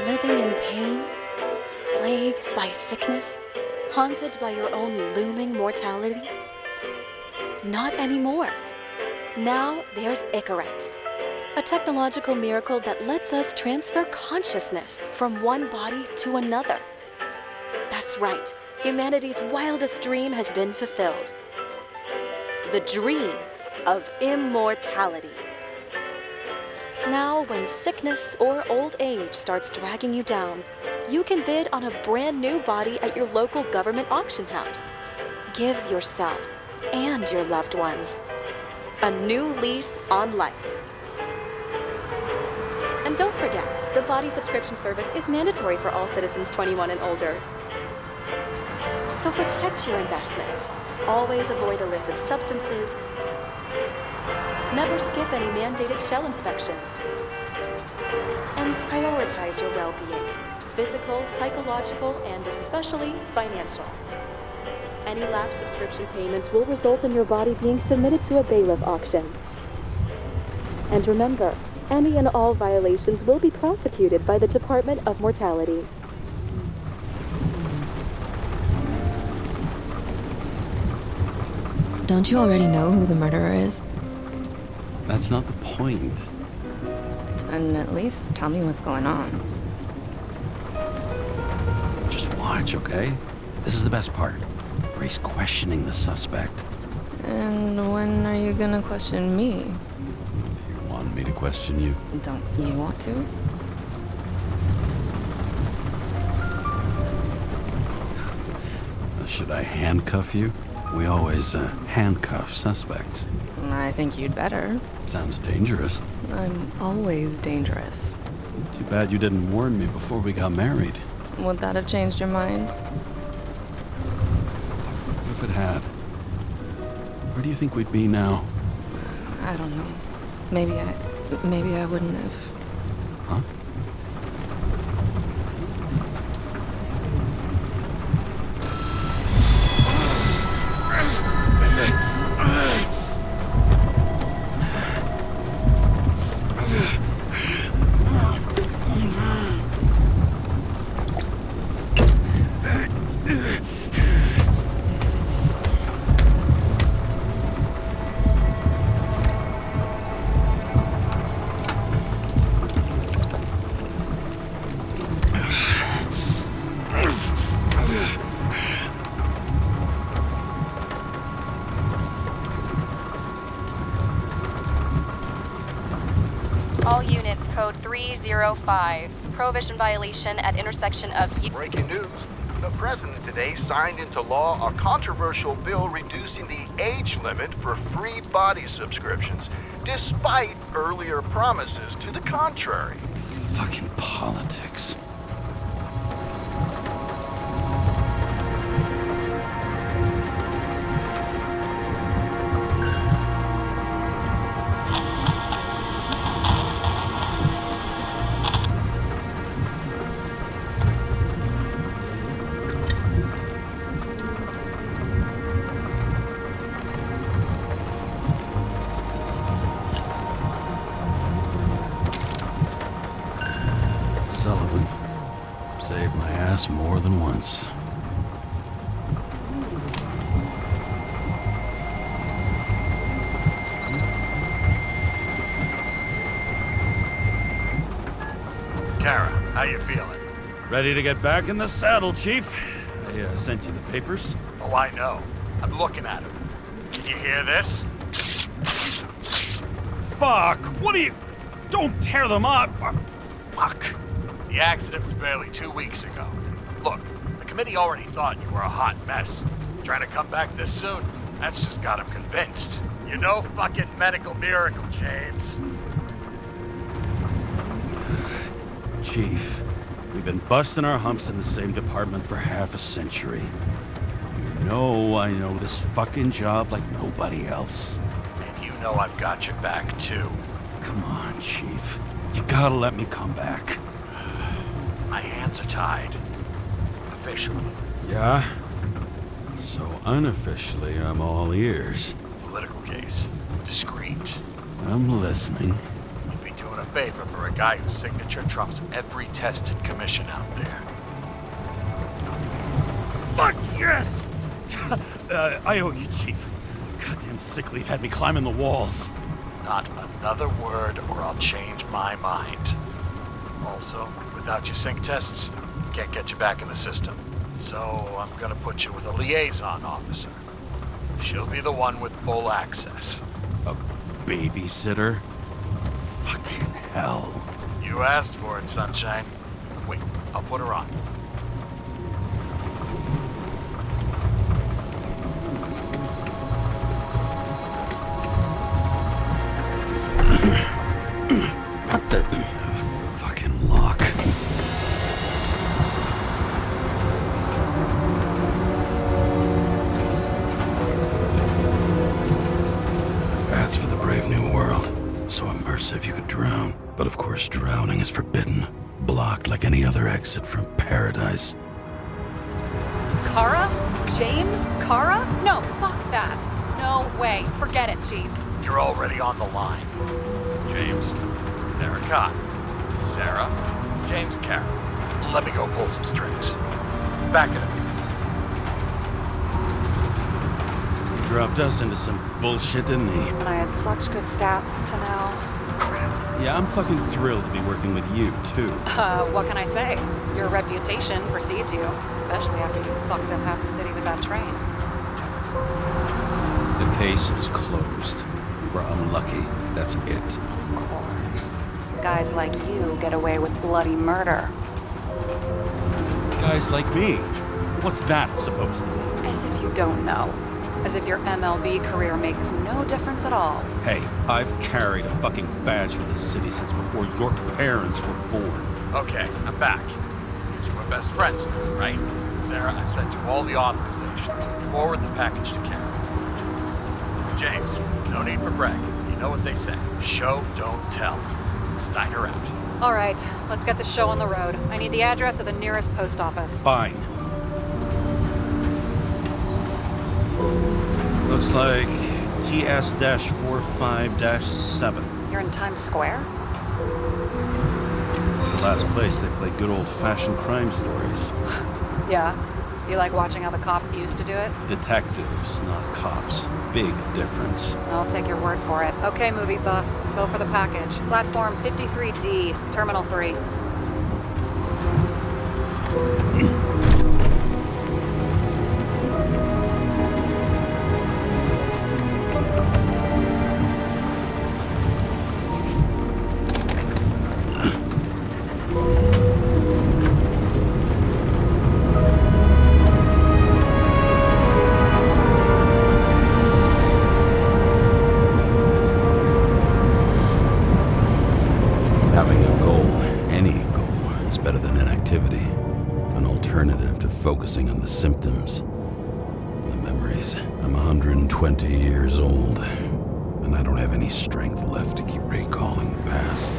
Living in pain, plagued by sickness, haunted by your own looming mortality? Not anymore. Now there's Icarite, a technological miracle that lets us transfer consciousness from one body to another. That's right, humanity's wildest dream has been fulfilled. The dream of immortality. Now, when sickness or old age starts dragging you down, you can bid on a brand new body at your local government auction house. Give yourself and your loved ones a new lease on life. And don't forget, the body subscription service is mandatory for all citizens 21 and older. So protect your investment. Always avoid illicit substances. Never skip any mandated shell inspections. And prioritize your well-being, physical, psychological, and especially financial. Any lapsed subscription payments will result in your body being submitted to a bailiff auction. And remember, any and all violations will be prosecuted by the Department of Mortality. Don't you already know who the murderer is? That's not the point. Then at least tell me what's going on. Just watch, okay? This is the best part, where he's questioning the suspect. And when are you gonna question me? You want me to question you? Don't you want to? Should I handcuff you? We always handcuff suspects. I think you'd better. Sounds dangerous. I'm always dangerous. Too bad you didn't warn me before we got married. Would that have changed your mind? What if it had? Where do you think we'd be now? I don't know. Maybe I wouldn't have. Huh? All units, code 305. Prohibition violation at intersection of... Breaking news. The president today signed into law a controversial bill reducing the age limit for free body subscriptions, despite earlier promises to the contrary. Fucking politics. Sullivan saved my ass more than once. Karra, how you feeling? Ready to get back in the saddle, Chief. I sent you the papers. Oh, I know. I'm looking at them. Can you hear this? Fuck! What are you... Don't tear them up! Fuck! The accident was barely 2 weeks ago. Look, the committee already thought you were a hot mess. Trying to come back this soon, that's just got them convinced. You're no fucking medical miracle, James. Chief, we've been busting our humps in the same department for half a century. You know I know this fucking job like nobody else. And you know I've got your back, too. Come on, Chief. You gotta let me come back. My hands are tied. Officially. Yeah? So unofficially, I'm all ears. Political case. Discreet. I'm listening. You'd be doing a favor for a guy whose signature trumps every test and commission out there. Fuck yes! I owe you, Chief. Goddamn sick leave had me climbing the walls. Not another word or I'll change my mind. Also, without your sync tests, can't get you back in the system. So I'm gonna put you with a liaison officer. She'll be the one with full access. A babysitter? Fucking hell. You asked for it, Sunshine. Wait, I'll put her on. What the... fucking lock. That's for the brave new world. So immersive you could drown. But of course drowning is forbidden. Blocked like any other exit from paradise. Karra? James Karra? No, fuck that. No way. Forget it, Chief. You're already on the line. James, Sarah Cott. Sarah, James Karra. Let me go pull some strings. Back it up. He dropped us into some bullshit, didn't he? And I had such good stats up to now. Crap. Yeah, I'm fucking thrilled to be working with you, too. What can I say? Your reputation precedes you, especially after you fucked up half the city with that train. The case is closed. We were unlucky. That's it. Of course. Guys like you get away with bloody murder. Guys like me. What's that supposed to be? As if you don't know. As if your MLB career makes no difference at all. Hey, I've carried a fucking badge for this city since before your parents were born. Okay, I'm back. You were best friends, right? Sarah, I've sent you all the authorizations. Forward the package to Karen. James, no need for bragging. You know what they say. Show, don't tell. Steiner out. All right, let's get the show on the road. I need the address of the nearest post office. Fine. Looks like TS-45-7. You're in Times Square? It's the last place they play good old-fashioned crime stories. Yeah. You like watching how the cops used to do it? Detectives, not cops. Big difference. I'll take your word for it. Okay, movie buff. Go for the package. Platform 53D, Terminal 3. Having a goal, any goal, is better than inactivity. An alternative to focusing on the symptoms. The memories. I'm 120 years old, and I don't have any strength left to keep recalling the past.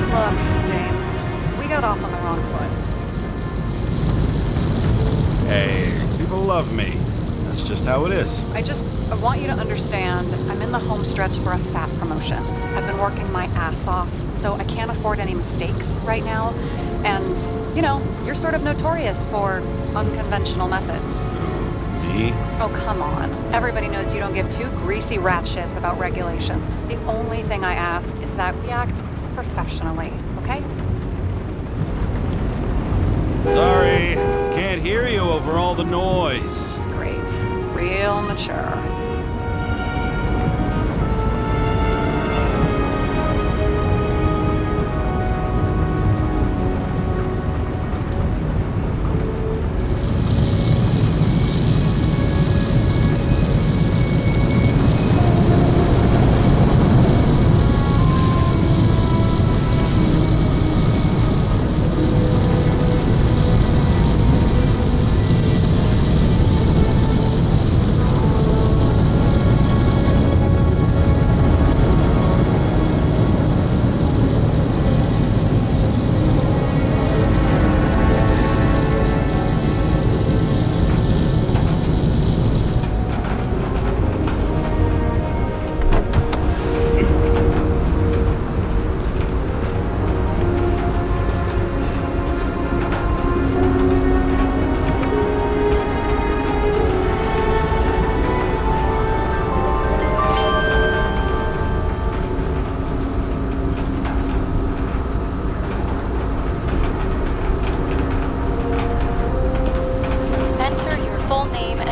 Look, James, we got off on the wrong foot. Hey, people love me. That's just how it is. I want you to understand, I'm in the home stretch for a fat promotion. I've been working my ass off, so I can't afford any mistakes right now. And, you know, you're sort of notorious for unconventional methods. Me? Oh, come on. Everybody knows you don't give two greasy rat shits about regulations. The only thing I ask is that we act professionally, okay? Sorry, can't hear you over all the noise. Great. Real so mature.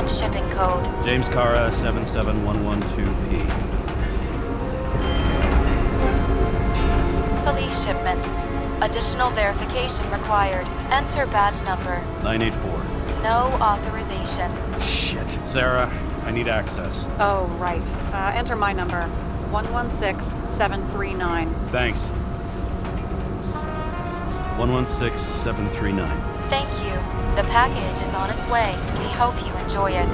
Shipping code. James Karra, 77112P. Police shipment. Additional verification required. Enter badge number. 984. No authorization. Shit. Sarah, I need access. Oh, right. Enter my number. 116739. Thanks. 116739. Thank you. The package is on its way. We hope you enjoy it.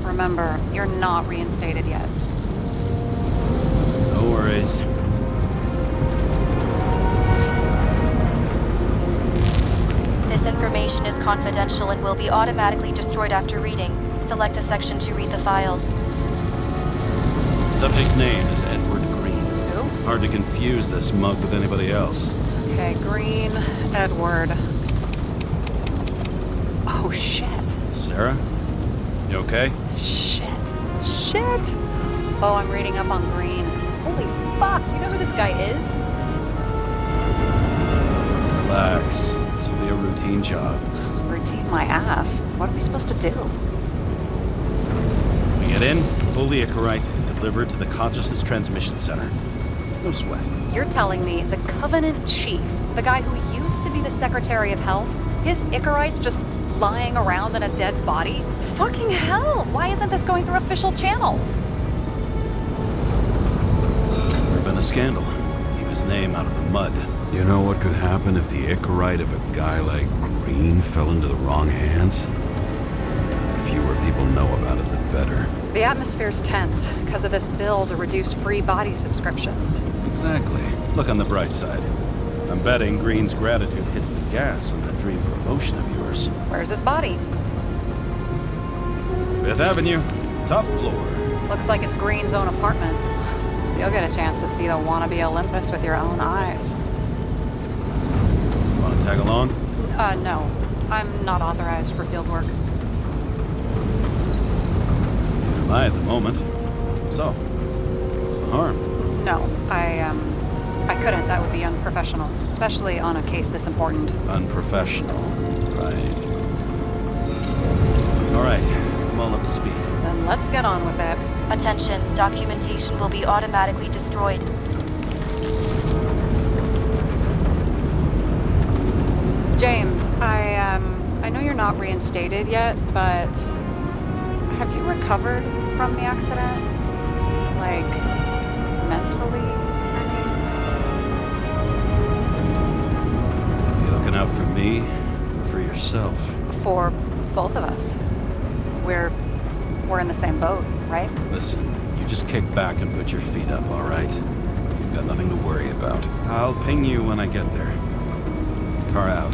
Remember, you're not reinstated yet. No worries. This information is confidential and will be automatically destroyed after reading. Select a section to read the files. Subject's name is Edward Green. Who? Hard to confuse this mug with anybody else. Okay, Green, Edward. Oh, shit. Sarah? You okay? Shit. Oh, I'm reading up on Green. Holy fuck, you know who this guy is? Relax. This will be a routine job. Routine my ass. What are we supposed to do? We get in, pull the Icarite, and deliver it to the Consciousness Transmission Center. No sweat. You're telling me the Covenant Chief, the guy who used to be the Secretary of Health, his Icarite's just lying around in a dead body? Fucking hell! Why isn't this going through official channels? There's been a scandal. Keep his name out of the mud. You know what could happen if the Icarite of a guy like Green fell into the wrong hands? The fewer people know about it, the better. The atmosphere's tense because of this bill to reduce free body subscriptions. Exactly. Look on the bright side. I'm betting Green's gratitude hits the gas on that dream promotion of yours. Where's his body? 5th Avenue, top floor. Looks like it's Green's own apartment. You'll get a chance to see the wannabe Olympus with your own eyes. Want to tag along? No. I'm not authorized for field work. Neither am I at the moment. So, what's the harm? No, I couldn't. That would be unprofessional, especially on a case this important. Unprofessional, right. All right, I'm all up to speed. Then let's get on with it. Attention, documentation will be automatically destroyed. James, I know you're not reinstated yet, but recovered from the accident? Like, mentally, I You looking out for me or for yourself? mean, for both of us. We're in the same boat, right? Listen, you just kick back and put your feet up, all right? You've got nothing to worry about. I'll ping you when I get there. Car out.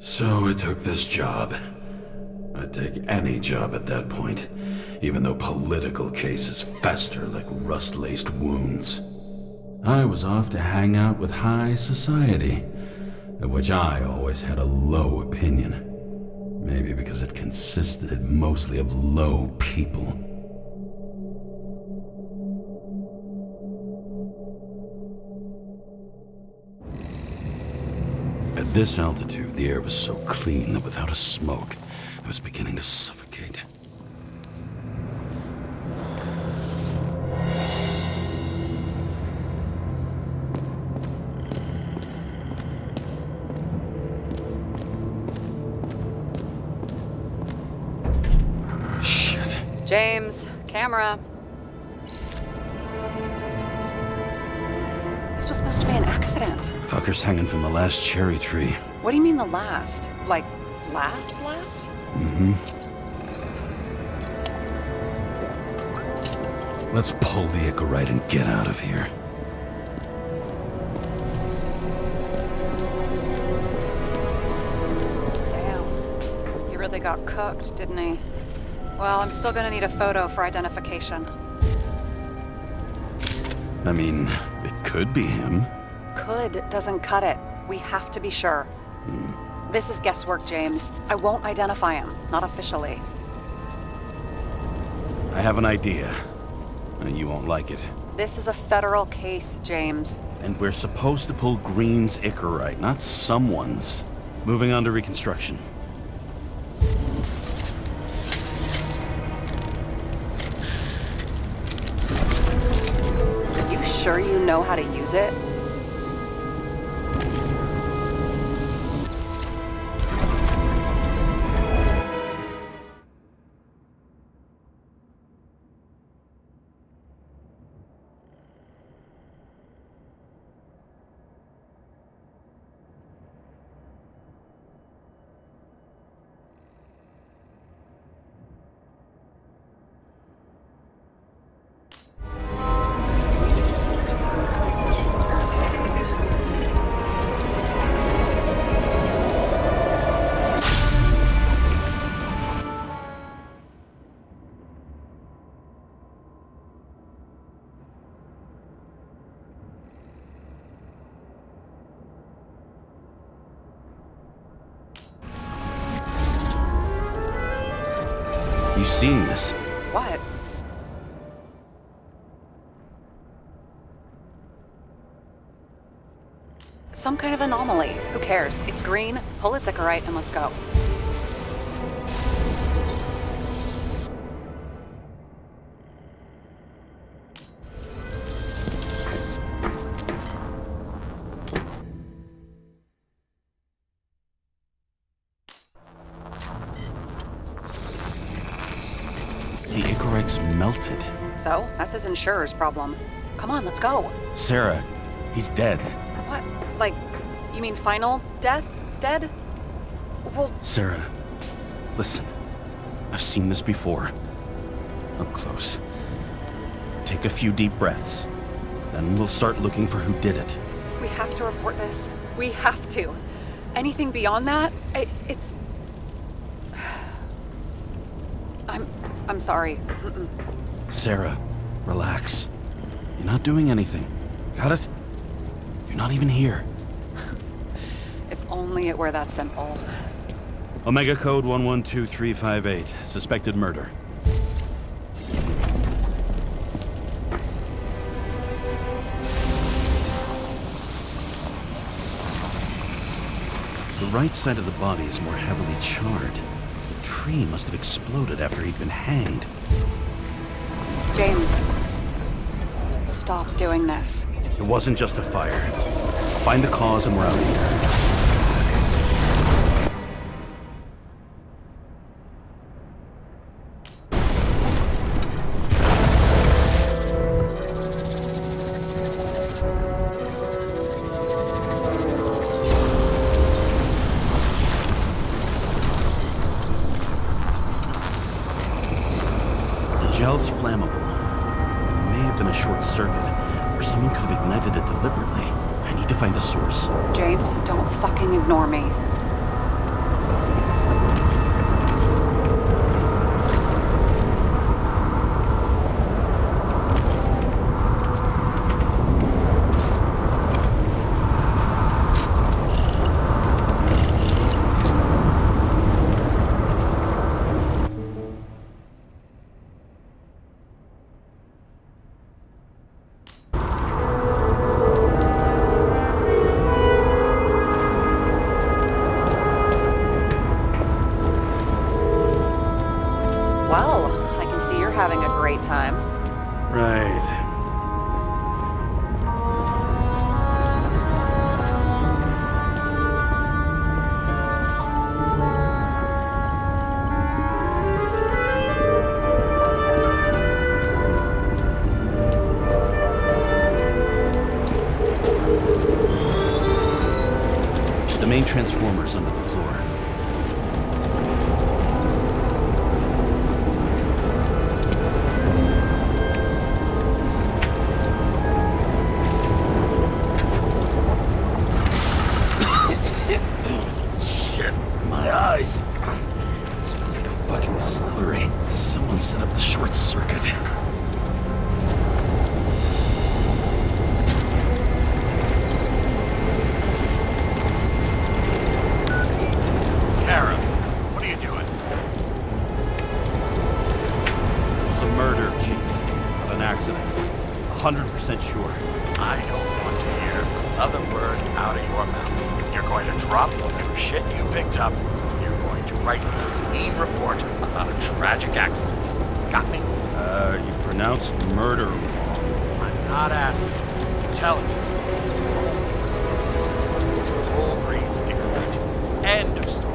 So I took this job. I'd take any job at that point, even though political cases fester like rust-laced wounds. I was off to hang out with high society, of which I always had a low opinion. Maybe because it consisted mostly of low people. At this altitude, the air was so clean that without a smoke, I was beginning to suffocate. Shit. James, camera. This was supposed to be an accident. Fuckers hanging from the last cherry tree. What do you mean the last? Like, last? Mm-hmm. Let's pull the Icarite and get out of here. Damn. He really got cooked, didn't he? Well, I'm still gonna need a photo for identification. I mean, it could be him. Could doesn't cut it. We have to be sure. This is guesswork, James. I won't identify him, not officially. I have an idea. You won't like it. This is a federal case, James. And we're supposed to pull Green's Icarite, not someone's. Moving on to reconstruction. Are you sure you know how to use it? You seen this? What? Some kind of anomaly. Who cares? It's green, pull its Icarite, and let's go. The Icarite's melted. So, that's his insurer's problem. Come on, let's go. Sarah, he's dead. What? Like, you mean final death? Dead? Well, Sarah, listen. I've seen this before. Up close. Take a few deep breaths. Then we'll start looking for who did it. we have to report this. We have to. Anything beyond that, it's... I'm sorry. Mm-mm. Sarah, relax. You're not doing anything. Got it? You're not even here. If only it were that simple. Omega code 112358. Suspected murder. right side of the body is more heavily charred. The tree must have exploded after he'd been hanged. James, stop doing this. It wasn't just a fire. Find the cause and we're out of here. Gel's flammable. It may have been a short circuit, or someone could have ignited it deliberately. I need to find the source. James, don't fucking ignore me. Well, I can see you're having a great time. Right. The main transformer's under the floor. Shit, my eyes. It smells like a fucking distillery. Someone set up the short circuit. Karra, what are you doing? This is a murder, Chief. Not an accident. 100% sure. I don't want to hear another word out of your mouth. You're going to drop whatever shit you picked up. You're going to write me a clean report about a tragic accident. Got me? You pronounced murder wrong. I'm not asking. I'm telling you. This whole breed's ignorant. End of story.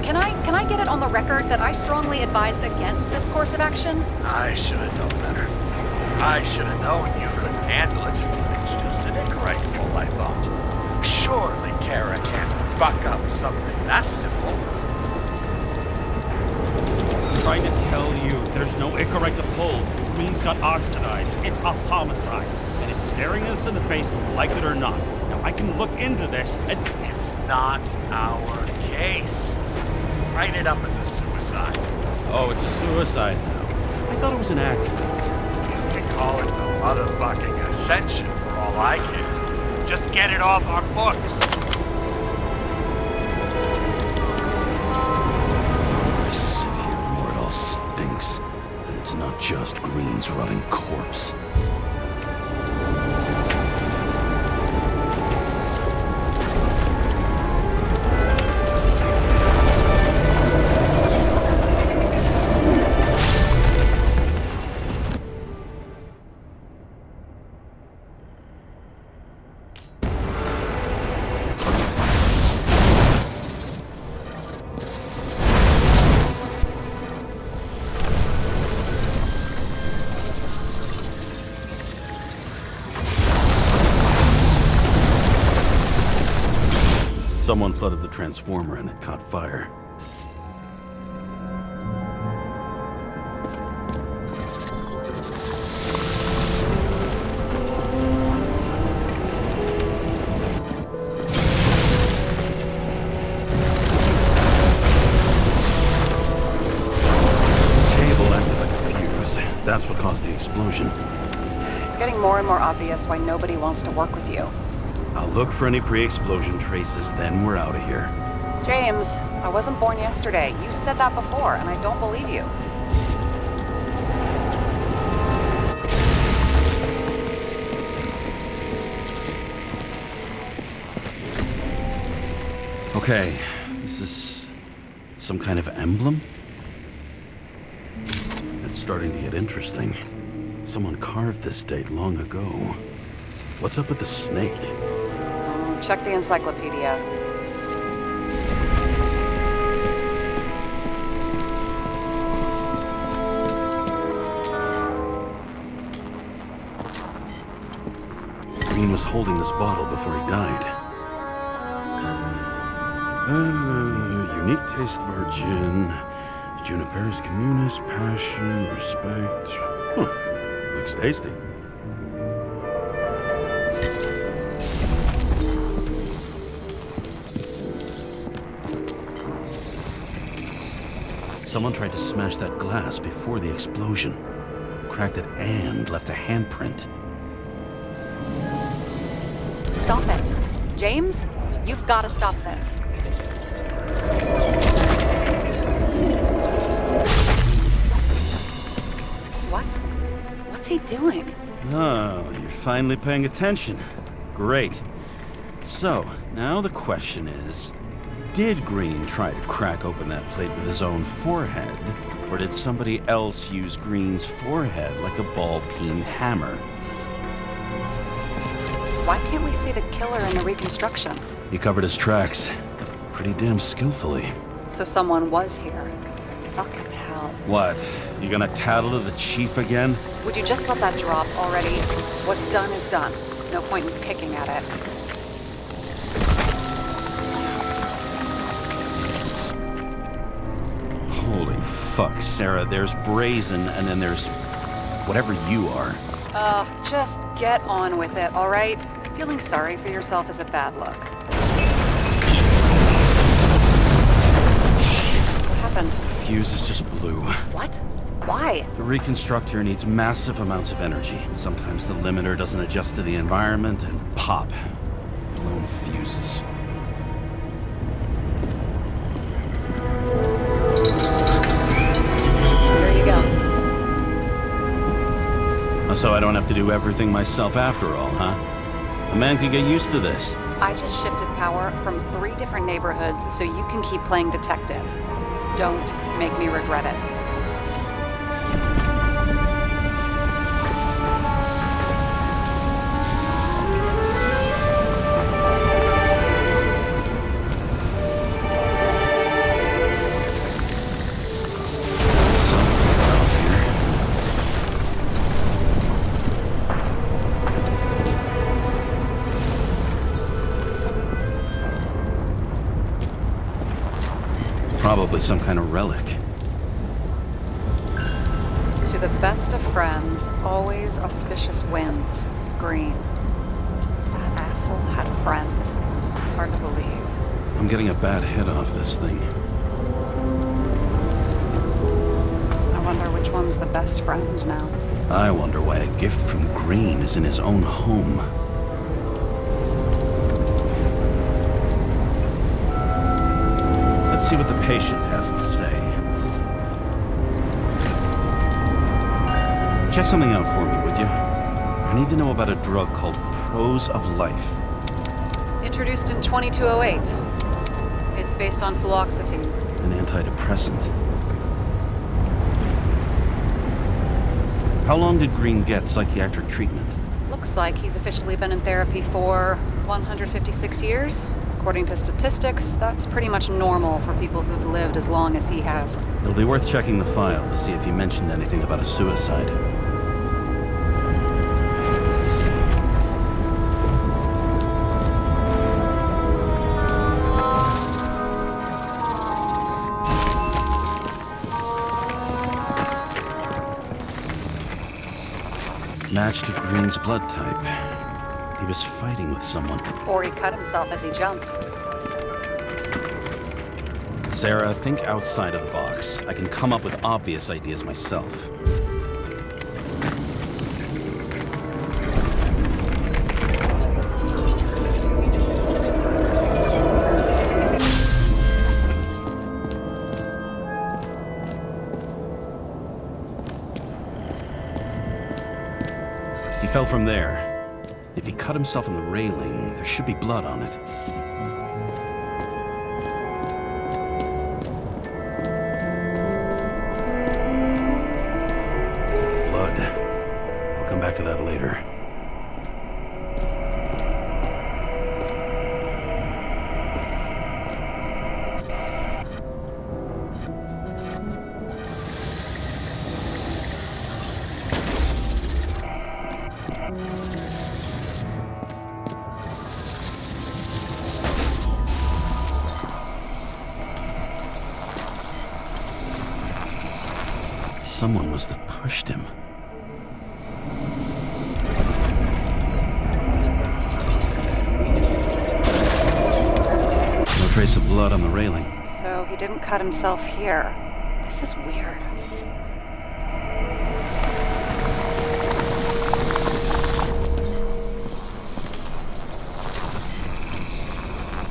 Can I get it on the record that I strongly advised against this course of action? I should have known better. I should have known you couldn't handle it. It's just an incorrect pull, I thought. Surely Karra can't buck up something that simple. I'm trying to tell you, there's no incorrect to pull. Green's got oxidized. It's a homicide. And it's staring us in the face, like it or not. Now, I can look into this, and It's not our case. Write it up as a suicide. Oh, it's a suicide now. I thought it was an accident. You can call it a motherfucking ascension for all I care. Just get it off our books. I sit here and where it all stinks. And it's not just Green's rotting corpse. Someone flooded the transformer and it caught fire. Cable acted like a fuse. That's what caused the explosion. It's getting more and more obvious why nobody wants to work with you. I'll look for any pre-explosion traces, then we're out of here. James, I wasn't born yesterday. You said that before, and I don't believe you. Okay. Okay, is this some kind of emblem? It's starting to get interesting. Someone carved this date long ago. What's up with the snake? Check the encyclopedia. Green was holding this bottle before he died. Unique taste of our gin. Juniper's communis, passion, respect. Looks tasty. Someone tried to smash that glass before the explosion. Cracked it and left a handprint. Stop it. James, you've got to stop this. What's he doing? Oh, you're finally paying attention. Great. So, now the question is, did Green try to crack open that plate with his own forehead, or did somebody else use Green's forehead like a ball-peen hammer? Why can't we see the killer in the reconstruction? He covered his tracks pretty damn skillfully. So someone was here. Fucking hell. What? You gonna tattle to the chief again? Would you just let that drop already? What's done is done. No point in picking at it. Holy fuck, Sarah. There's brazen, and then there's whatever you are. Just get on with it, all right? Feeling sorry for yourself is a bad look. What happened? Fuses just blew. What? Why? The reconstructor needs massive amounts of energy. Sometimes the limiter doesn't adjust to the environment, and pop. Blown fuses. Here you go. So I don't have to do everything myself after all, huh? A man could get used to this. I just shifted power from 3 different neighborhoods so you can keep playing detective. Don't make me regret it. Probably some kind of relic. To the best of friends, always auspicious winds. Green. That asshole had friends. Hard to believe. I'm getting a bad hit off this thing. I wonder which one's the best friend now. I wonder why a gift from Green is in his own home. Let's see what the patient has to say. Check something out for me, would you? I need to know about a drug called Prose of Life. Introduced in 2208. It's based on fluoxetine. An antidepressant. How long did Green get psychiatric treatment? Looks like he's officially been in therapy for 156 years. According to statistics, that's pretty much normal for people who've lived as long as he has. It'll be worth checking the file to see if he mentioned anything about a suicide. Matched to Green's blood type. He was fighting with someone. Or he cut himself as he jumped. Sarah, think outside of the box. I can come up with obvious ideas myself. He fell from there. If he cut himself on the railing, there should be blood on it. blood. I'll come back to that later. Someone must have pushed him. No trace of blood on the railing. So he didn't cut himself here. This is weird.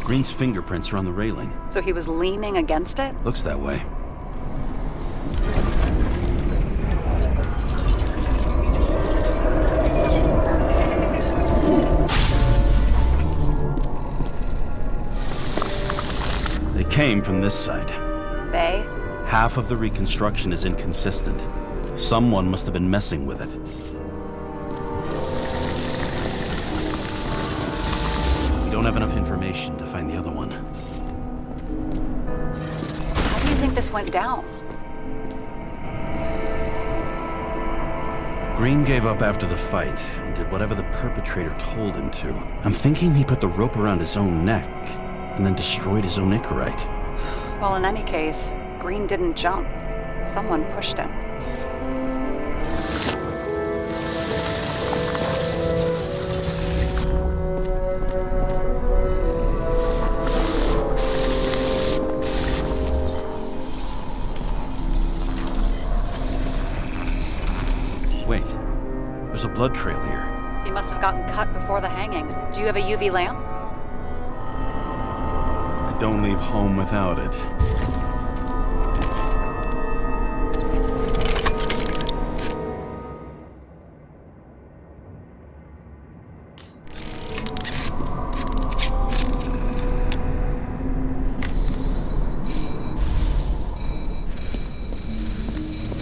Green's fingerprints are on the railing. So he was leaning against it? Looks that way. They came from this side. They? Half of the reconstruction is inconsistent. Someone must have been messing with it. We don't have enough information to find the other one. How do you think this went down? Green gave up after the fight and did whatever the perpetrator told him to. I'm thinking he put the rope around his own neck and then destroyed his own Icarite. Well, in any case, Green didn't jump. Someone pushed him. Wait, there's a blood trail here. He must have gotten cut before the hanging. Do you have a UV lamp? I don't leave home without it.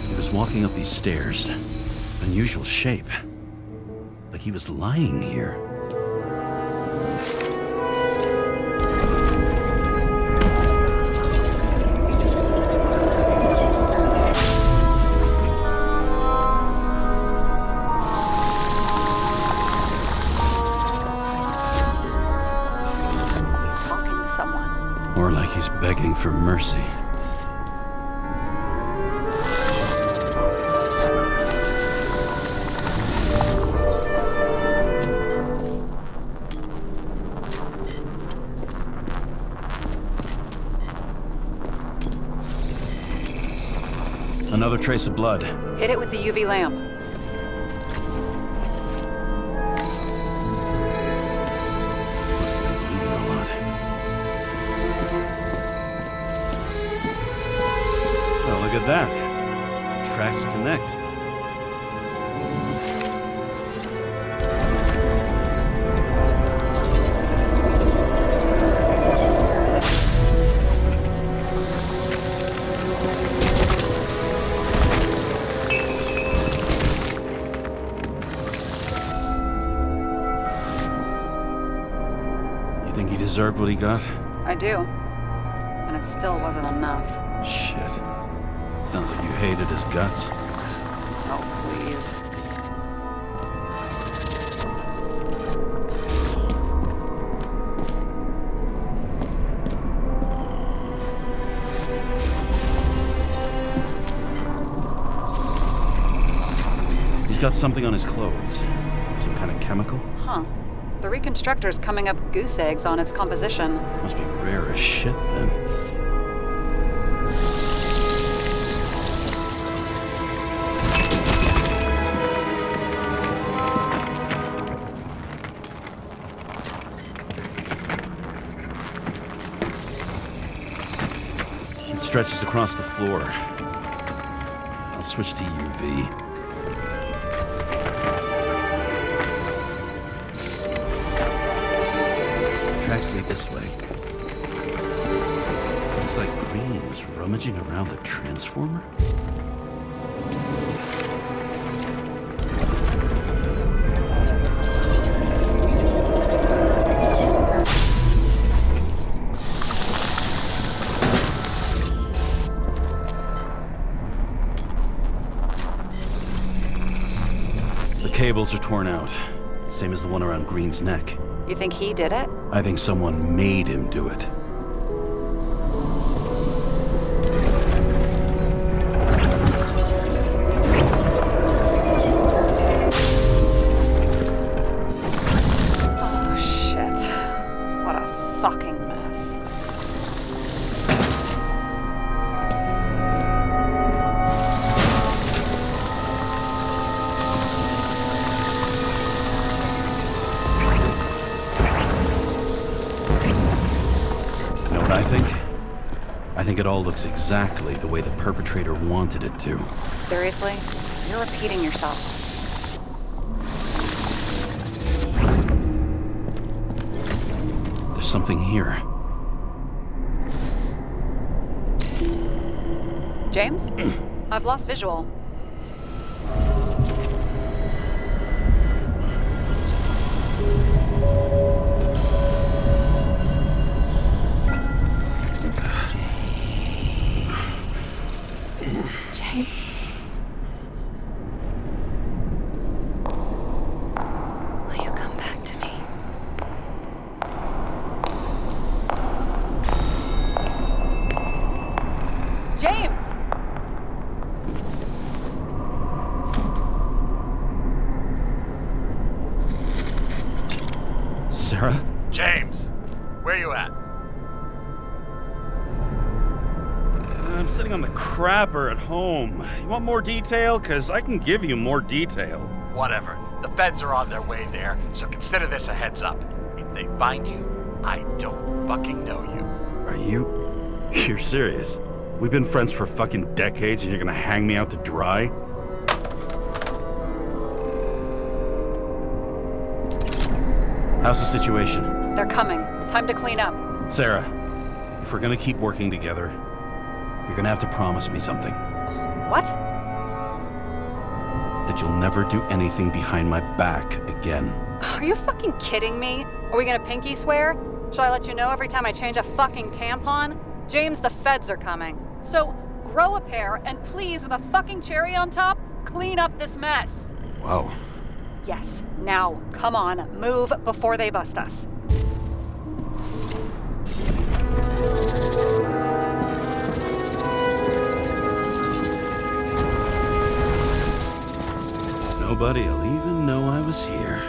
He was walking up these stairs. Unusual shape. Like he was lying here. He's talking to someone. Or like he's begging for mercy. Another trace of blood. Hit it with the UV lamp. Bleeding a lot. Oh, look at that. The tracks connect. Think he deserved what he got? I do. And it still wasn't enough. Shit. Sounds like you hated his guts. Oh, please. He's got something on his clothes. Some kind of chemical? Huh. The reconstructor's coming up goose eggs on its composition. Must be rare as shit, then. It stretches across the floor. I'll switch to UV. Tracks lead this way. Looks like Green was rummaging around the transformer. cables are torn out. Same as the one around Green's neck. You think he did it? I think someone made him do it. Oh, shit. What a fucking mess. I think it all looks exactly the way the perpetrator wanted it to. Seriously? You're repeating yourself. There's something here. James? I've lost visual. Will you come back to me? James! Sarah? James, where you at? I'm sitting on the crapper at home. You want more detail? Because I can give you more detail. Whatever. The feds are on their way there, so consider this a heads up. If they find you, I don't fucking know you. Are you... You're serious? We've been friends for fucking decades and you're gonna hang me out to dry? How's the situation? They're coming. Time to clean up. Sarah, if we're gonna keep working together, you're gonna have to promise me something. What? That you'll never do anything behind my back again. Are you fucking kidding me? Are we gonna pinky swear? Should I let you know every time I change a fucking tampon? James, the feds are coming. So, grow a pair, and please, with a fucking cherry on top, clean up this mess. Wow. Yes, now, come on, move before they bust us. Nobody'll even know I was here.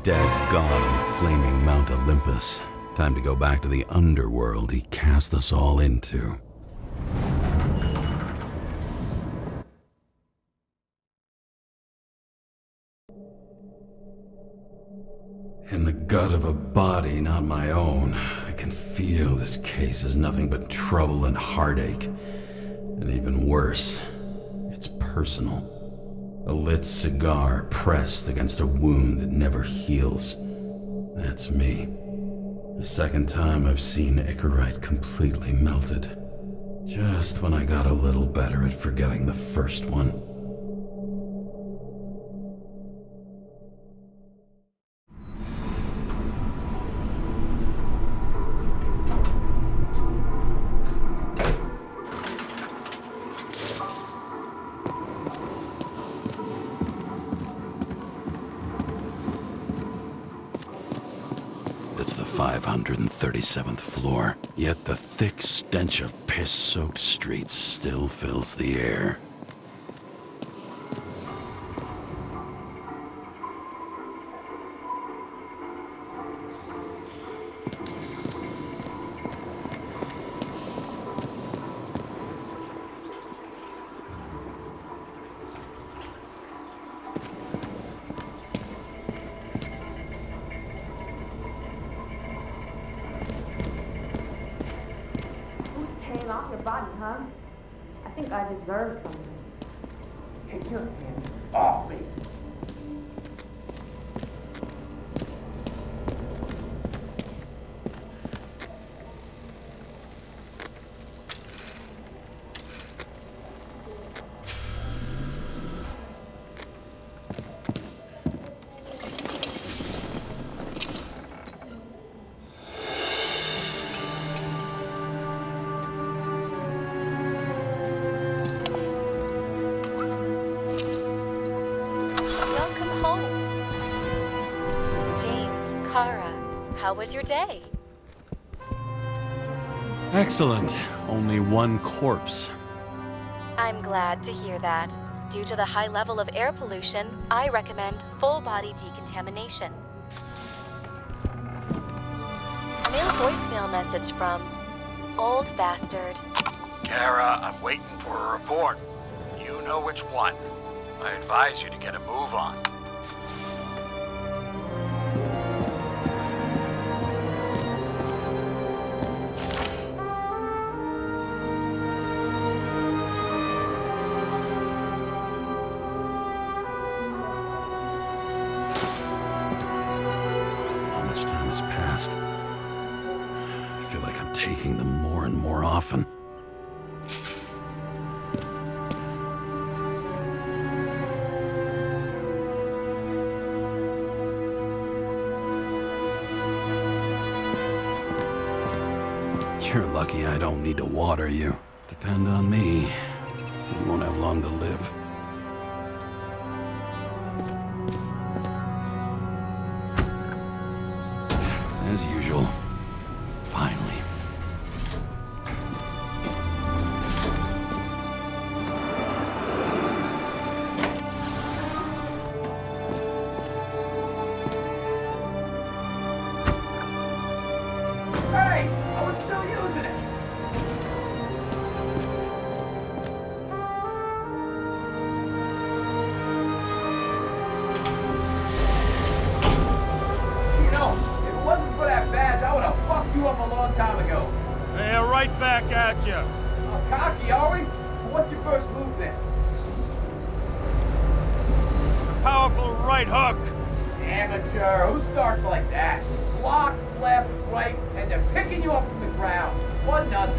Dead god on the flaming Mount Olympus. Time to go back to the underworld he cast us all into. In the gut of a body not my own, I can feel this case is nothing but trouble and heartache. And even worse, it's personal. A lit cigar pressed against a wound that never heals. That's me. The second time I've seen Icarite completely melted. Just when I got a little better at forgetting the first one. It's the 537th floor, yet the thick stench of piss-soaked streets still fills the air. Off your body, huh? I think I deserve something. Take your hands off me. How was your day? Excellent. Only one corpse. I'm glad to hear that. Due to the high level of air pollution, I recommend full-body decontamination. New voicemail message from Old Bastard. Kara, I'm waiting for a report. You know which one. I advise you to get a move on. How much time has passed? I feel like I'm taking them more and more often. You're lucky I don't need to water you. Depend on me, and you won't have long to live. As usual. Finally. Hey, I was still using it. You know, if it wasn't for that badge, I would have fucked you up a long time ago. Hey, right back at you. Oh, cocky, are we? Well, what's your first move then? Powerful right hook. Amateur, who starts like that? Block, left, right, and they're picking you up from the ground. 1-0.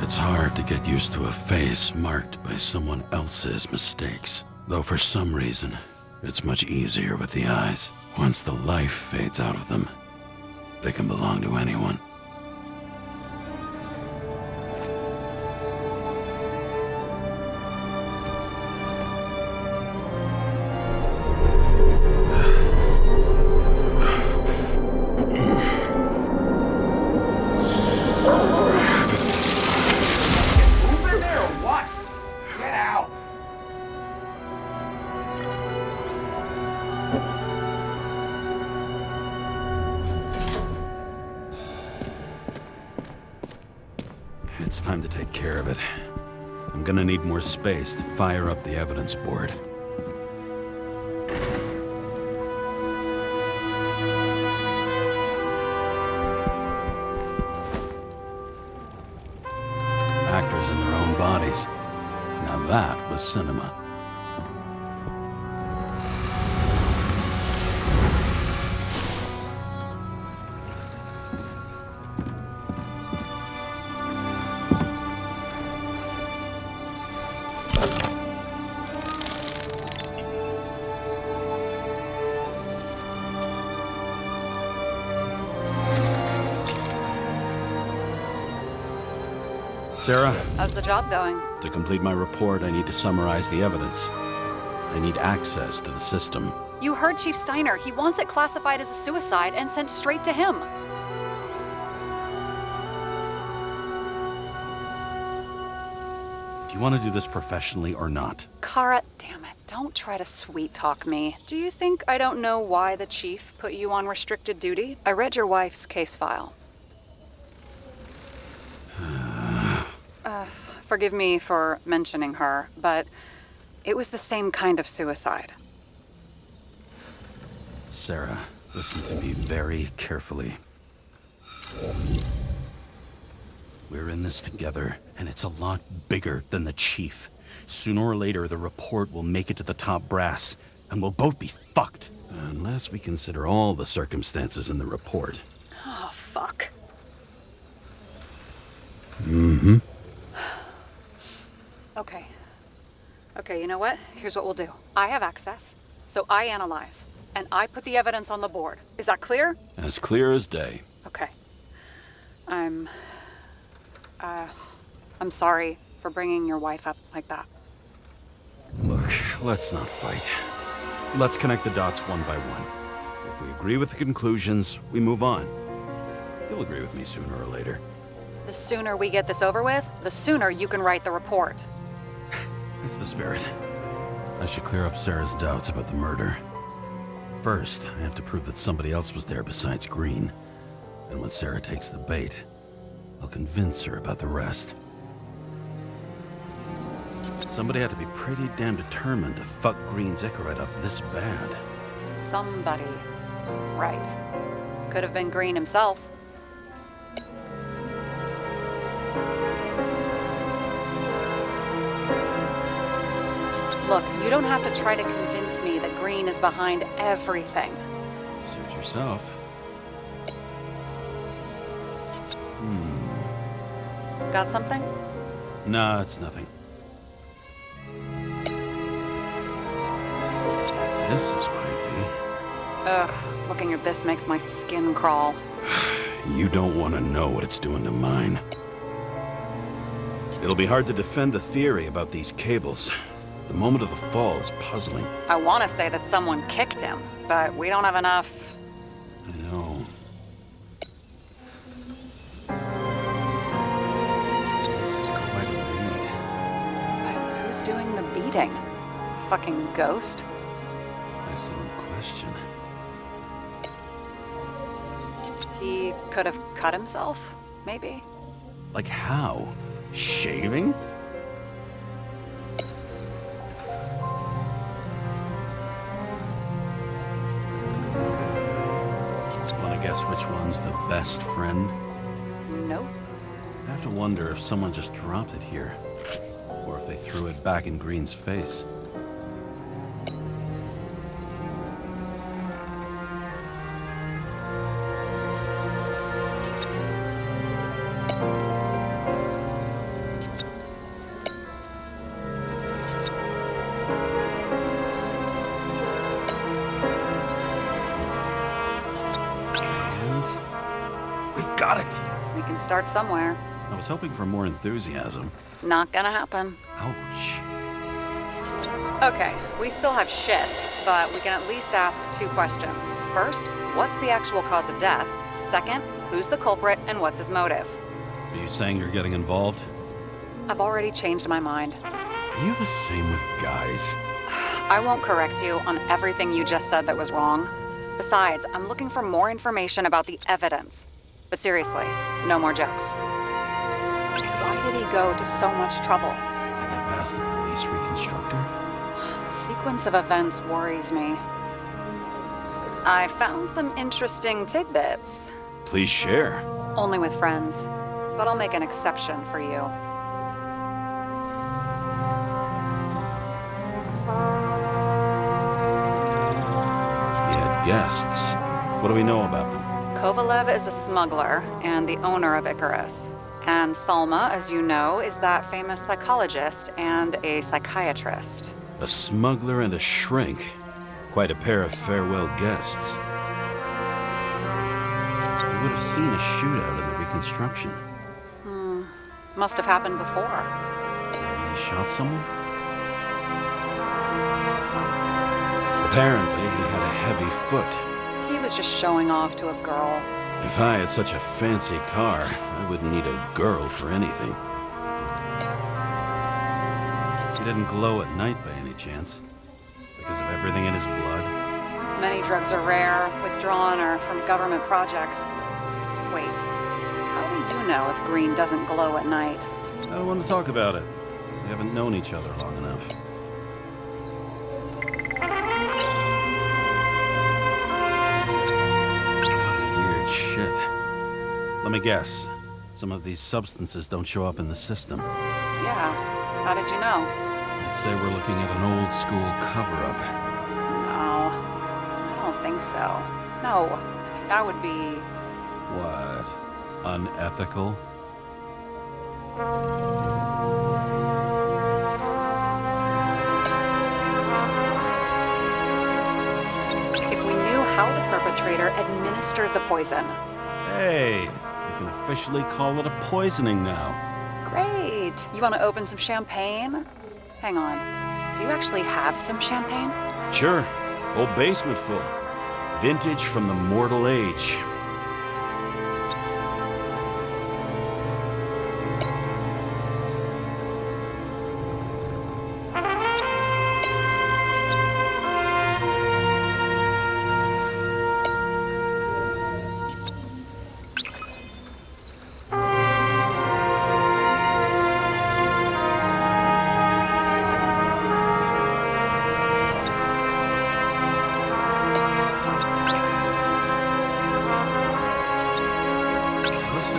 It's hard to get used to a face marked by someone else's mistakes. Though for some reason, it's much easier with the eyes. Once the life fades out of them, they can belong to anyone. Move in there or what? Get out. It's time to take care of it. I'm gonna need more space to fire up the evidence board. Actors in their own bodies. Now that was cinema. Sarah, How's the job going? to complete my report, I need to summarize the evidence. I need access to the system. You heard Chief Steiner. He wants it classified as a suicide and sent straight to him. Do you want to do this professionally or not? Kara, damn it. Don't try to sweet talk me. Do you think I don't know why the chief put you on restricted duty? I read your wife's case file. Forgive me for mentioning her, but it was the same kind of suicide. Sarah, listen to me very carefully. We're in this together, and it's a lot bigger than the chief. Sooner or later, the report will make it to the top brass, and we'll both be fucked. Unless we consider all the circumstances in the report. Oh, fuck. Mm-hmm. Okay, you know what? Here's what we'll do. I have access, so I analyze, and I put the evidence on the board. Is that clear? As clear as day. Okay. I'm I'm sorry for bringing your wife up like that. Look, let's not fight. Let's connect the dots one by one. If we agree with the conclusions, we move on. You'll agree with me sooner or later. The sooner we get this over with, the sooner you can write the report. That's the spirit. I should clear up Sarah's doubts about the murder. First, I have to prove that somebody else was there besides Green. And when Sarah takes the bait, I'll convince her about the rest. Somebody had to be pretty damn determined to fuck Green's Icarite up this bad. Somebody. Right. Could have been Green himself. Look, you don't have to try to convince me that Green is behind everything. Suit yourself. Got something? Nah, it's nothing. This is creepy. Ugh, looking at this makes my skin crawl. You don't want to know what it's doing to mine. It'll be hard to defend the theory about these cables. The moment of the fall is puzzling. I want to say that someone kicked him, but we don't have enough. I know. This is quite a lead. But who's doing the beating? Fucking ghost? Excellent question. He could have cut himself, maybe? Like how? Shaving? Want to guess which one's the best friend? Nope. I have to wonder if someone just dropped it here, or if they threw it back in Green's face. Got it! We can start somewhere. I was hoping for more enthusiasm. Not gonna happen. Ouch. Okay, we still have shit, but we can at least ask 2 questions. First, what's the actual cause of death? Second, who's the culprit and what's his motive? Are you saying you're getting involved? I've already changed my mind. Are you the same with guys? I won't correct you on everything you just said that was wrong. Besides, I'm looking for more information about the evidence. But seriously, no more jokes. Why did he go to so much trouble? To get past the police reconstructor? The sequence of events worries me. I found some interesting tidbits. Please share. Only with friends. But I'll make an exception for you. He had guests. What do we know about them? Kovalev is a smuggler and the owner of Icarus. And Salma, as you know, is that famous psychologist and a psychiatrist. A smuggler and a shrink. Quite a pair of farewell guests. We would have seen a shootout in the reconstruction. Must have happened before. Maybe he shot someone? Apparently, he had a heavy foot. He was just showing off to a girl. If I had such a fancy car, I wouldn't need a girl for anything. He didn't glow at night by any chance? Because of everything in his blood? Many drugs are rare, withdrawn, or from government projects. Wait, how do you know if green doesn't glow at night? I don't want to talk about it. We haven't known each other long enough. Weird shit. Let me guess. Some of these substances don't show up in the system. Yeah, how did you know? I'd say we're looking at an old school cover-up. No, I don't think so. No, that would be... What? Unethical? If we knew how the perpetrator administered the poison. Hey, we can officially call it a poisoning now. Great. Right. You want to open some champagne? Hang on. Do you actually have some champagne? Sure. Whole basement full. Vintage from the mortal age.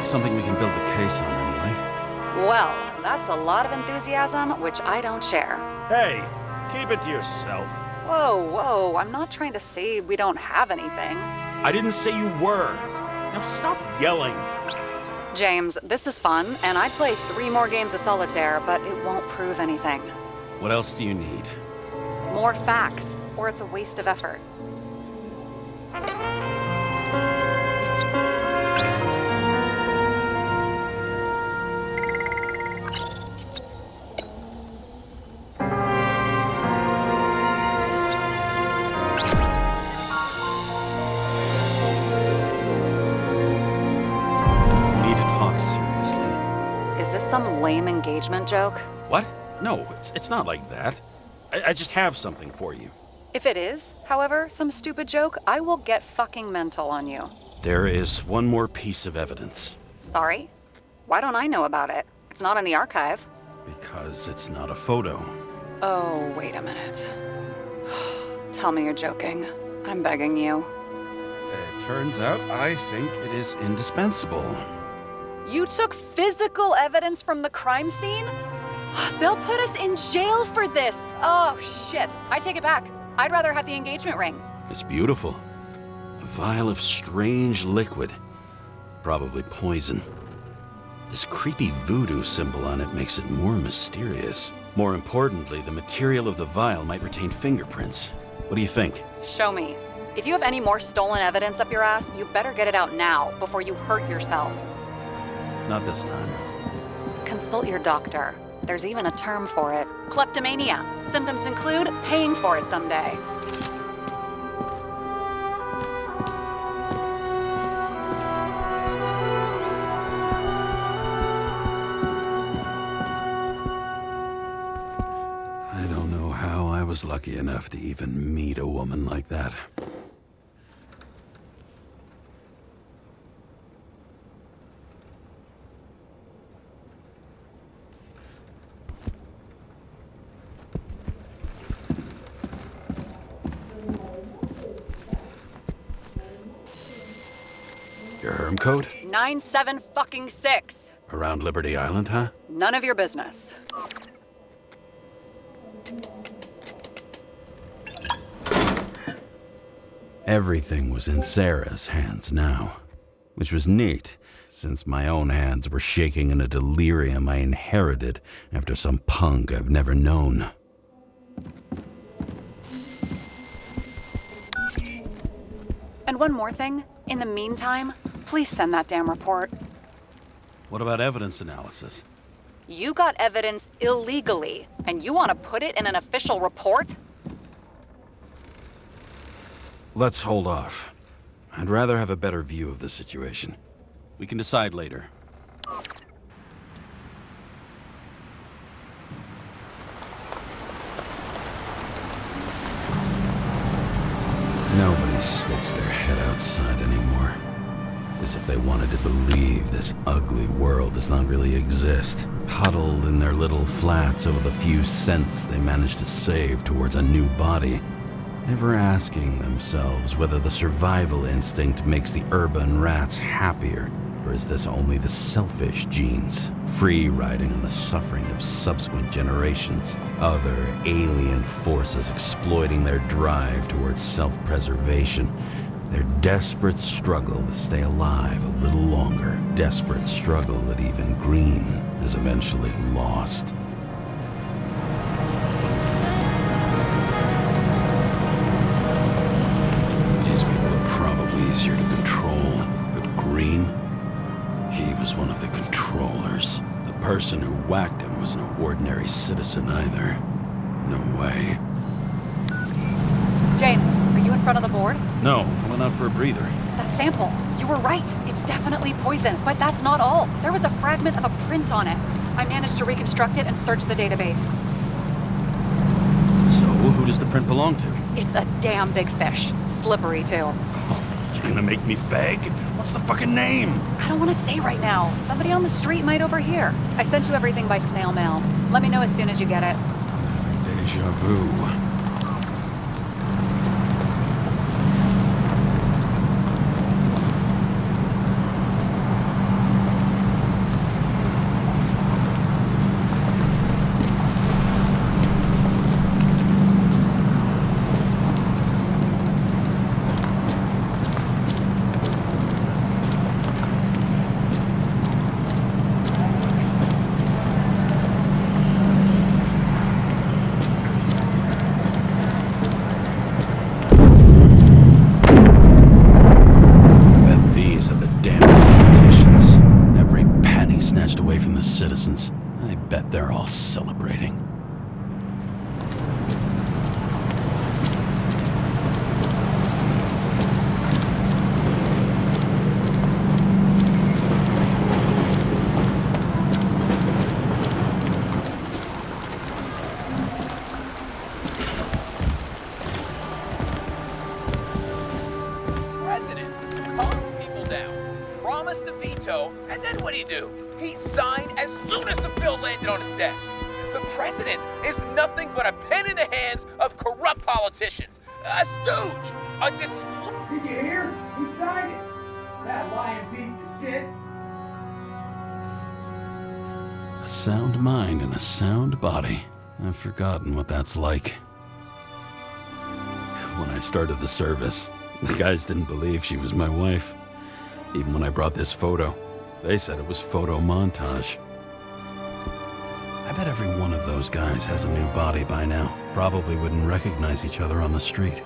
Something we can build a case on anyway. Well, that's a lot of enthusiasm, which I don't share. Hey, keep it to yourself. Whoa, I'm not trying to say we don't have anything. I didn't say you were. Now stop yelling. James, this is fun, and I'd play 3 more games of solitaire, but it won't prove anything. What else do you need? More facts, or it's a waste of effort. Some lame engagement joke? What? No, it's not like that. I just have something for you. If it is, however, some stupid joke, I will get fucking mental on you. There is one more piece of evidence. Sorry? Why don't I know about it? It's not in the archive. Because it's not a photo. Oh, wait a minute. Tell me you're joking. I'm begging you. It turns out I think it is indispensable. You took physical evidence from the crime scene? They'll put us in jail for this. Oh, shit. I take it back. I'd rather have the engagement ring. It's beautiful. A vial of strange liquid. Probably poison. This creepy voodoo symbol on it makes it more mysterious. More importantly, the material of the vial might retain fingerprints. What do you think? Show me. If you have any more stolen evidence up your ass, you better get it out now before you hurt yourself. Not this time. Consult your doctor. There's even a term for it. Kleptomania. Symptoms include paying for it someday. I don't know how I was lucky enough to even meet a woman like that. Your herm code? 97-fucking-6. Around Liberty Island, huh? None of your business. Everything was in Sarah's hands now, which was neat, since my own hands were shaking in a delirium I inherited after some punk I've never known. And one more thing. In the meantime, please send that damn report. What about evidence analysis? You got evidence illegally, and you want to put it in an official report? Let's hold off. I'd rather have a better view of the situation. We can decide later. Nobody sticks their head outside anymore. As if they wanted to believe this ugly world does not really exist. Huddled in their little flats over the few cents they managed to save towards a new body. Never asking themselves whether the survival instinct makes the urban rats happier, or is this only the selfish genes, free riding on the suffering of subsequent generations, other alien forces exploiting their drive towards self-preservation, their desperate struggle to stay alive a little longer, desperate struggle that even Green has eventually lost. These people are probably easier to control, but Green? He was one of the controllers, the person who whacked him was no ordinary citizen either. No way. James, are you in front of the board? No, I went out for a breather. That sample. You were right. It's definitely poison, but that's not all. There was a fragment of a print on it. I managed to reconstruct it and search the database. So, who does the print belong to? It's a damn big fish. Slippery, too. Oh, you gonna make me beg? What's the fucking name? I don't want to say right now. Somebody on the street might overhear. I sent you everything by snail mail. Let me know as soon as you get it. Deja vu. Citizens. I bet they're all celebrating. President calmed people down, promised to veto, and then what do? He signed as soon as the bill landed on his desk. The president is nothing but a pen in the hands of corrupt politicians. A stooge. A Did you hear? He signed it. That lying piece of shit. A sound mind and a sound body. I've forgotten what that's like. When I started the service, the guys didn't believe she was my wife. Even when I brought this photo. They said it was photo montage. I bet every one of those guys has a new body by now. Probably wouldn't recognize each other on the street.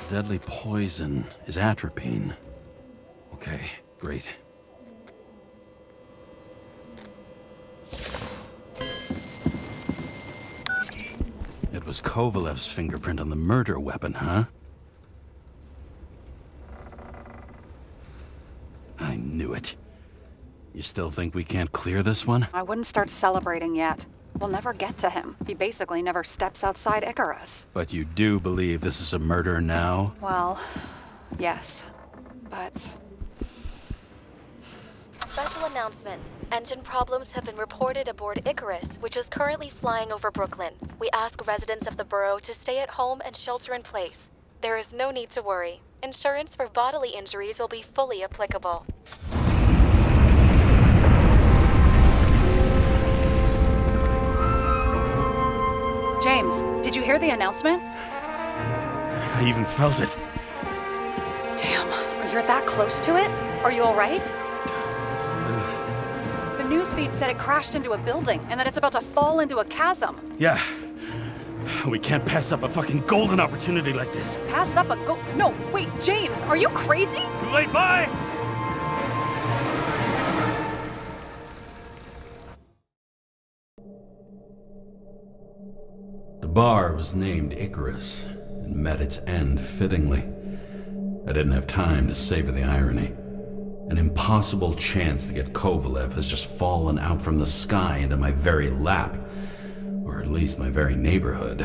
Deadly poison is atropine. Okay, great. It was Kovalev's fingerprint on the murder weapon, huh? I knew it. You still think we can't clear this one? I wouldn't start celebrating yet. We'll never get to him. He basically never steps outside Icarus. But you do believe this is a murder now? Well, yes. But... Special announcement. Engine problems have been reported aboard Icarus, which is currently flying over Brooklyn. We ask residents of the borough to stay at home and shelter in place. There is no need to worry. Insurance for bodily injuries will be fully applicable. James, did you hear the announcement? I even felt it. Damn, you're that close to it? Are you all right? The newsfeed said it crashed into a building and that it's about to fall into a chasm. Yeah. We can't pass up a fucking golden opportunity like this. Pass up a No, wait, James, are you crazy? Too late, bye! The bar was named Icarus and met its end fittingly. I didn't have time to savor the irony. An impossible chance to get Kovalev has just fallen out from the sky into my very lap, or at least my very neighborhood.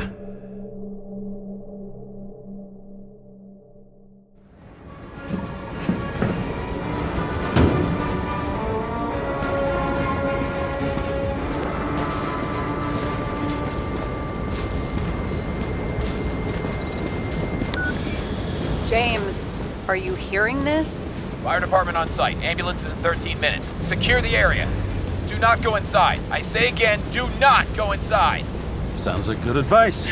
James, are you hearing this? Fire department on site. Ambulances in 13 minutes. Secure the area. Do not go inside. I say again, do not go inside. Sounds like good advice.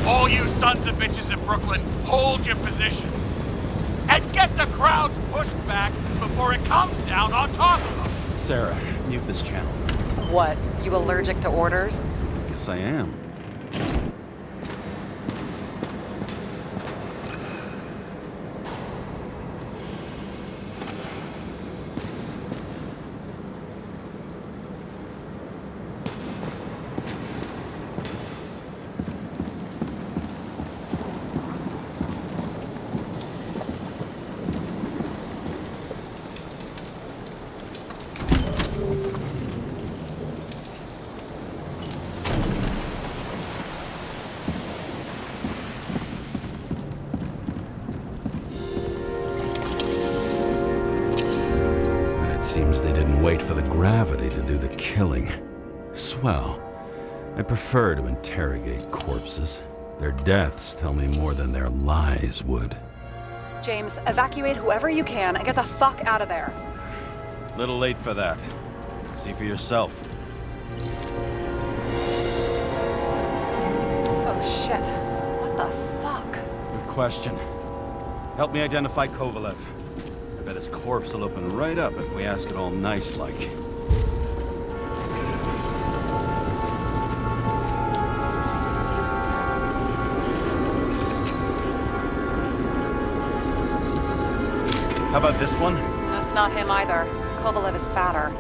All you sons of bitches in Brooklyn, hold your positions. and get the crowds pushed back before it comes down on top of them. Sarah, mute this channel. What? You allergic to orders? Guess I am. Seems they didn't wait for the gravity to do the killing. Swell. I prefer to interrogate corpses. Their deaths tell me more than their lies would. James, evacuate whoever you can and get the fuck out of there. Little late for that. See for yourself. Oh shit. What the fuck? Good question. Help me identify Kovalev. I bet his corpse will open right up if we ask it all nice-like. How about this one? That's not him either. Kovalev is fatter.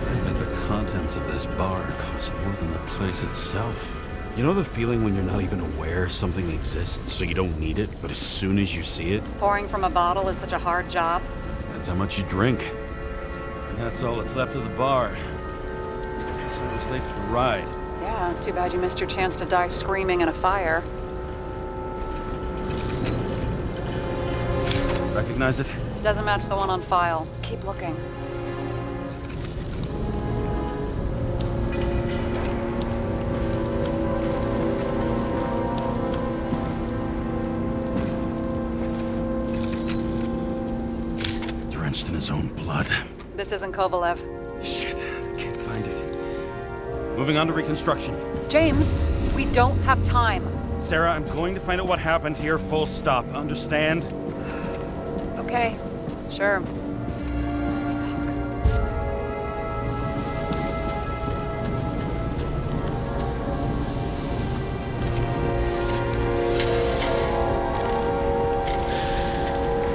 I bet the contents of this bar cost more than the place itself. You know the feeling when you're not even aware something exists, so you don't need it, but as soon as you see it? Pouring from a bottle is such a hard job. That's how much you drink. And that's all that's left of the bar. Guess I was late for the ride. Yeah, too bad you missed your chance to die screaming in a fire. Recognize it? Doesn't match the one on file. Keep looking. Drenched in his own blood. This isn't Kovalev. Shit, I can't find it. Moving on to reconstruction. James, we don't have time. Sarah, I'm going to find out what happened here, full stop. Understand? Okay, sure.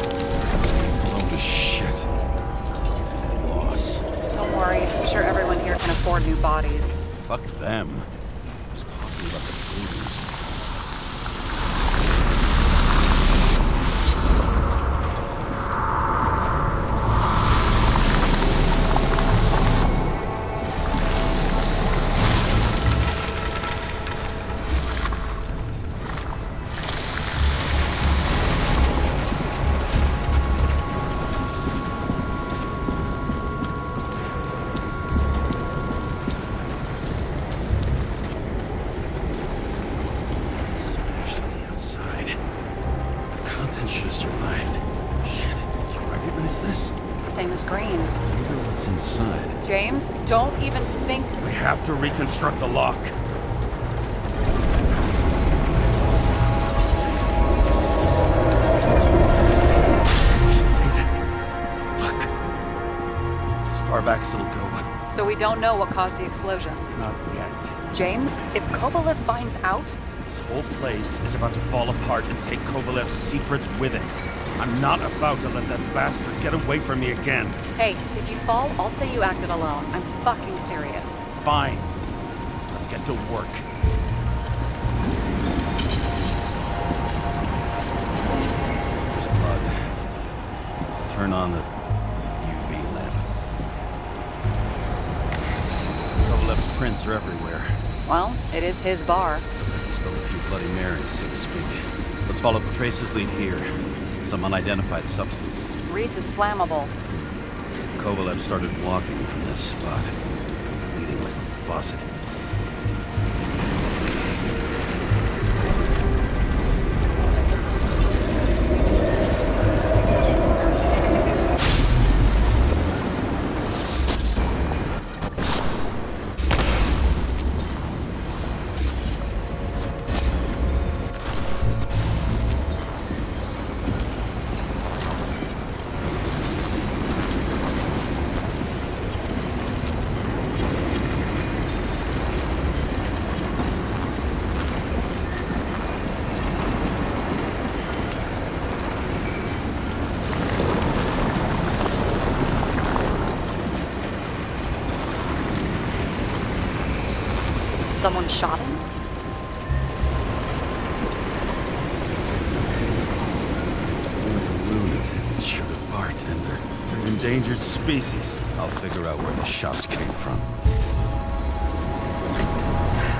Holy shit. Loss. Don't worry, I'm sure everyone here can afford new bodies. Fuck them. I was talking about the booze. Smashed on the outside. The contents should have survived. Shit, do you recognize this? Same as green. I wonder what's inside. James, don't even think. We have to reconstruct the lock. Fuck. It's as far back as it'll go. So we don't know what caused the explosion. Not yet. James, if Kovalev finds out, This whole place is about to fall apart and take Kovalev's secrets with it. I'm not about to let that bastard get away from me again. hey, if you fall, I'll say you acted alone. I'm fucking serious. Fine. Let's get to work. There's blood. Turn on the UV lamp. Kovalev's prints are everywhere. Well, it is his bar. Spilled a few Bloody Marys, so to speak. Let's follow the traces lead here. Some unidentified substance. Reed's is flammable. Kovalev started walking from this spot, bleeding like a faucet. someone shot him? Lunatic, sugar bartender. An endangered species. I'll figure out where the shots came from.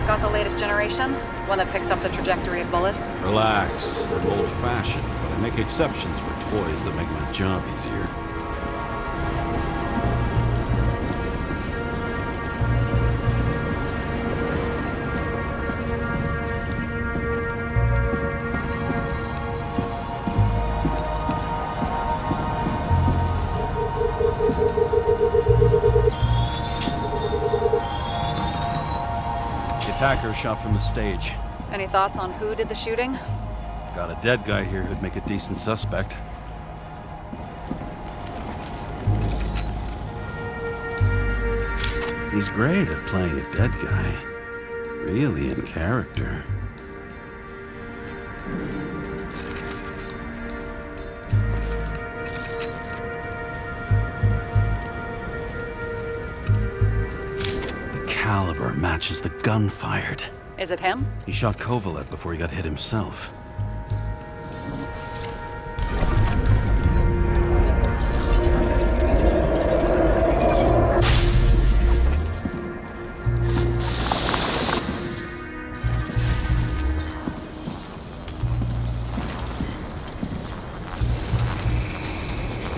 Got the latest generation? One that picks up the trajectory of bullets? Relax. I'm old-fashioned, but I make exceptions for toys that make my job easier. Attacker shot from the stage. Any thoughts on who did the shooting? Got a dead guy here who'd make a decent suspect. He's great at playing a dead guy. Really in character. Caliber matches the gun fired. Is it him? He shot Kovalev before he got hit himself.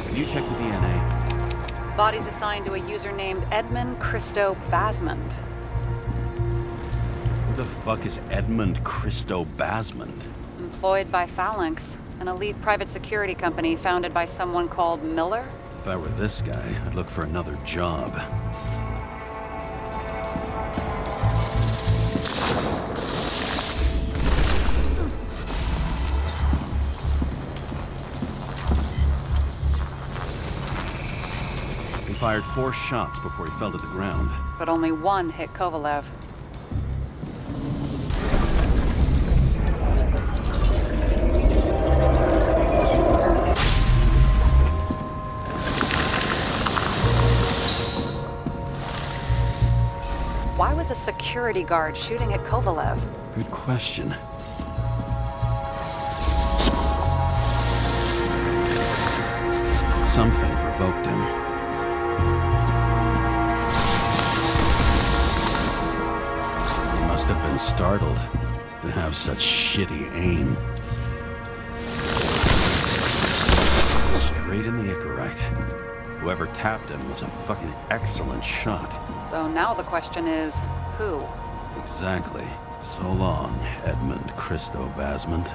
Can you check the DNA? Body's assigned to a user named Edmund Christo Basmond. Who the fuck is Edmund Christo Basmond? Employed by Phalanx, an elite private security company founded by someone called Miller. If I were this guy, I'd look for another job. He fired 4 shots before he fell to the ground. But only one hit Kovalev. Why was a security guard shooting at Kovalev? Good question. Something provoked him. He must have been startled to have such shitty aim. Straight in the Icarite. Whoever tapped him was a fucking excellent shot. So now the question is, who? Exactly. So long, Edmund Christo Basmond.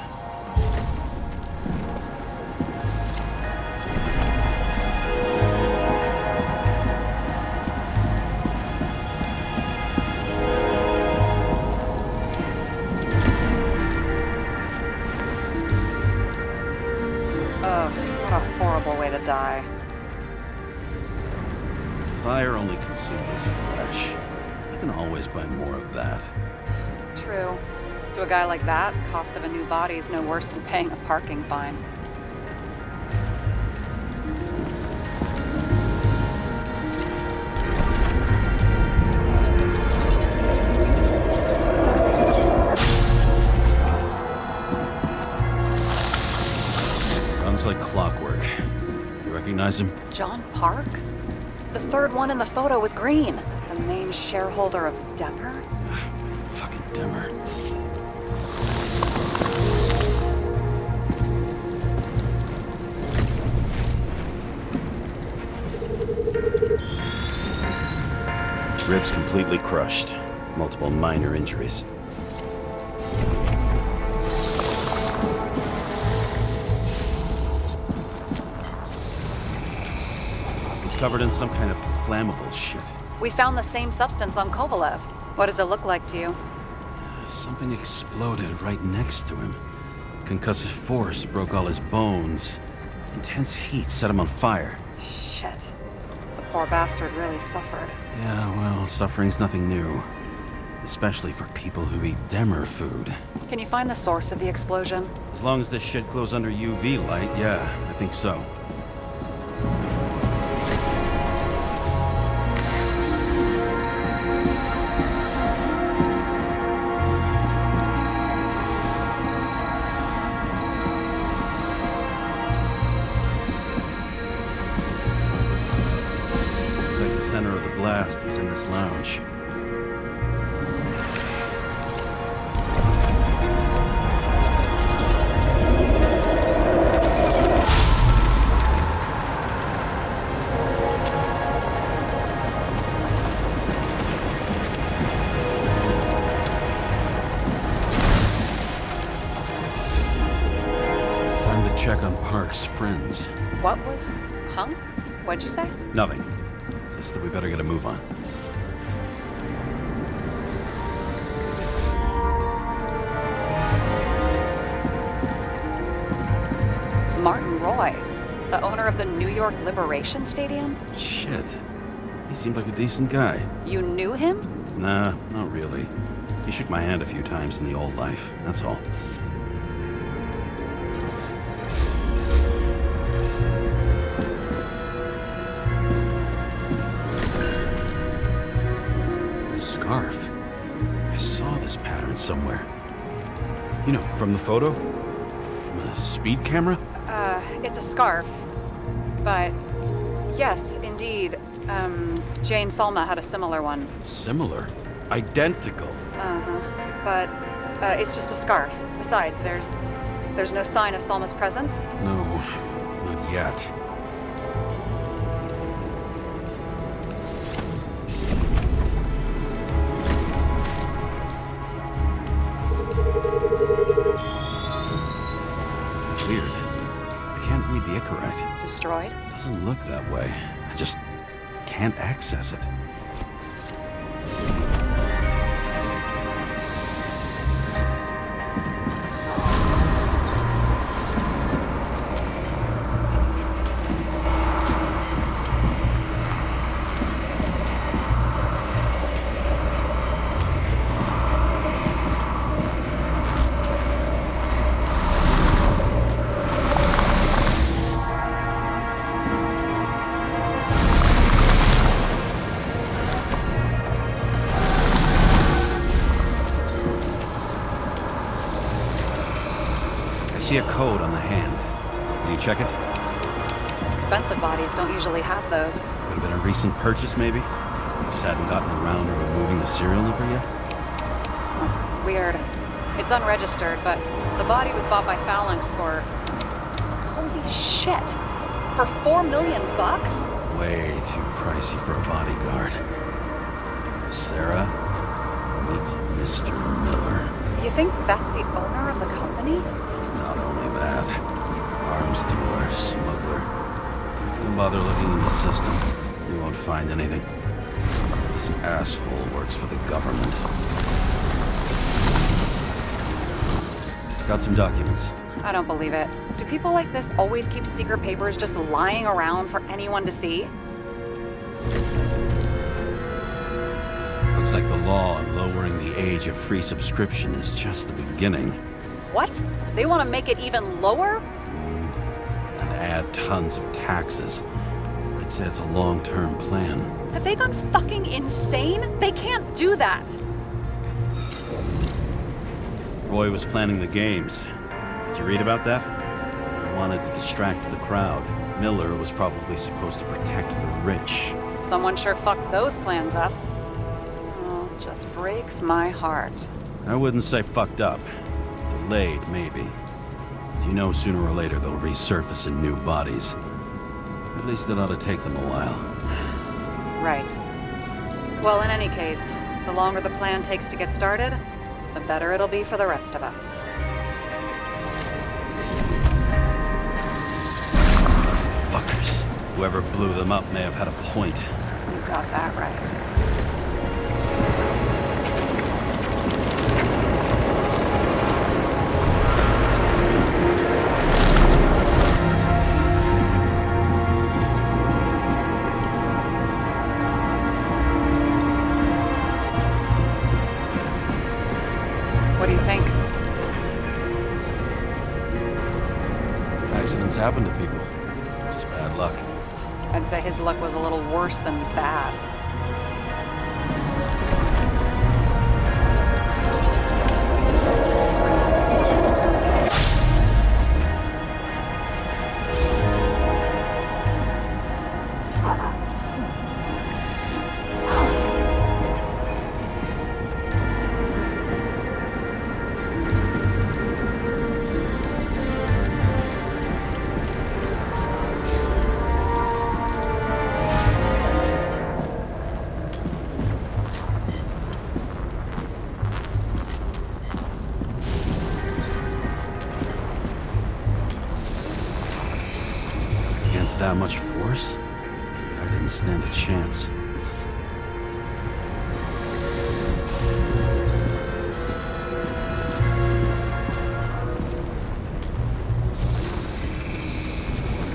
Ugh, what a horrible way to die. Fire only consumed his flesh. I can always buy more of that. True. To a guy like that, cost of a new body is no worse than paying a parking fine. Guns like clockwork. You recognize him? John Park? The third one in the photo with Green. The main shareholder of Demmer? Fucking Demmer. Ribs completely crushed. Multiple minor injuries. He's covered in some kind of flammable shit. We found the same substance on Kovalev. What does it look like to you? Something exploded right next to him. Concussive force broke all his bones. Intense heat set him on fire. Shit. The poor bastard really suffered. Yeah, well, suffering's nothing new. Especially for people who eat Demmer food. Can you find the source of the explosion? As long as this shit glows under UV light, yeah, I think so. this lounge. Check on Park's friends. What was? Huh? What'd you say? Nothing. Just that we better get a move on. Martin Roy, the owner of the New York Liberation Stadium? Shit. He seemed like a decent guy. You knew him? Nah, not really. He shook my hand a few times in the old life, that's all. Scarf. I saw this pattern somewhere. You know, from the photo? From a speed camera? It's a scarf. But, yes, indeed. Jane Salma had a similar one. Similar? Identical? Uh-huh. But, it's just a scarf. Besides, there's no sign of Salma's presence? No, not yet. Destroyed? Doesn't look that way. I just can't access it. I see a code on the hand. Will you check it? Expensive bodies don't usually have those. Could have been a recent purchase, maybe? Just hadn't gotten around to removing the serial number yet? Weird. It's unregistered, but the body was bought by Phalanx for... Holy shit! For $4 million bucks? Way too pricey for a bodyguard. Sarah, meet Mr. Miller. You think that's the owner of the company? Not only that, arms dealer, smuggler. Don't bother looking in the system. You won't find anything. This asshole works for the government. Got some documents. I don't believe it. Do people like this always keep secret papers just lying around for anyone to see? Looks like the law on lowering the age of free subscription is just the beginning. What? They want to make it even lower? And add tons of taxes. I'd say it's a long-term plan. Have they gone fucking insane? They can't do that! Roy was planning the games. Did you read about that? He wanted to distract the crowd. Miller was probably supposed to protect the rich. Someone sure fucked those plans up. Oh, just breaks my heart. I wouldn't say fucked up. Delayed, maybe. You know sooner or later they'll resurface in new bodies. At least it ought to take them a while. Right. Well, in any case, the longer the plan takes to get started, the better it'll be for the rest of us. Fuckers. Whoever blew them up may have had a point. You got that right. What do you think? Accidents happen to people. Just bad luck. I'd say his luck was a little worse than bad. that much force, I didn't stand a chance.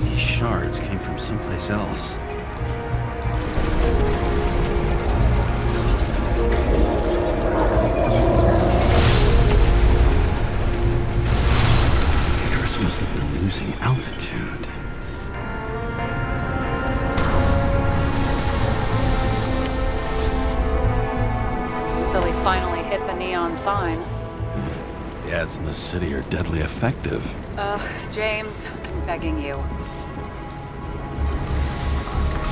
These shards came from someplace else. Must have been losing altitude. Until he finally hit the neon sign. The ads in the city are deadly effective. Ugh, James, I'm begging you.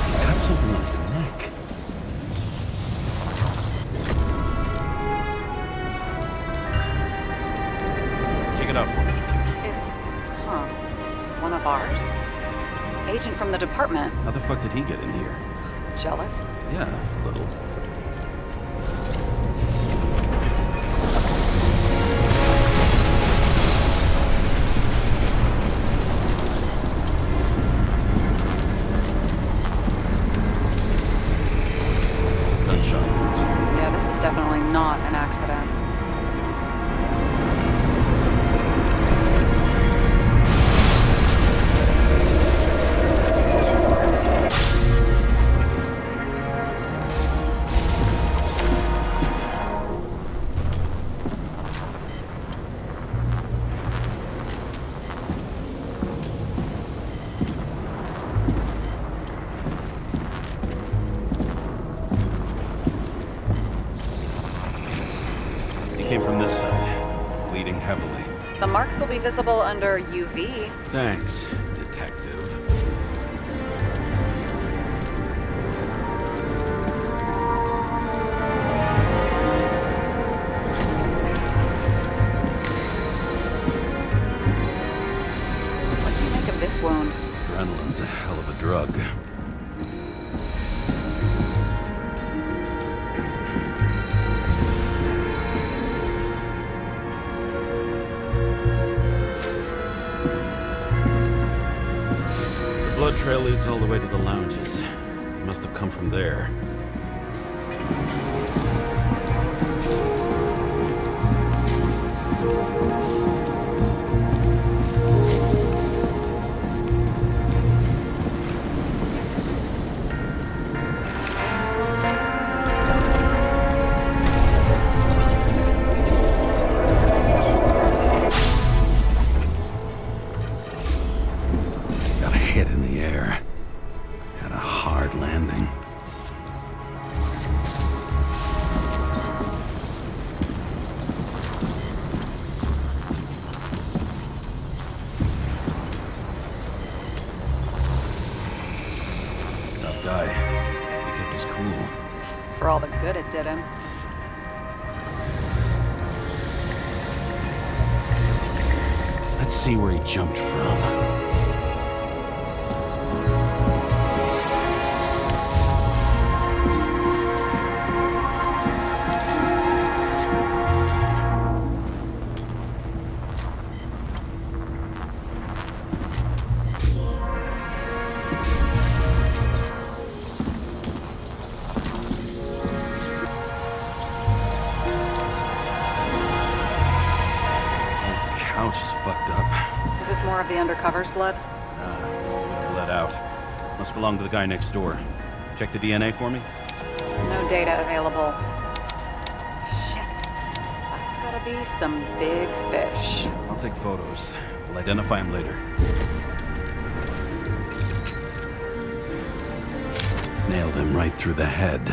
He's got something on his neck. Check it out for me. One of ours? Agent from the department. How the fuck did he get in here? Jealous? Yeah, a little. Gunshot wounds. Yeah, this was definitely not an accident. Came from this side, bleeding heavily. The marks will be visible under UV. Thanks, detective. What do you make of this wound? Adrenaline's a hell of a drug. The blood trail leads all the way to the lounges. He must have come from there. For all the good it did him. Let's see where he jumped from. Is this more of the undercover's blood? Bled out. Must belong to the guy next door. Check the DNA for me? No data available. Shit. That's gotta be some big fish. I'll take photos. We'll identify him later. Nailed him right through the head.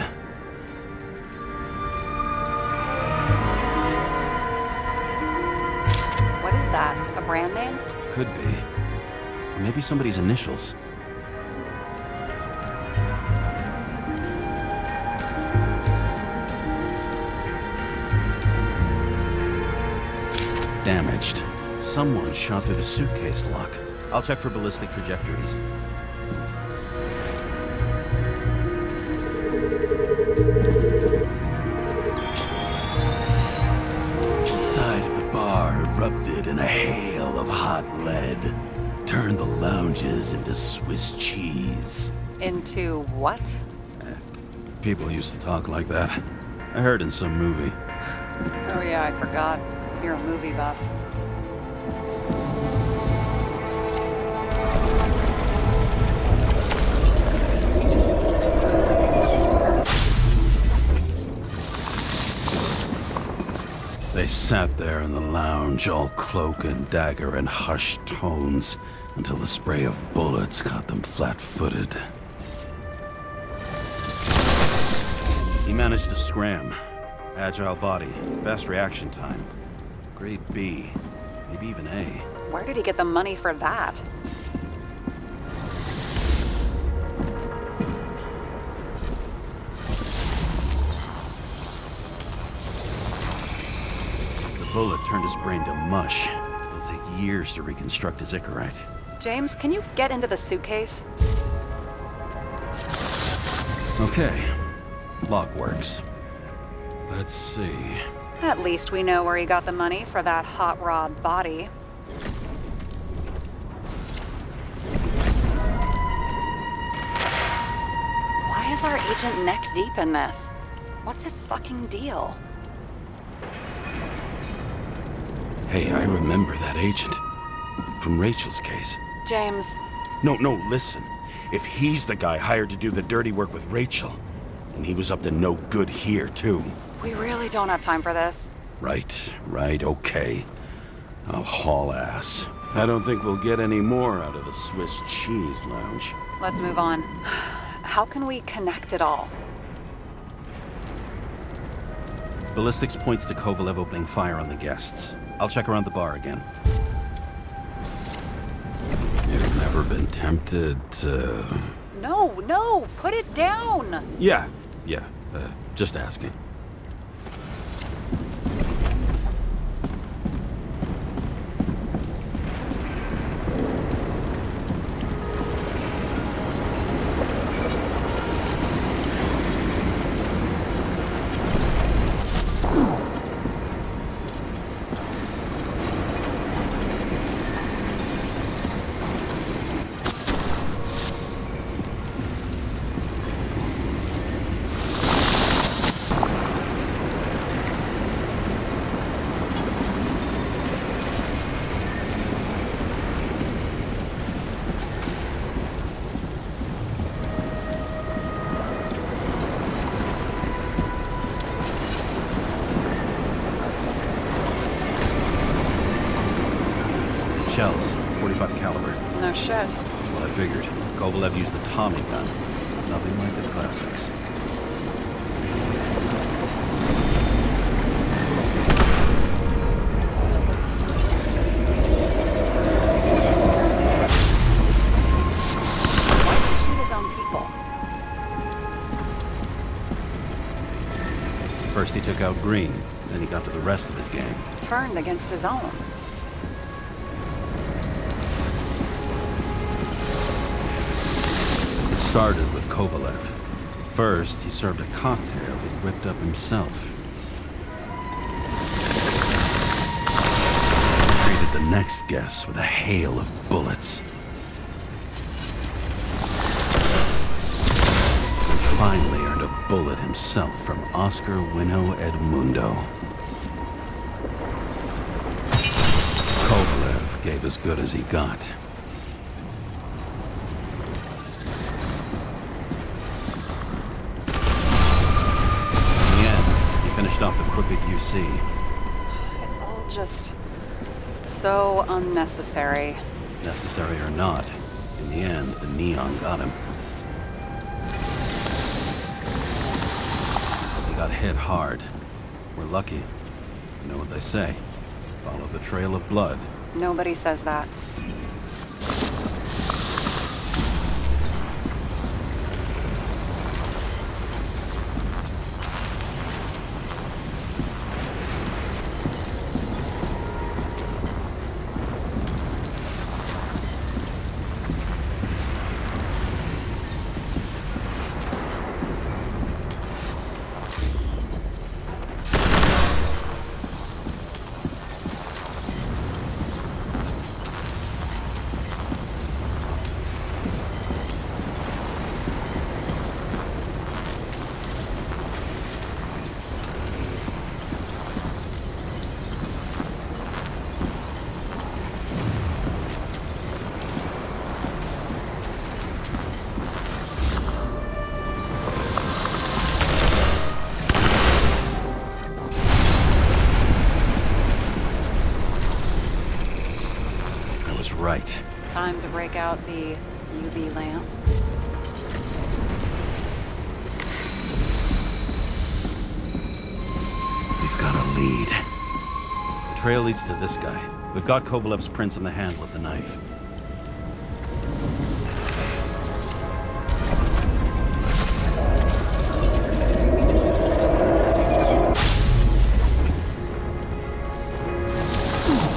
What is that? A brand name? Could be. Or maybe somebody's initials. Damaged. Someone shot through the suitcase lock. I'll check for ballistic trajectories. The side of the bar erupted in a hail of hot lead. turn the lounges into Swiss cheese. Into what? People used to talk like that. I heard in some movie. Oh yeah, I forgot. You're a movie buff. They sat there in the lounge, all cloak and dagger and hushed tones, until the spray of bullets caught them flat-footed. He managed to scram. Agile body, fast reaction time. Grade B, maybe even A. Where did he get the money for that? The bullet turned his brain to mush. It'll take years to reconstruct his Icarite. James, can you get into the suitcase? Okay. Lock works. Let's see. At least we know where he got the money for that hot rod body. Why is our agent neck deep in this? What's his fucking deal? Hey, I remember that agent. From Rachel's case. James. No, listen. If he's the guy hired to do the dirty work with Rachel, and he was up to no good here, too. We really don't have time for this. Right, okay. I'll haul ass. I don't think we'll get any more out of the Swiss cheese lounge. Let's move on. How can we connect it all? Ballistics points to Kovalev opening fire on the guests. I'll check around the bar again. You've never been tempted to... No, put it down! Yeah, just asking. Shells, 45 caliber. No shit. That's what I figured. Kovalev used the Tommy gun. Nothing like the classics. Why did he shoot his own people? First he took out Green, then he got to the rest of his gang. Turned against his own. It started with Kovalev. First, he served a cocktail he'd whipped up himself. Treated the next guests with a hail of bullets. And finally earned a bullet himself from Oscar Winnow Edmundo. Kovalev gave as good as he got. Off the crooked UC. It's all just so unnecessary. Necessary or not, in the end, the neon got him. He got hit hard. We're lucky. You know what they say. Follow the trail of blood. Nobody says that. was right. Time to break out the UV lamp. We've got a lead. The trail leads to this guy. We've got Kovalev's prints on the handle of the knife.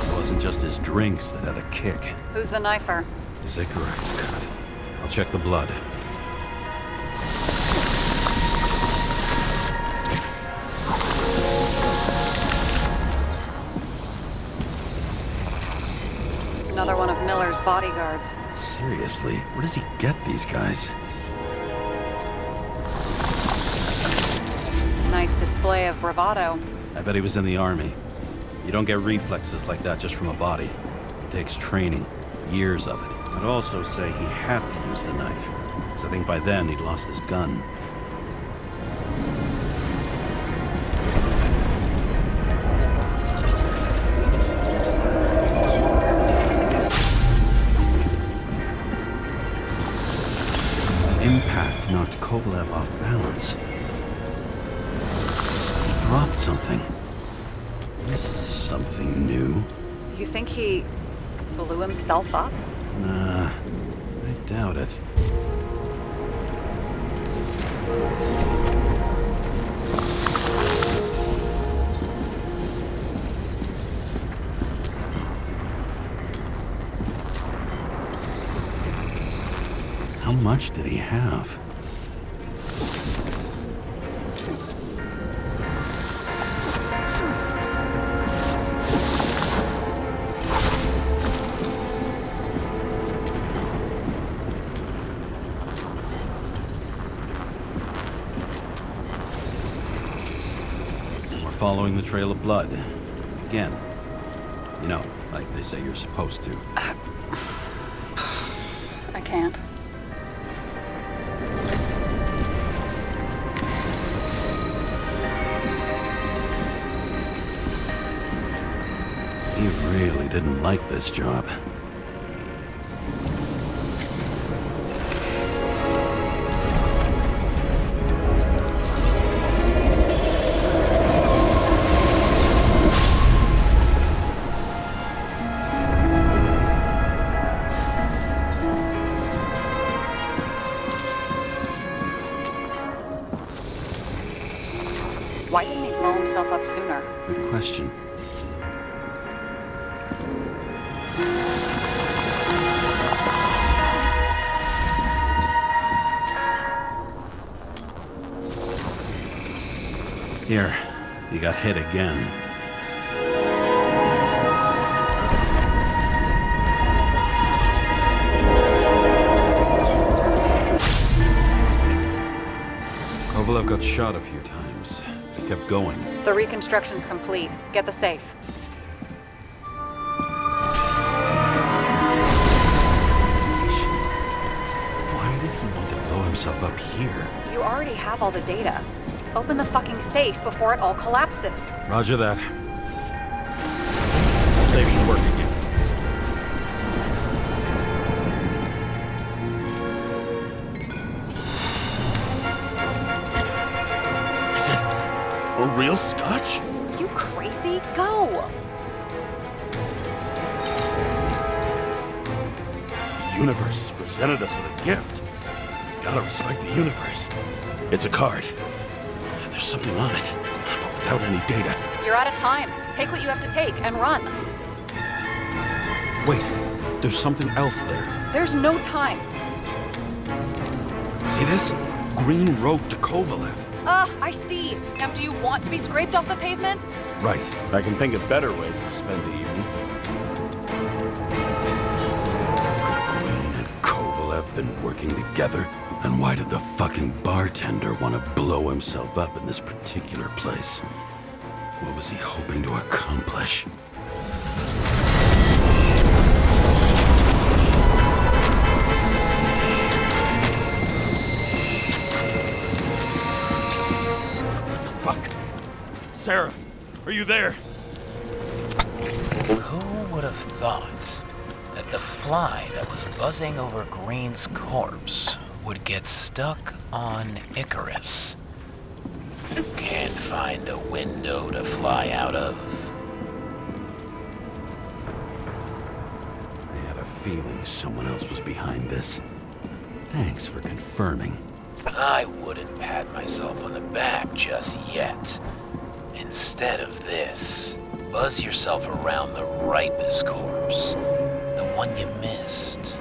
It wasn't just his drinks that had a kick. Who's the knifer? Zikarat's cut. I'll check the blood. Another one of Miller's bodyguards. Seriously, where does he get these guys? Nice display of bravado. I bet he was in the army. You don't get reflexes like that just from a body. It takes training, years of it. I'd also say he had to use the knife, because I think by then he'd lost his gun. Impact knocked Kovalev off balance. He dropped something. This is something new. You think he blew himself up? Nah, I doubt it. How much did he have? Following the trail of blood. Again. You know, like they say you're supposed to. I can't. He really didn't like this job. Why didn't he blow himself up sooner? Good question. Here, you got hit again. Kovalev got shot a few times. He kept going. The reconstruction's complete. Get the safe. Why did he want to blow himself up here? You already have all the data. Open the fucking safe before it all collapses. Roger that. Safe should work again. Is it a real scotch? You crazy? Go! The universe has presented us with a gift. Gotta respect the universe. It's a card. There's something on it, but without any data. You're out of time. Take what you have to take and run. Wait, there's something else there. There's no time. See this? Green road to Kovalev. I see. Now, do you want to be scraped off the pavement? Right. I can think of better ways to spend the evening. Could Green and Kovalev been working together? And why did the fucking bartender want to blow himself up in this particular place? What was he hoping to accomplish? Fuck. Sarah, are you there? Who would have thought that the fly that was buzzing over Green's corpse would get stuck on Icarus. Can't find a window to fly out of. I had a feeling someone else was behind this. Thanks for confirming. I wouldn't pat myself on the back just yet. Instead of this, buzz yourself around the Ripus corpse, the one you missed.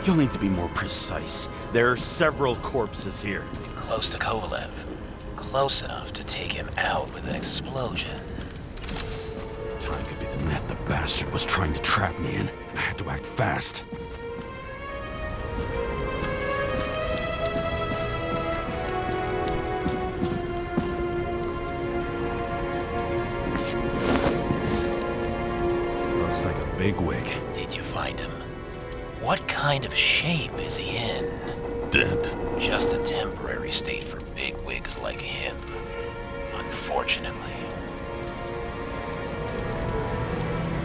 You'll need to be more precise. There are several corpses here. Close to Kovalev. Close enough to take him out with an explosion. Time could be the net the bastard was trying to trap me in. I had to act fast. Looks like a bigwig. Did you find him? What kind of shape is he in? Dead. Just a temporary state for bigwigs like him. Unfortunately.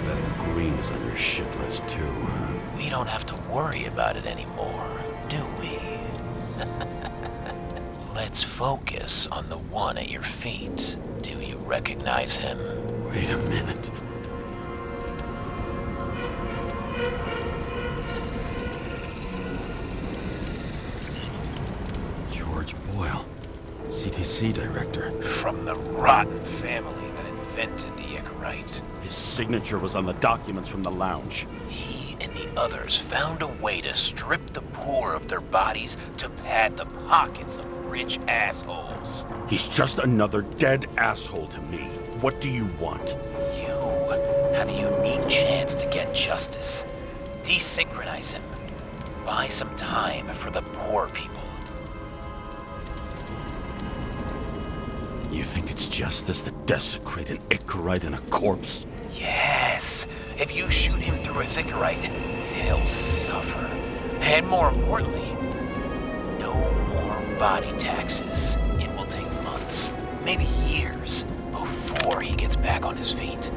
That Green is on your shit list too, huh? We don't have to worry about it anymore, do we? Let's focus on the one at your feet. Do you recognize him? Wait a minute. George Boyle, CTC director. From the rotten family that invented the Icarite. His signature was on the documents from the lounge. He and the others found a way to strip the poor of their bodies to pad the pockets of rich assholes. He's just another dead asshole to me. What do you want? You have a unique chance to get justice. Desynchronize him. Buy some time for the poor people. You think it's justice to desecrate an Icarite and a corpse? Yes. If you shoot him through his Icarite, he'll suffer. And more importantly, no more body taxes. It will take months, maybe years, before he gets back on his feet.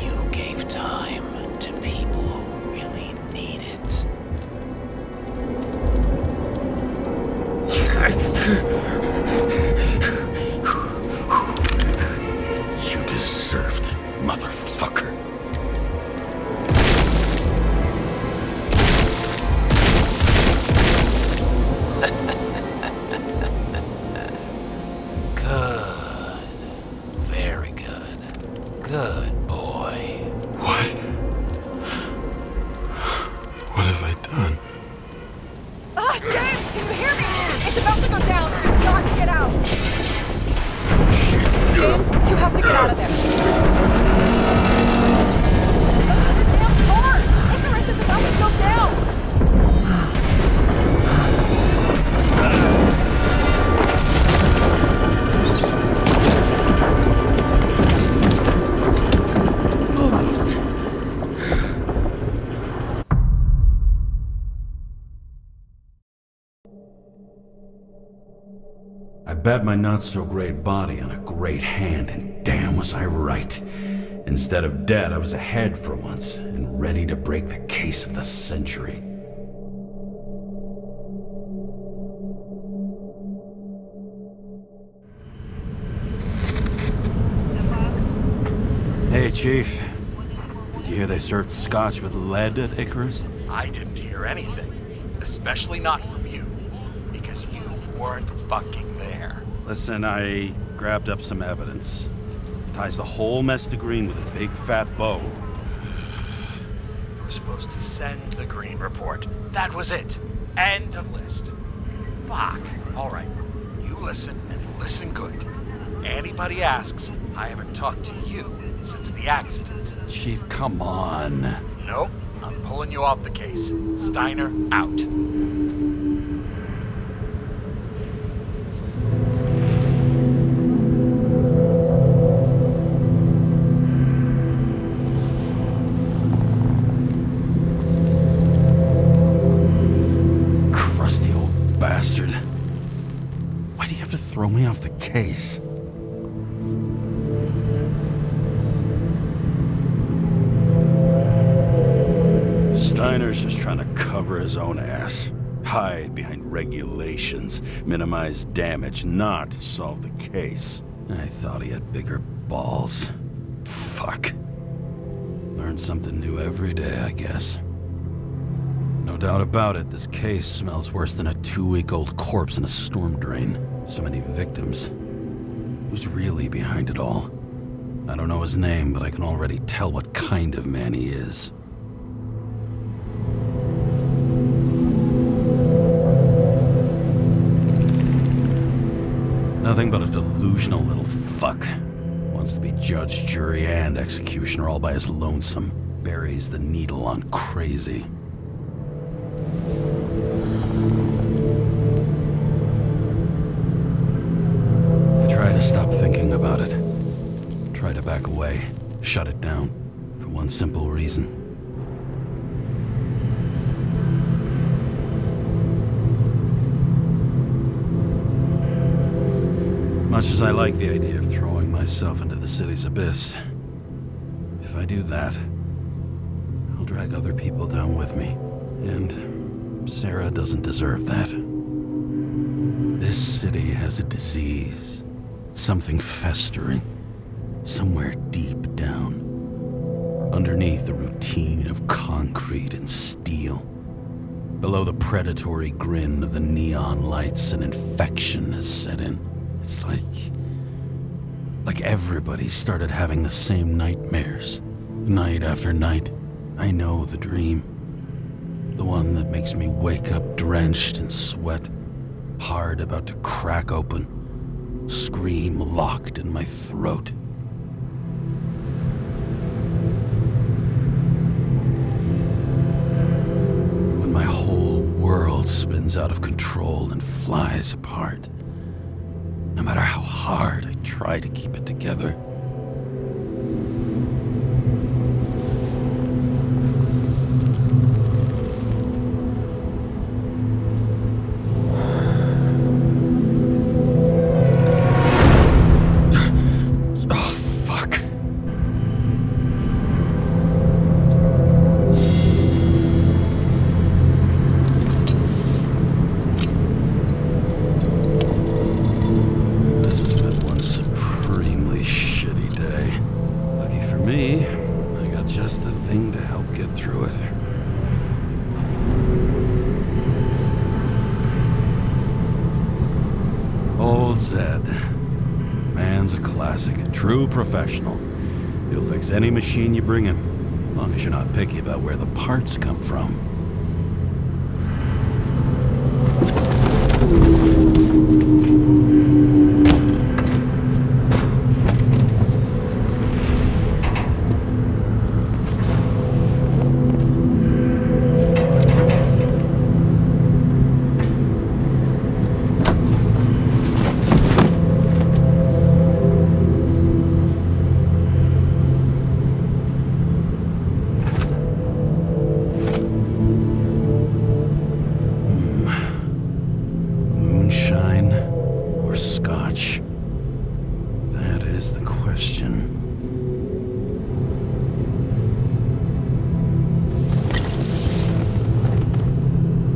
You gave time to people who really need it. You deserved it, motherfucker. Good. Very good. Good boy. What? What have I done? Ah, James, can you hear me? It's about to go down. You've got to get out. Shit. James, you have to get out of there. The damn car! Icarus is about to go down! Almost. I bet my not-so-great body on a great hand, and damn was I right. Instead of dead, I was ahead for once, and ready to break the case of the century. Hey, Chief. Did you hear they served scotch with lead at Icarus? I didn't hear anything. Especially not from you. Because you weren't fucking there. Listen, I grabbed up some evidence. Ties the whole mess to Green with a big fat bow. You were supposed to send the Green report. That was it. End of list. Fuck. All right. You listen and listen good. Anybody asks, I haven't talked to you since the accident. Chief, come on. Nope. I'm pulling you off the case. Steiner out. Crusty old bastard. Why do you have to throw me off the case? Reiner's just trying to cover his own ass. Hide behind regulations, minimize damage, not solve the case. I thought he had bigger balls. Fuck. Learn something new every day, I guess. No doubt about it, this case smells worse than a 2-week-old corpse in a storm drain. So many victims. Who's really behind it all? I don't know his name, but I can already tell what kind of man he is. Nothing but a delusional little fuck. Wants to be judge, jury, and executioner all by his lonesome. Buries the needle on crazy. I try to stop thinking about it. Try to back away, shut it down, for one simple reason. Much as I like the idea of throwing myself into the city's abyss, if I do that, I'll drag other people down with me. And Sarah doesn't deserve that. This city has a disease, something festering, somewhere deep down, underneath the routine of concrete and steel. Below the predatory grin of the neon lights, an infection has set in. It's like everybody started having the same nightmares, night after night. I know the dream. The one that makes me wake up drenched in sweat, heart about to crack open, scream locked in my throat. When my whole world spins out of control and flies apart. No matter how hard I try to keep it together. True professional. He'll fix any machine you bring him, as long as you're not picky about where the parts come from.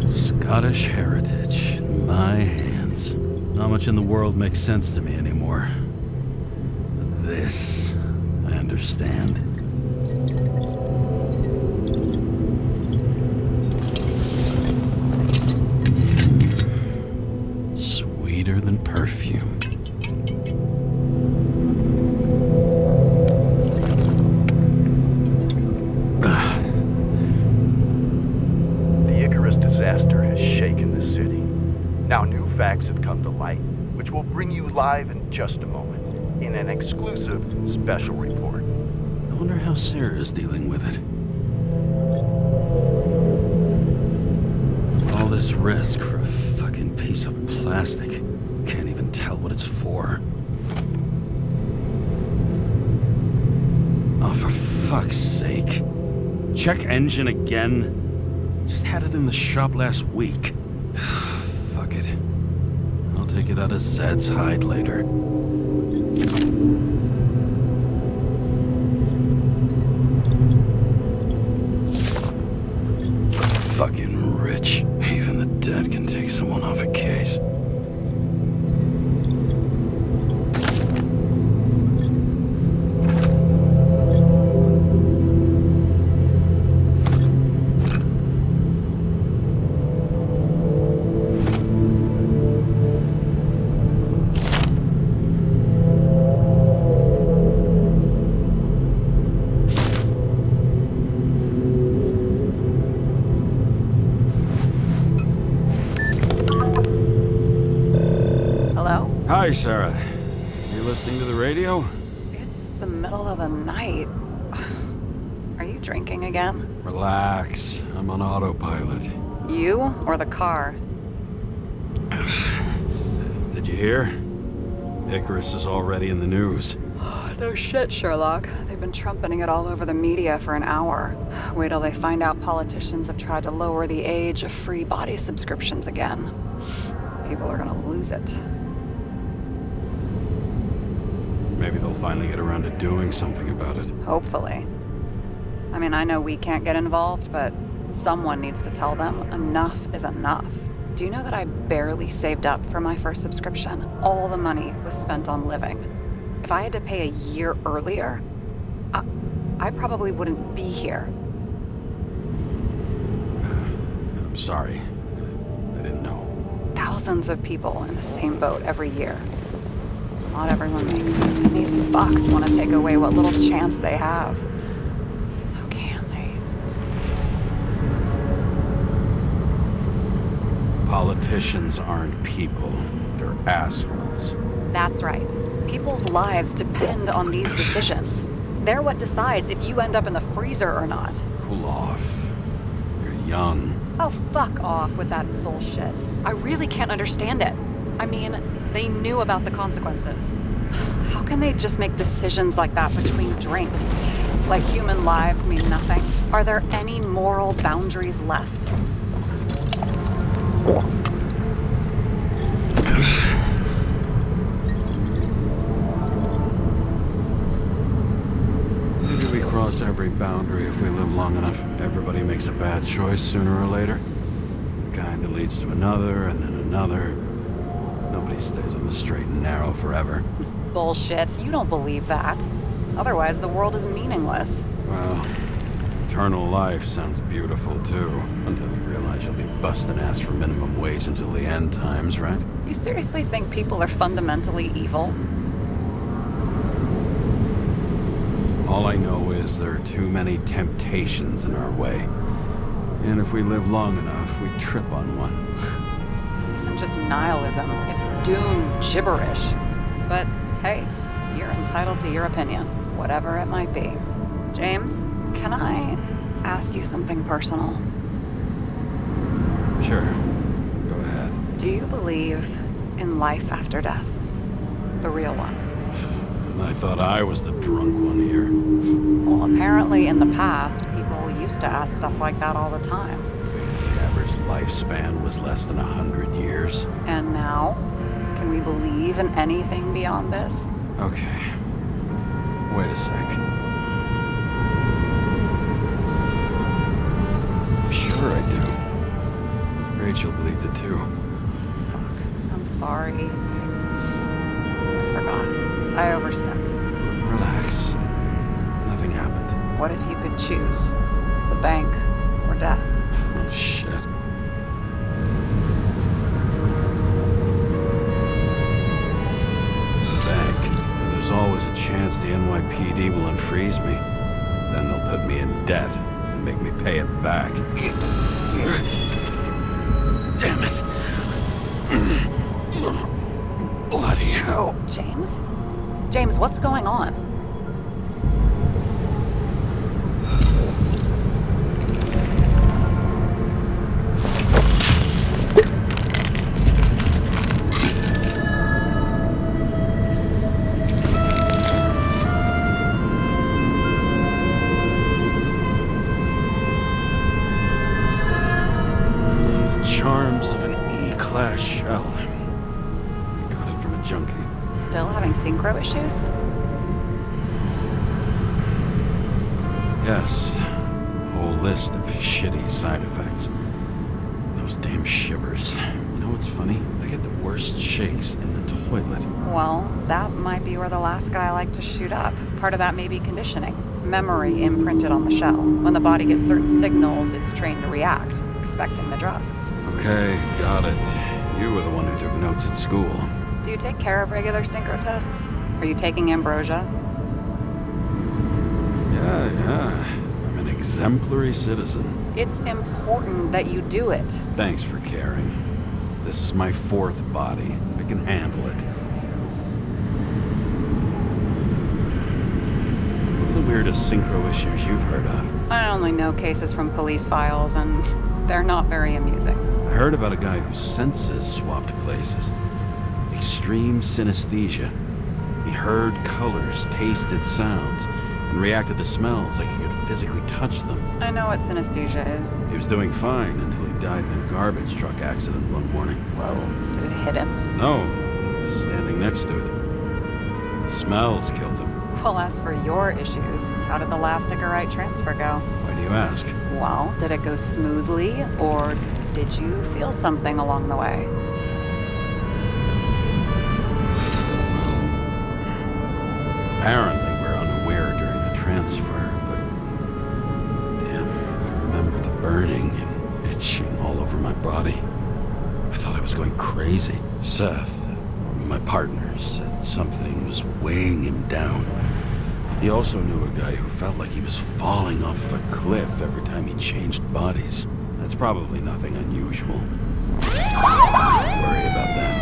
Scottish heritage in my hands. Not much in the world makes sense to me anymore. But this, I understand. Sweeter than perfume. Now new facts have come to light, which we'll bring you live in just a moment, in an exclusive special report. I wonder how Sarah is dealing with it. All this risk for a fucking piece of plastic. Can't even tell what it's for. Oh, for fuck's sake. Check engine again? Just had it in the shop last week. Fuck it. I'll take it out of Zed's hide later. Hi, Sarah. You listening to the radio? It's the middle of the night. Are you drinking again? Relax. I'm on autopilot. You or the car? Did you hear? Icarus is already in the news. No shit, Sherlock. They've been trumpeting it all over the media for an hour. Wait till they find out politicians have tried to lower the age of free body subscriptions again. People are gonna lose it. Maybe they'll finally get around to doing something about it. Hopefully. I mean, I know we can't get involved, but someone needs to tell them enough is enough. Do you know that I barely saved up for my first subscription? All the money was spent on living. If I had to pay a year earlier, I probably wouldn't be here. I'm sorry. I didn't know. Thousands of people in the same boat every year. Not everyone makes it. And these fucks want to take away what little chance they have. How can they? Politicians aren't people. They're assholes. That's right. People's lives depend on these decisions. They're what decides if you end up in the freezer or not. Cool off. You're young. Oh, fuck off with that bullshit. I really can't understand it. I mean, they knew about the consequences. How can they just make decisions like that between drinks? Like human lives mean nothing? Are there any moral boundaries left? Maybe we cross every boundary if we live long enough. Everybody makes a bad choice sooner or later. Kind of leads to another, and then another. Nobody stays on the straight and narrow forever. It's bullshit. You don't believe that. Otherwise, the world is meaningless. Well, eternal life sounds beautiful, too. Until you realize you'll be busting ass for minimum wage until the end times, right? You seriously think people are fundamentally evil? All I know is there are too many temptations in our way. And if we live long enough, we trip on one. This isn't just nihilism. It's doom gibberish. But hey, you're entitled to your opinion, whatever it might be. James, can I ask you something personal? Sure. Go ahead. Do you believe in life after death? The real one? I thought I was the drunk one here. Well, apparently in the past, people used to ask stuff like that all the time. Because the average lifespan was less than 100 years. And now? Can we believe in anything beyond this? Okay. Wait a sec. Sure I do. Rachel believes it too. Fuck. I'm sorry. I forgot. I overstepped. Relax. Nothing happened. What if you could choose? The bank or death? Oh, shit. The bank. There's always a chance the NYPD will unfreeze me. Then they'll put me in debt and make me pay it back. Damn it. Bloody hell. James? James, what's going on? The charms of an E-class shell. Got it from a junkie. Still having synchro issues? Yes. A whole list of shitty side effects. Those damn shivers. You know what's funny? I get the worst shakes in the toilet. Well, that might be where the last guy liked to shoot up. Part of that may be conditioning. Memory imprinted on the shell. When the body gets certain signals, it's trained to react, expecting the drugs. Okay, got it. You were the one who took notes at school. Do you take care of regular synchro tests? Are you taking ambrosia? Yeah. I'm an exemplary citizen. It's important that you do it. Thanks for caring. This is my fourth body. I can handle it. weirdest synchro issues you've heard of? I only know cases from police files, and they're not very amusing. I heard about a guy whose senses swapped places. Extreme synesthesia. He heard colors, tasted sounds, and reacted to smells like he could physically touch them. I know what synesthesia is. He was doing fine until he died in a garbage truck accident one morning. Whoa, did it hit him? No, he was standing next to it. The smells killed him. Well, as for your issues, how did the last Icarite transfer go? Why do you ask? Well, did it go smoothly, or did you feel something along the way? Apparently, we're unaware during the transfer, but damn, I remember the burning and itching all over my body. I thought I was going crazy. Seth, my partner, said something was weighing him down. He also knew a guy who felt like he was falling off of a cliff every time he changed bodies. That's probably nothing unusual. Don't worry about that.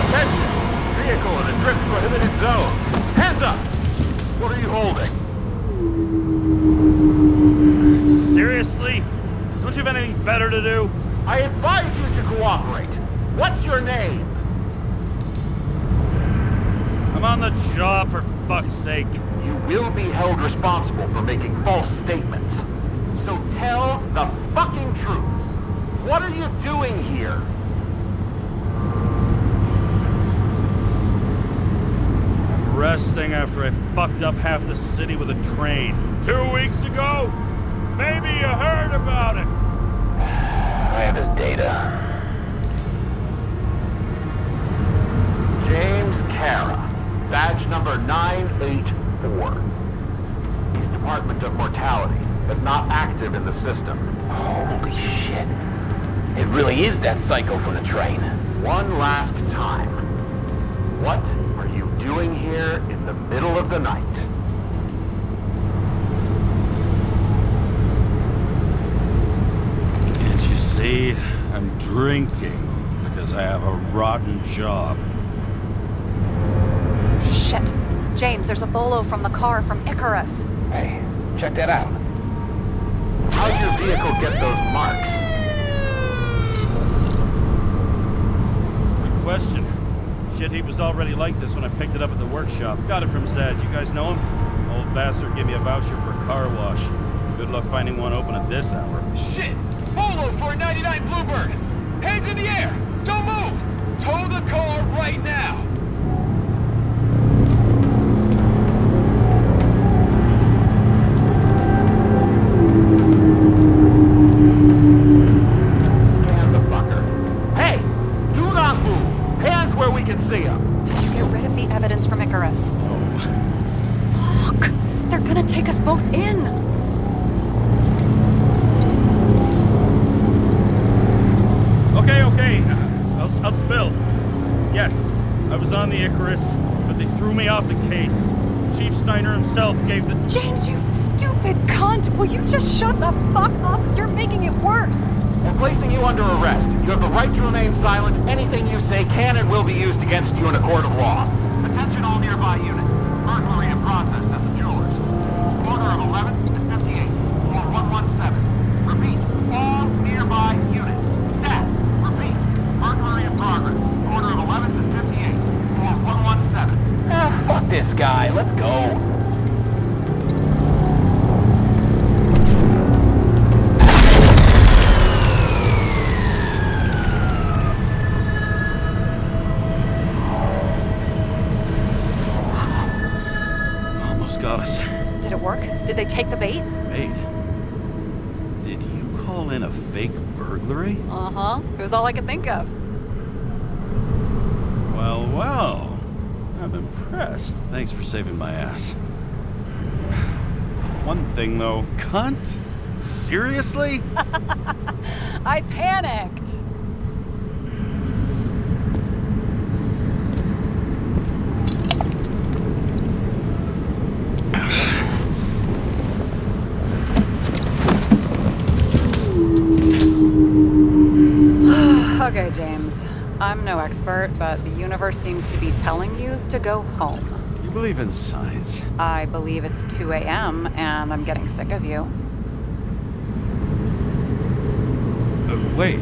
Attention! Vehicle in a drift prohibited zone. Hands up! What are you holding? Seriously? Don't you have anything better to do? I advise you to cooperate. What's your name? I'm on the job, for fuck's sake. You will be held responsible for making false statements. So tell the fucking truth. What are you doing here? I'm resting after I fucked up half the city with a train. 2 weeks ago? Maybe you heard about it. I have his data. James Karra. Badge number 984. He's Department of Mortality, but not active in the system. Holy shit. It really is that psycho from the train. One last time. What are you doing here in the middle of the night? Can't you see? I'm drinking because I have a rotten job. Shit. James, there's a bolo from the car from Icarus. Hey, check that out. How'd your vehicle get those marks? Good question. Shit, he was already like this when I picked it up at the workshop. Got it from Zed. You guys know him? Old bastard gave me a voucher for a car wash. Good luck finding one open at this hour. Shit! Bolo for a 99 Bluebird! Hands in the air! Don't move! Tow the car right now! Scan the fucker. Hey! Do not move! Hands where we can see them! Did you get rid of the evidence from Icarus? Look! They're gonna take us both in! Okay. I'll spill. Yes, I was on the Icarus, but they threw me off the case. Chief Steiner himself gave the... James, you stupid cunt! Will you just shut the fuck up? You're making it worse! We're placing you under arrest. You have the right to remain silent. Anything you say can and will be used against you in a court of law. Attention all nearby units. Burglary in process at the jewelers. Corner of 11 to 58. Floor 117. Repeat. All nearby units. Staff. Repeat. Burglary in progress. Corner of 11 to 58. Floor 117. Ah, fuck this guy. Let's go. Got us. Did it work? Did they take the bait? Bait? Did you call in a fake burglary? Uh-huh. It was all I could think of. Well. I'm impressed. Thanks for saving my ass. One thing, though. Cunt? Seriously? I panicked. Okay, James. I'm no expert, but the universe seems to be telling you to go home. You You believe in science? I believe it's 2 a.m. and I'm getting sick of you. Wait.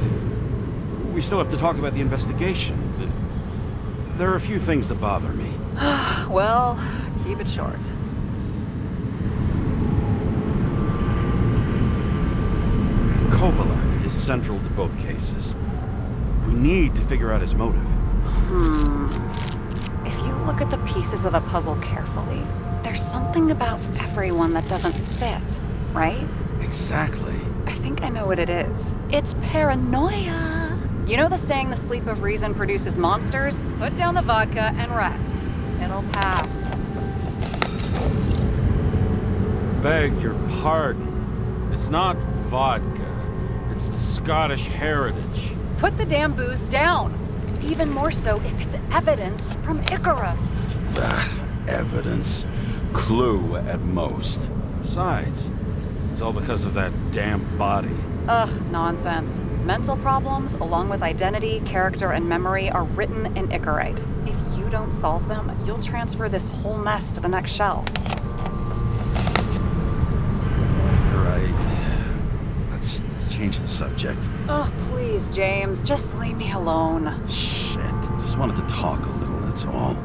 We still have to talk about the investigation. There are a few things that bother me. Well, keep it short. Kovalev is central to both cases. We need to figure out his motive. If you look at the pieces of the puzzle carefully, there's something about everyone that doesn't fit, right? Exactly. I think I know what it is. It's paranoia. You know the saying, the sleep of reason produces monsters? Put down the vodka and rest. It'll pass. Beg your pardon. It's not vodka. It's the Scottish heritage. Put the damn booze down. Even more so if it's evidence from Icarus. Evidence. Clue at most. Besides, it's all because of that damn body. Ugh, nonsense. Mental problems, along with identity, character, and memory, are written in Icarite. If you don't solve them, you'll transfer this whole mess to the next shelf. You're right. Let's change the subject. Oh, please, James, just leave me alone. Shit. Just wanted to talk a little, that's all.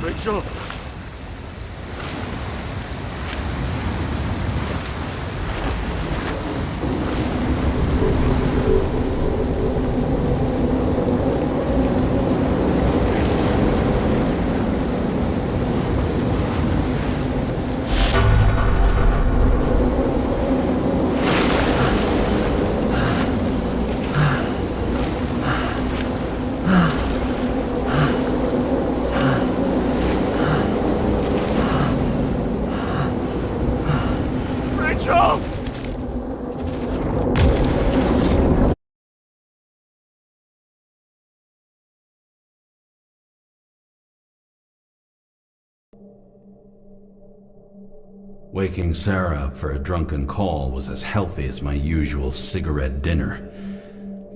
Rachel! Waking Sarah up for a drunken call was as healthy as my usual cigarette dinner.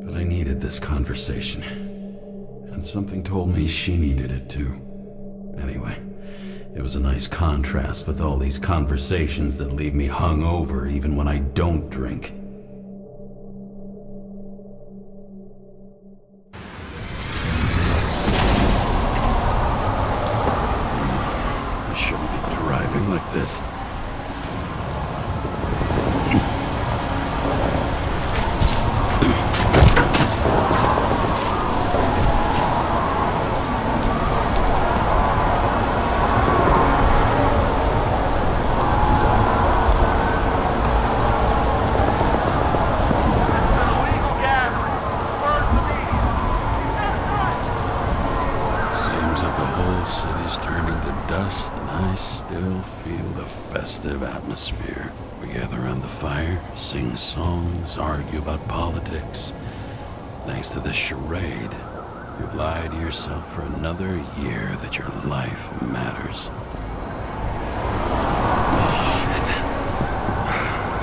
But I needed this conversation. And something told me she needed it too. Anyway, it was a nice contrast with all these conversations that leave me hungover even when I don't drink. I shouldn't be driving like this. Atmosphere. We gather around the fire, sing songs, argue about politics. Thanks to this charade, you've lied to yourself for another year that your life matters. Shit.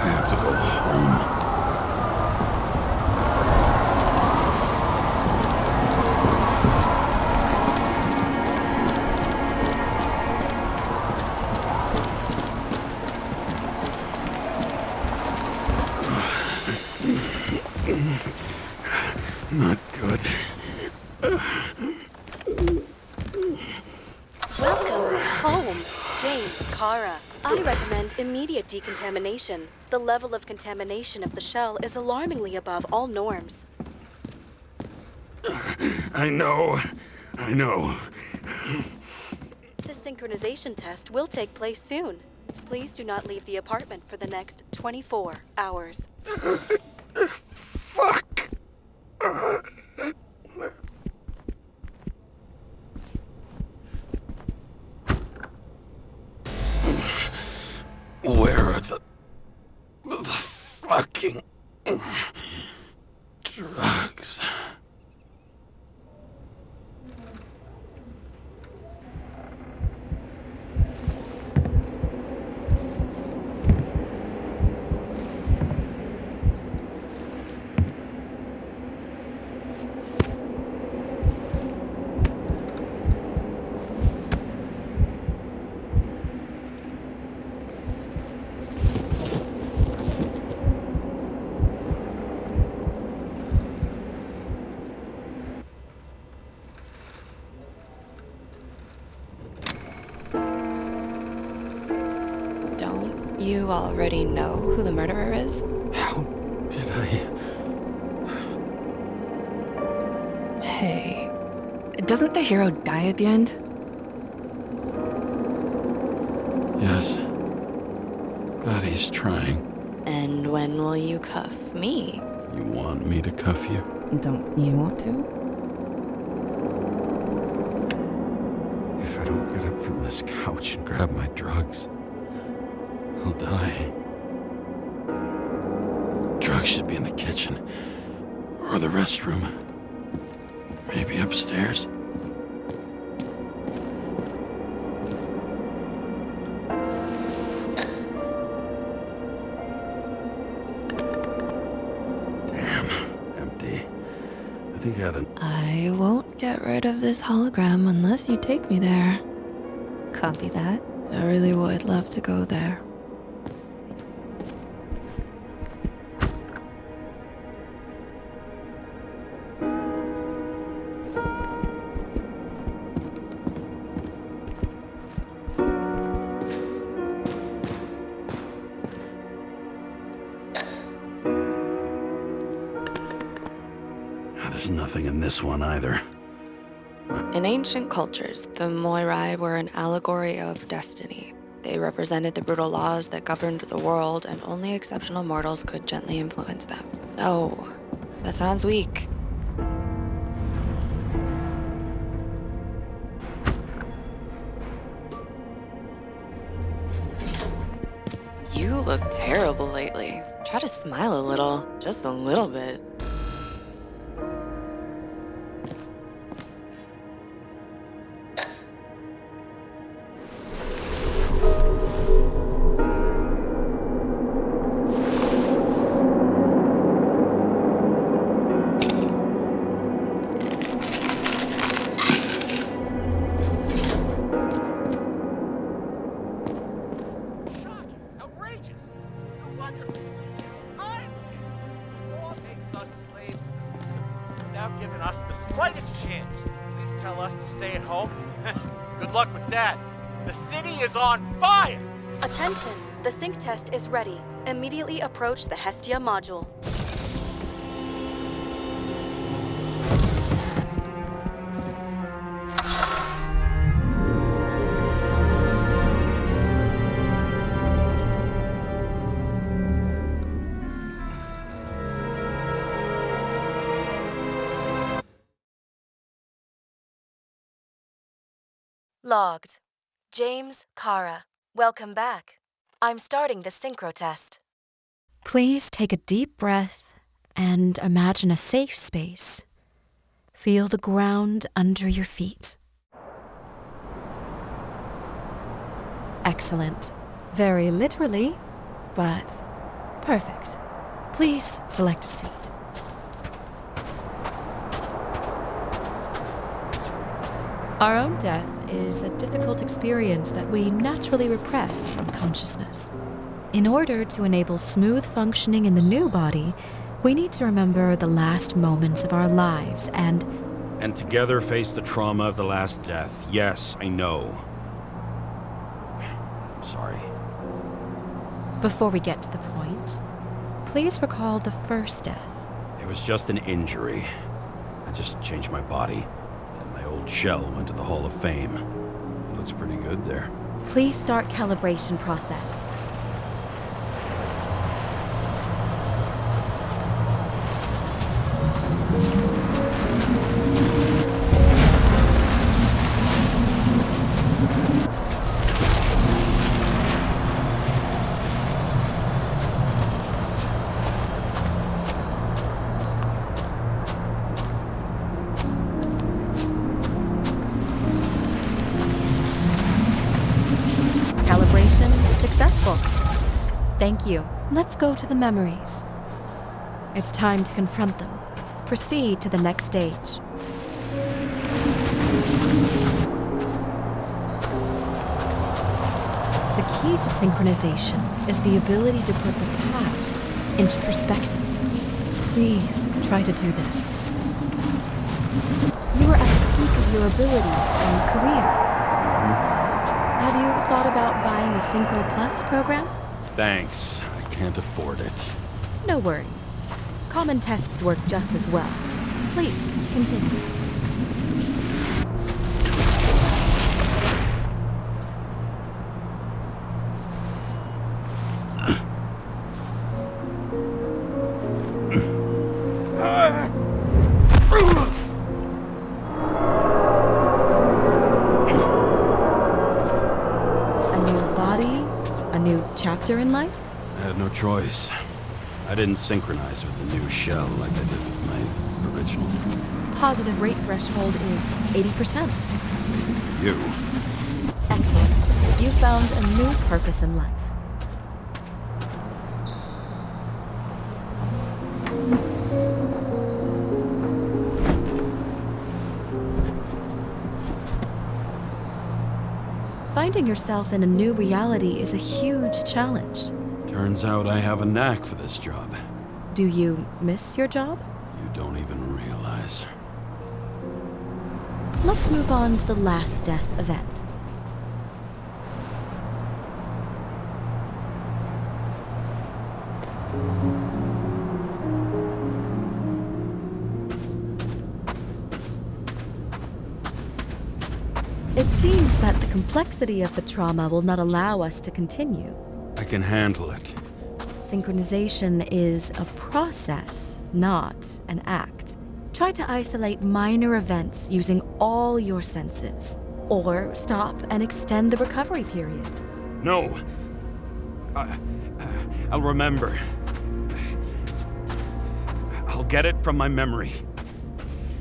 I have to go home. Not good. Welcome home, James Karra. I recommend immediate decontamination. The level of contamination of the shell is alarmingly above all norms. I know. synchronization test will take place soon. Please do not leave the apartment for the next 24 hours. Fuck. Where are the fucking drugs? Don't you already know who the murderer is? How did I... Hey, doesn't the hero die at the end? Yes. God, he's trying. And when will you cuff me? You want me to cuff you? Don't you want to? If I don't get up from this couch and grab my drugs, I'll die. Drugs should be in the kitchen. Or the restroom. Maybe upstairs. Damn, empty. I think I had an... I won't get rid of this hologram unless you take me there. Copy that. I really would love to go there. There's nothing in this one either. In ancient cultures, the Moirai were an allegory of destiny. They represented the brutal laws that governed the world, and only exceptional mortals could gently influence them. Oh, that sounds weak. You look terrible lately. Try to smile a little, just a little bit. Giving us the slightest chance. Please tell us to stay at home. Good luck with that. The city is on fire! Attention! The sync test is ready. Immediately approach the Hestia module. Logged. James Karra. Welcome back. I'm starting the synchro test. Please take a deep breath and imagine a safe space. Feel the ground under your feet. Excellent. Very literally, but perfect. Please select a seat. Our own death is a difficult experience that we naturally repress from consciousness. In order to enable smooth functioning in the new body, we need to remember the last moments of our lives and together face the trauma of the last death. Yes, I know. I'm sorry. Before we get to the point, please recall the first death. It was just an injury. I just changed my body. And my old shell went to the Hall of Fame. It Looks pretty good there. Please start calibration process. Calibration successful. Thank you. Let's go to the memories. It's time to confront them. Proceed to the next stage. The key to synchronization is the ability to put the past into perspective. Please try to do this. You are at the peak of your abilities and career. Have you thought about buying a Synchro Plus program? Thanks. I can't afford it. No worries. Common tests work just as well. Please, continue. A new body, a new chapter in life? I had no choice. I didn't synchronize with the new shell like I did with my original. Positive rate threshold is 80%. For you. Excellent. You found a new purpose in life. Finding yourself in a new reality is a huge challenge. Turns out I have a knack for this job. Do you miss your job? You don't even realize. Let's move on to the last death event. It seems that the complexity of the trauma will not allow us to continue. I can handle it. Synchronization is a process, not an act. Try to isolate minor events using all your senses, or stop and extend the recovery period. No. I'll remember. I'll get it from my memory.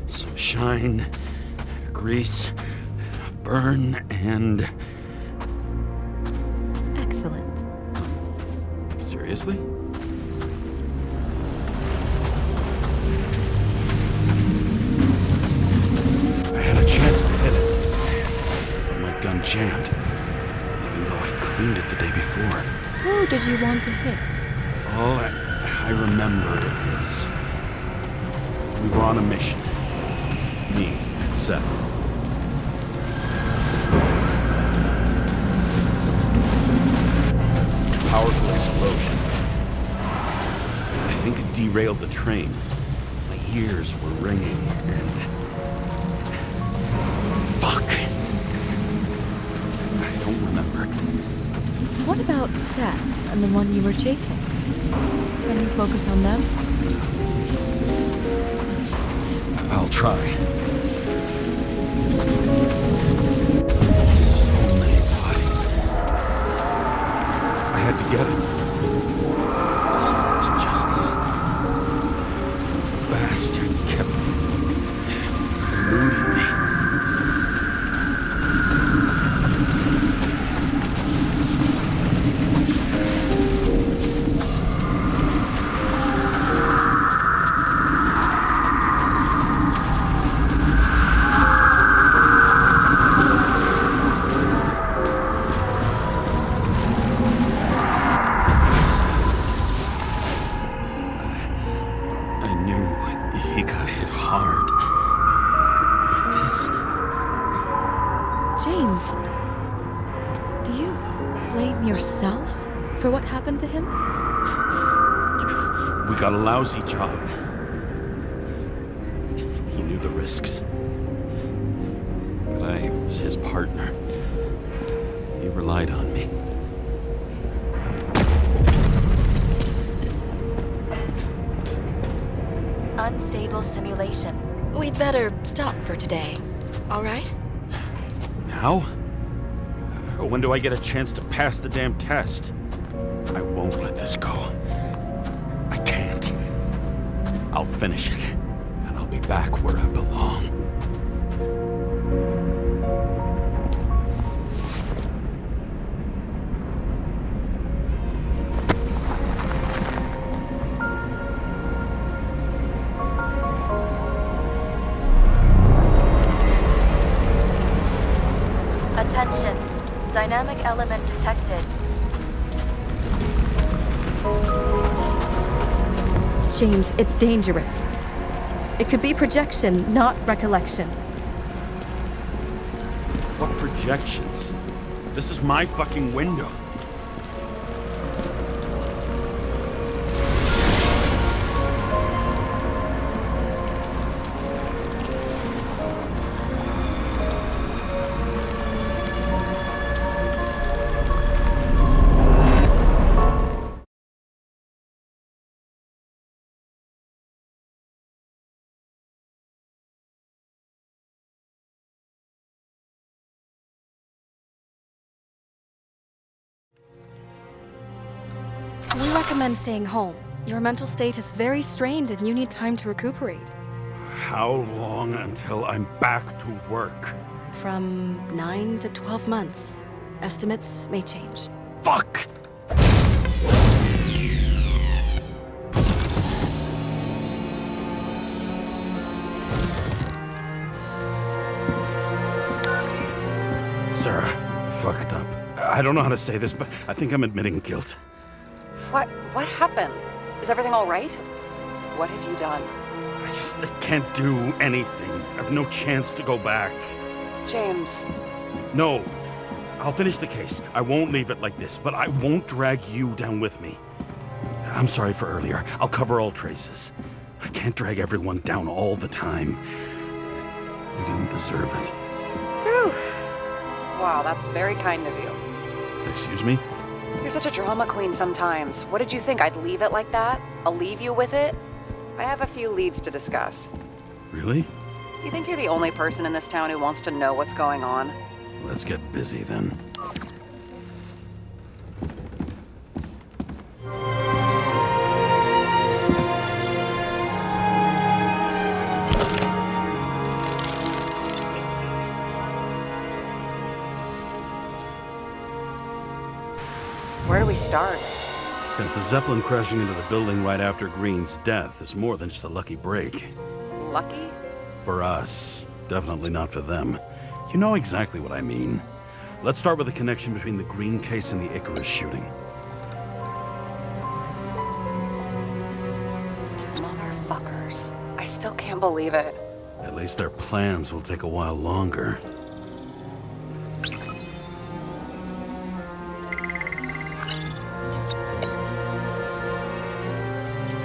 Some shine, grease, burn, and... Excellent. Seriously? I had a chance to hit it, but my gun jammed, even though I cleaned it the day before. Who did you want to hit? All I remember is we were on a mission. Me and Seth. Powerful explosion. I think it derailed the train. My ears were ringing and... Fuck. I don't remember. What about Seth and the one you were chasing? Can you focus on them? I'll try. I had to get him. Despite justice. The bastard kept eluding me. James, do you blame yourself for what happened to him? We got a lousy job. He knew the risks. But I was his partner. relied on me. Unstable simulation. We'd better stop for today, all right? Now? When do I get a chance to pass the damn test? I won't let this go. I can't. I'll finish it, and I'll be back where I belong. Attention. Dynamic element detected. James, it's dangerous. It could be projection, not recollection. What projections? This is my fucking window. We recommend staying home. Your mental state is very strained and you need time to recuperate. How long until I'm back to work? From 9 to 12 months. Estimates may change. Fuck! Sarah, I fucked up. I don't know how to say this, but I think I'm admitting guilt. What happened? Is everything all right? What have you done? I can't do anything. I have no chance to go back. James. No. I'll finish the case. I won't leave it like this, but I won't drag you down with me. I'm sorry for earlier. I'll cover all traces. I can't drag everyone down all the time. You didn't deserve it. Whew. Wow, that's very kind of you. Excuse me? You're such a drama queen sometimes. What did you think? I'd leave it like that? I'll leave you with it? I have a few leads to discuss. Really? You think you're the only person in this town who wants to know what's going on? Let's get busy then. Where do we start? Since the Zeppelin crashing into the building right after Green's death is more than just a lucky break. Lucky? For us. Definitely not for them. You know exactly what I mean. Let's start with the connection between the Green case and the Icarus shooting. Motherfuckers. I still can't believe it. At least their plans will take a while longer.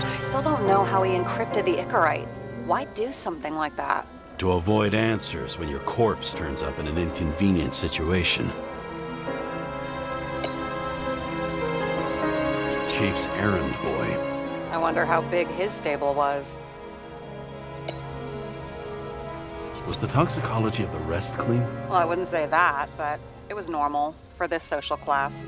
I still don't know how he encrypted the Icarite. Why do something like that? To avoid answers when your corpse turns up in an inconvenient situation. Chief's errand boy. I wonder how big his stable was. Was the toxicology of the rest clean? Well, I wouldn't say that, but it was normal for this social class.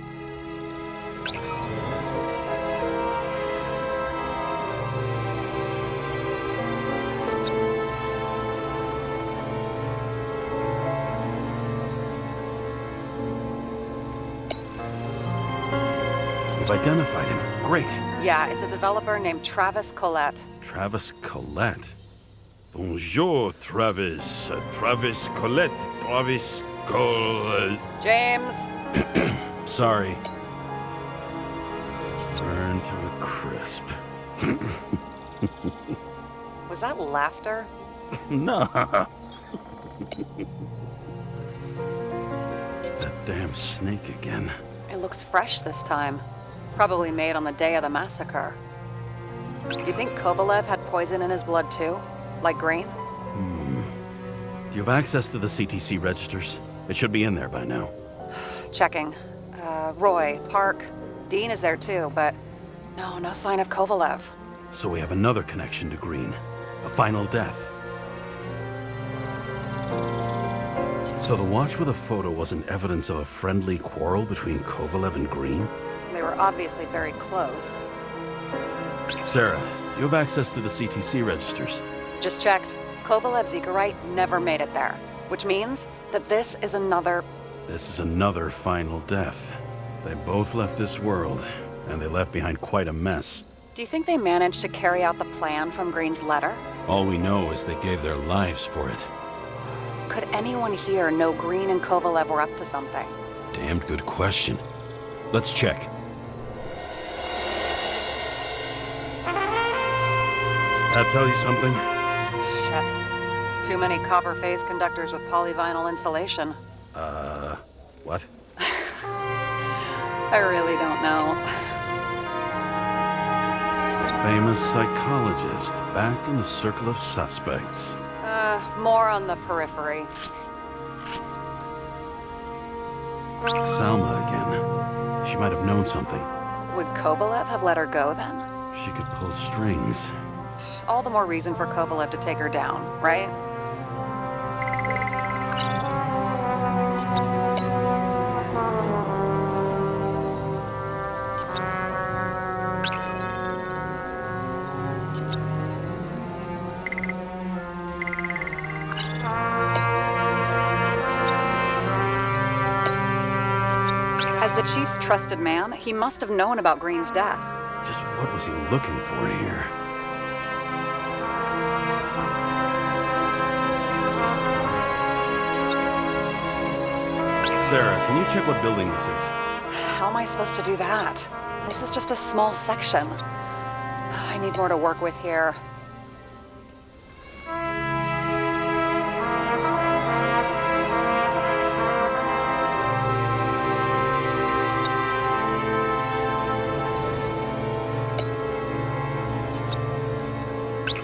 You've identified him. Great. Yeah, it's a developer named Travis Collette. Travis Collette. Bonjour, Travis. Travis Collette. Travis Collette. James! Sorry. Burn to a crisp. Was that laughter? No. That damn snake again. It looks fresh this time. Probably made on the day of the massacre. You think Kovalev had poison in his blood too? Like Green? Do you have access to the CTC registers? It should be in there by now. Checking. Roy, Park, Dean is there too, but no sign of Kovalev. So we have another connection to Green. A final death. So the watch with a photo wasn't evidence of a friendly quarrel between Kovalev and Green? They were obviously very close. Sarah, do you have access to the CTC registers? Just checked. Kovalev's Icarite never made it there, which means that this is another final death. They both left this world, and they left behind quite a mess. Do you think they managed to carry out the plan from Green's letter? All we know is they gave their lives for it. Could anyone here know Green and Kovalev were up to something? Damned good question. Let's check. That tell you something? Shit. Too many copper phase conductors with polyvinyl insulation. What? I really don't know. Famous psychologist, back in the circle of suspects. More on the periphery. Salma again. She might have known something. Would Kovalev have let her go then? She could pull strings. All the more reason for Kovalev to take her down, right? As the chief's trusted man, he must have known about Green's death. Just what was he looking for here? Sarah, can you check what building this is? How am I supposed to do that? This is just a small section. I need more to work with here.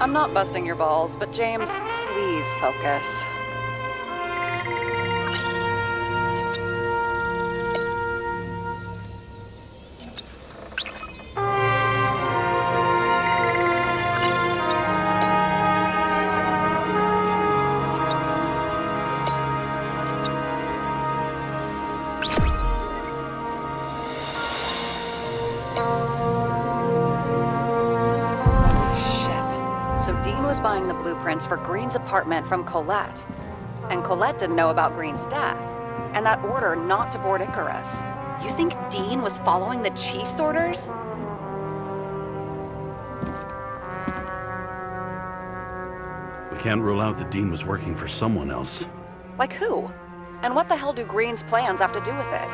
I'm not busting your balls, but James, please focus. Buying the blueprints for Green's apartment from Colette. And Colette didn't know about Green's death, and that order not to board Icarus. You think Dean was following the chief's orders? We can't rule out that Dean was working for someone else. Like who? And what the hell do Green's plans have to do with it?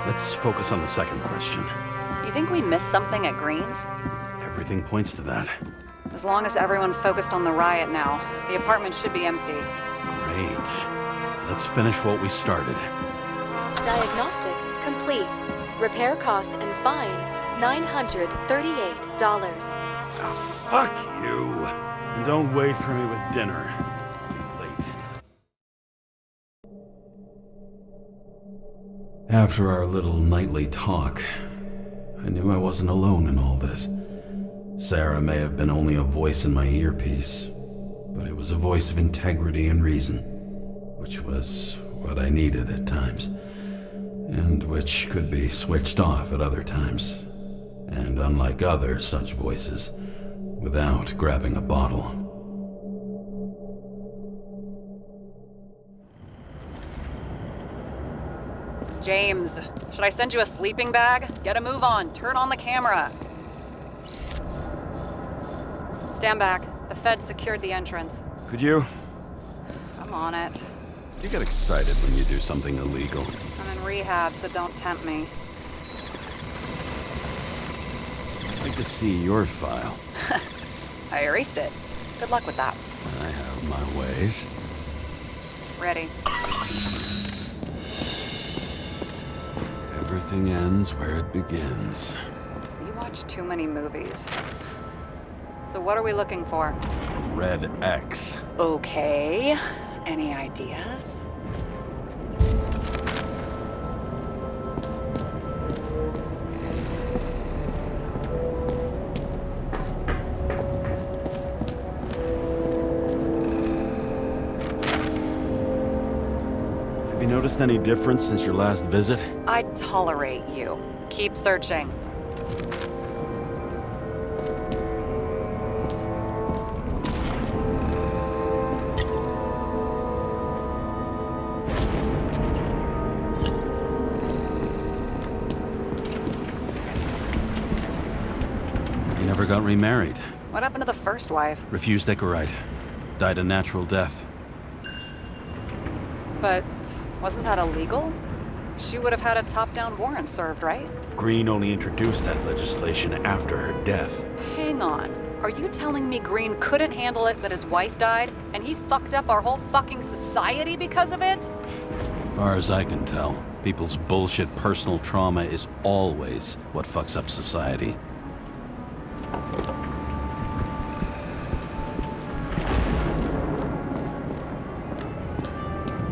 Let's focus on the second question. You think we missed something at Green's? Everything points to that. As long as everyone's focused on the riot now, the apartment should be empty. Great. Let's finish what we started. Diagnostics complete. Repair cost and fine, $938. Oh, fuck you. And don't wait for me with dinner. Late. After our little nightly talk, I knew I wasn't alone in all this. Sarah may have been only a voice in my earpiece, but it was a voice of integrity and reason, which was what I needed at times, and which could be switched off at other times, and unlike other such voices, without grabbing a bottle. James, should I send you a sleeping bag? Get a move on, turn on the camera. Stand back. The Fed secured the entrance. Could you? I'm on it. You get excited when you do something illegal. I'm in rehab, so don't tempt me. I'd like to see your file. I erased it. Good luck with that. I have my ways. Ready. Everything ends where it begins. You watch too many movies. So what are we looking for? A red X. Okay. Any ideas? noticed any difference since your last visit? I tolerate you. Keep searching. You never got remarried. What happened to the first wife? Refused Icarite. Died a natural death. But wasn't that illegal? She would have had a top-down warrant served, right? Green only introduced that legislation after her death. Hang on. Are you telling me Green couldn't handle it that his wife died, and he fucked up our whole fucking society because of it? As far as I can tell, people's bullshit personal trauma is always what fucks up society.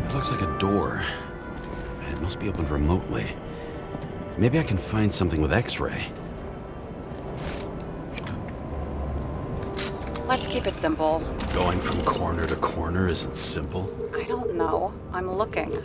It looks like a door. It must be opened remotely. Maybe I can find something with X-ray. Let's keep it simple. Going from corner to corner isn't simple. I don't know. I'm looking.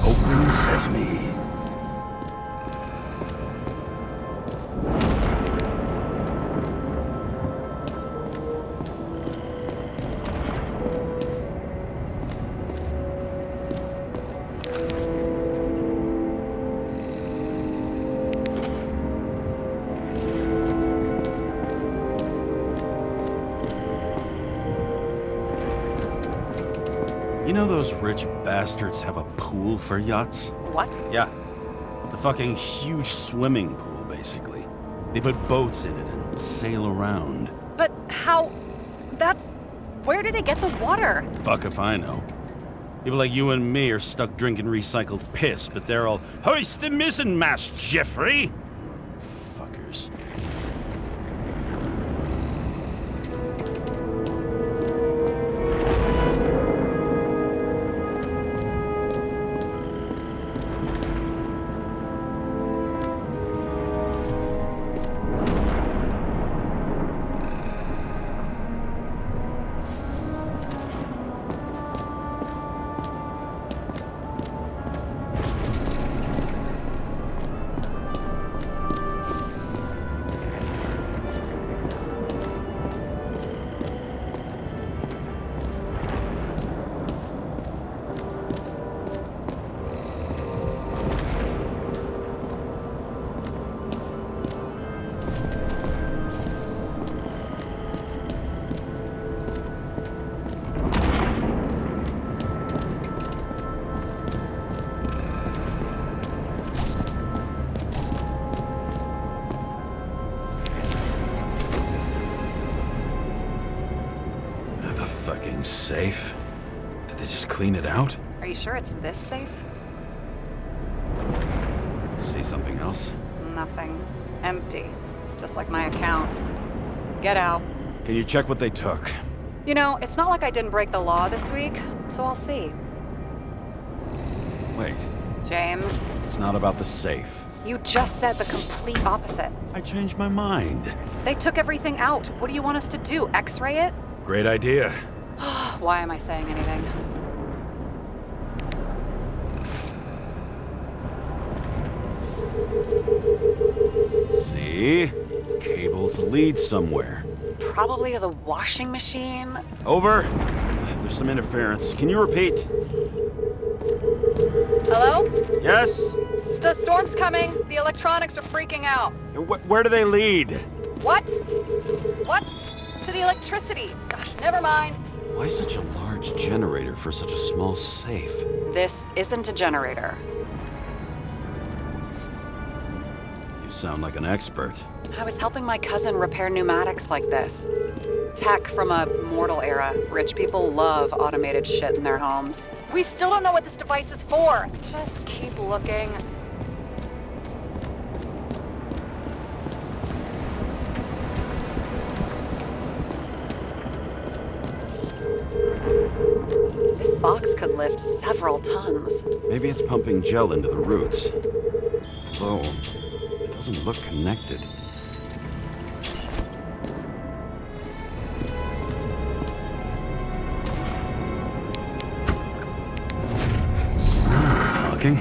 Open sesame. You know those rich bastards have a pool for yachts? What? Yeah. A fucking huge swimming pool, basically. They put boats in it and sail around. But how... That's... Where do they get the water? Fuck if I know. People like you and me are stuck drinking recycled piss, but they're all, hoist the mizzenmast, Jeffrey! Fuckers. Safe? Did they just clean it out? Are you sure it's this safe? See something else? Nothing. Empty. Just like my account. Get out. Can you check what they took? You know, it's not like I didn't break the law this week, so I'll see. Wait. James. It's not about the safe. You just said the complete opposite. I changed my mind. They took everything out. What do you want us to do? X-ray it? Great idea. Why am I saying anything? See? Cables lead somewhere. Probably to the washing machine. Over. There's some interference. Can you repeat? Hello? Yes? The storm's coming. The electronics are freaking out. Where do they lead? What? What? To the electricity. Never mind. Why such a large generator for such a small safe? This isn't a generator. You sound like an expert. I was helping my cousin repair pneumatics like this. Tech from a mortal era. Rich people love automated shit in their homes. We still don't know what this device is for. Just keep looking. This box could lift several tons. Maybe it's pumping gel into the roots. Though, it doesn't look connected. Now we're talking.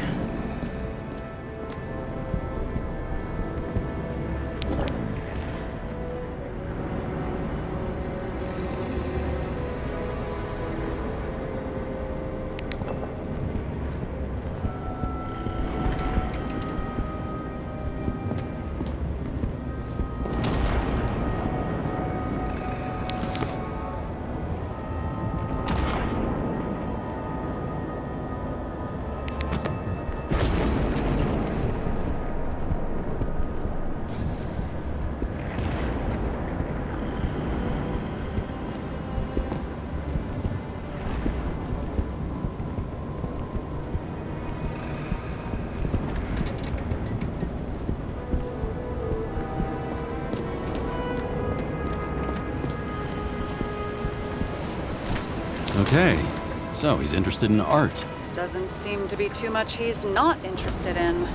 Okay, so he's interested in art. Doesn't seem to be too much he's not interested in.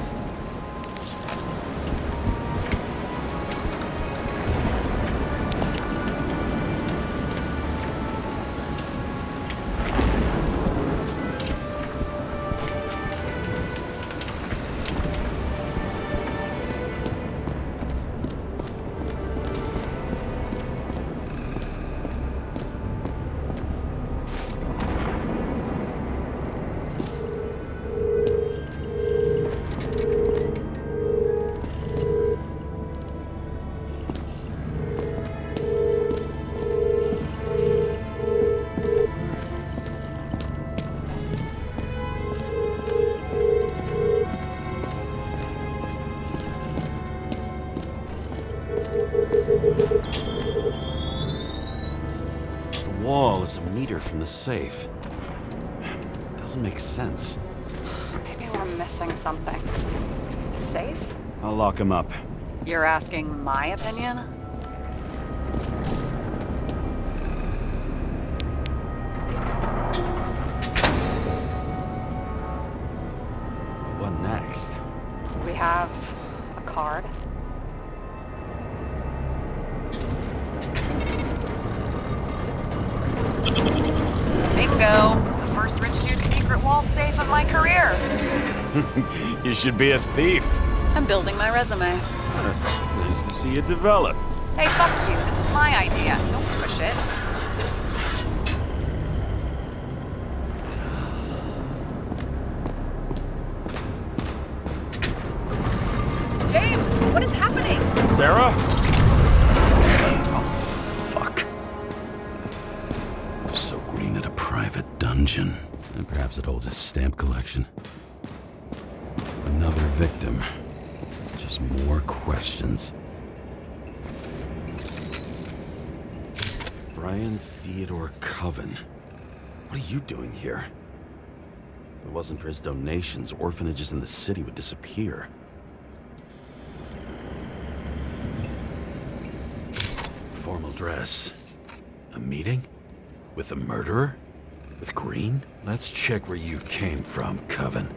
The wall is a meter from the safe. Doesn't make sense. Maybe we're missing something. Safe? I'll lock him up. You're asking my opinion? What next? We have a card. Bingo! The first rich dude's secret wall safe of my career. You should be a thief. I'm building my resume. Nice to see it develop. Hey, fuck you. This is my idea. Don't push it. James, what is happening? Sarah? Oh, fuck. So green at a private dungeon. And perhaps it holds a stamp collection. Another victim. Just more questions. Brian Theodore Coven. What are you doing here? If it wasn't for his donations, orphanages in the city would disappear. Formal dress. A meeting? With the murderer? With Green? Let's check where you came from, Coven.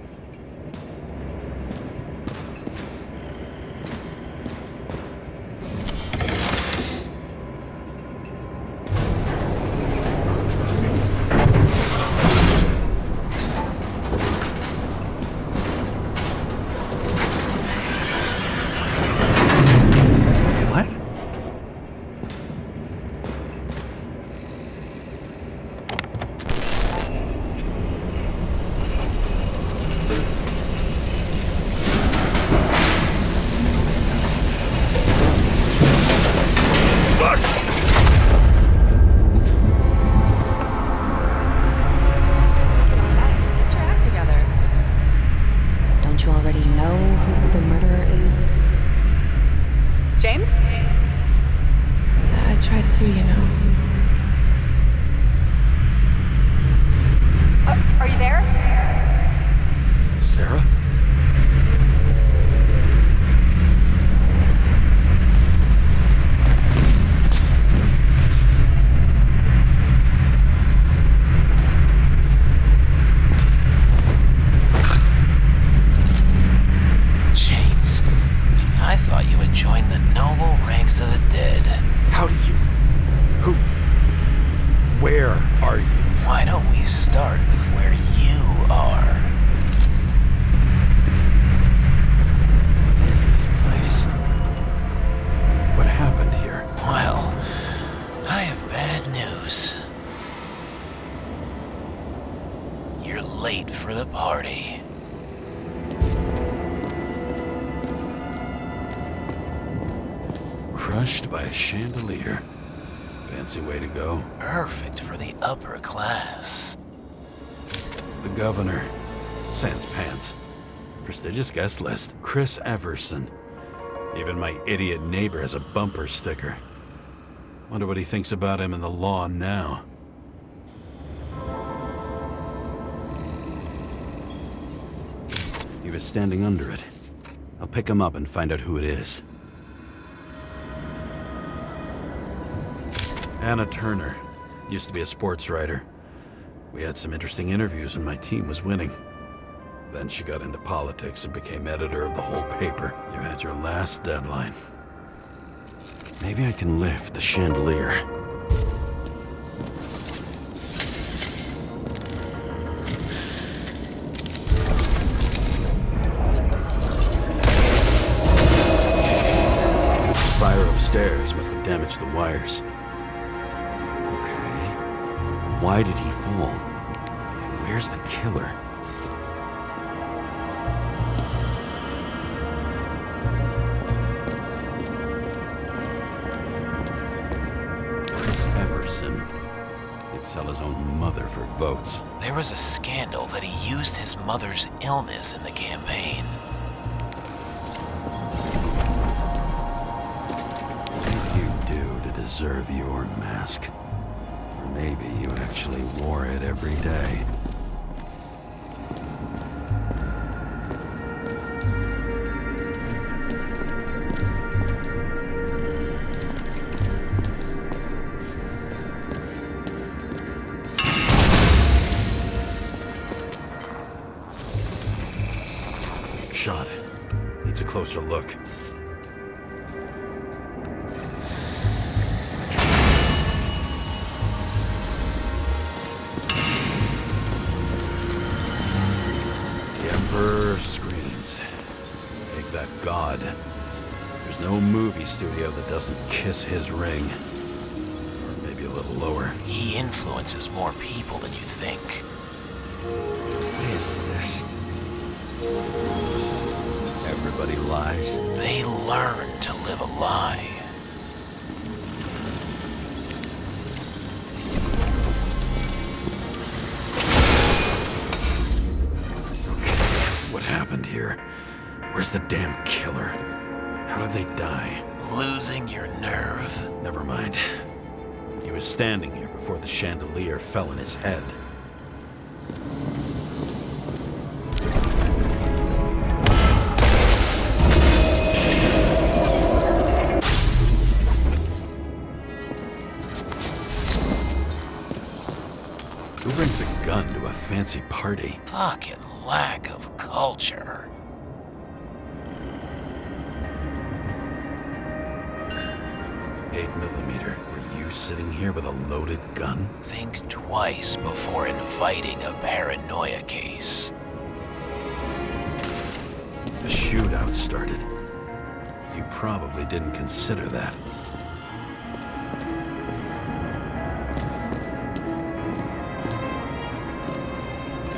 thought you would join the noble ranks of the dead. How do you... Who... Where are you? Why don't we start with where you are? What is this place? What happened here? Well, I have bad news. You're late for the party. Crushed by a chandelier. Fancy way to go. Perfect for the upper class. The governor. Sans pants. Prestigious guest list. Chris Everson. Even my idiot neighbor has a bumper sticker. Wonder what he thinks about him in the law now. He was standing under it. I'll pick him up and find out who it is. Anna Turner. Used to be a sports writer. We had some interesting interviews when my team was winning. Then she got into politics and became editor of the whole paper. You had your last deadline. Maybe I can lift the chandelier. Fire upstairs must have damaged the wires. Okay. Why did he fall? Where's the killer? He'd sell his own mother for votes. There was a scandal that he used his mother's illness in the campaign. What did you do to deserve your mask? Or maybe you actually wore it every day. Shot. Needs a closer look. The Emperor screens. Make that god. There's no movie studio that doesn't kiss his ring. Or maybe a little lower. He influences more people than you think. What is this? Everybody lies. They learn to live a lie. What happened here? Where's the damn killer? How did they die? Losing your nerve? Never mind. He was standing here before the chandelier fell on his head. Who brings a gun to a fancy party? Fucking lack of culture. .8mm. Were you sitting here with a loaded gun? Think twice before inviting a paranoia case. The shootout started. You probably didn't consider that.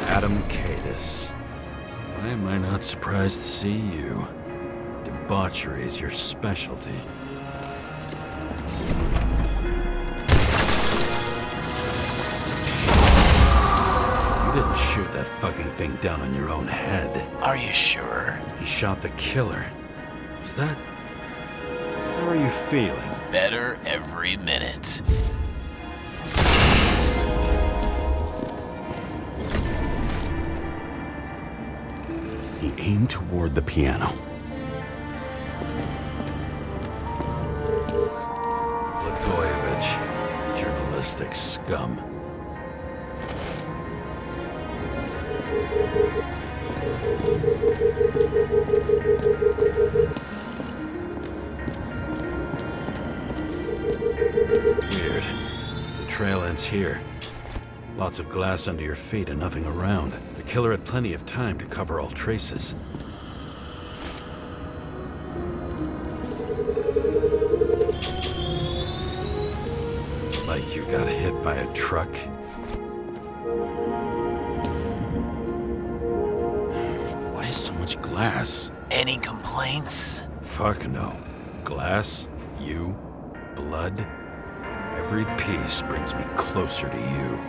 Adam Cadis. Why am I not surprised to see you? Debauchery is your specialty. You didn't shoot that fucking thing down on your own head. Are you sure? You shot the killer. Is that... How are you feeling? Better every minute. He aimed toward the piano. Blagojevich, journalistic scum. evidence here. Lots of glass under your feet and nothing around. The killer had plenty of time to cover all traces. Like you got hit by a truck. Why so much glass? Any complaints? Fuck no. Glass, you, blood. Every piece brings me closer to you.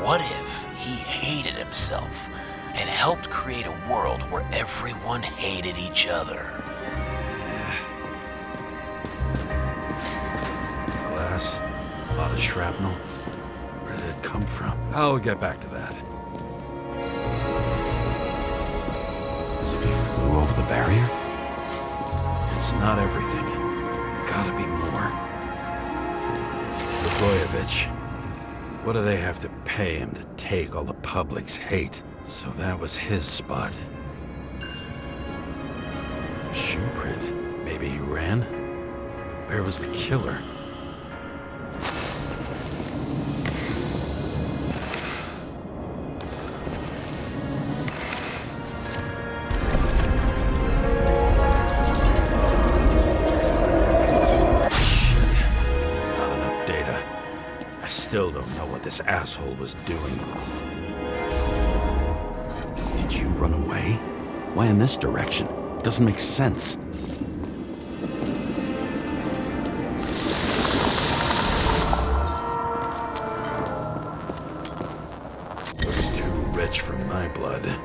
What if he hated himself and helped create a world where everyone hated each other? Glass, a lot of shrapnel. Where did it come from? I'll get back to that. As if he flew over the barrier? It's not everything. Gotta be more. Blagojevich. What do they have to pay him to take all the public's hate? So that was his spot. Shoe print. Maybe he ran? Where was the killer? Still don't know what this asshole was doing. Did you run away? Why in this direction? It doesn't make sense. Looks too rich for my blood.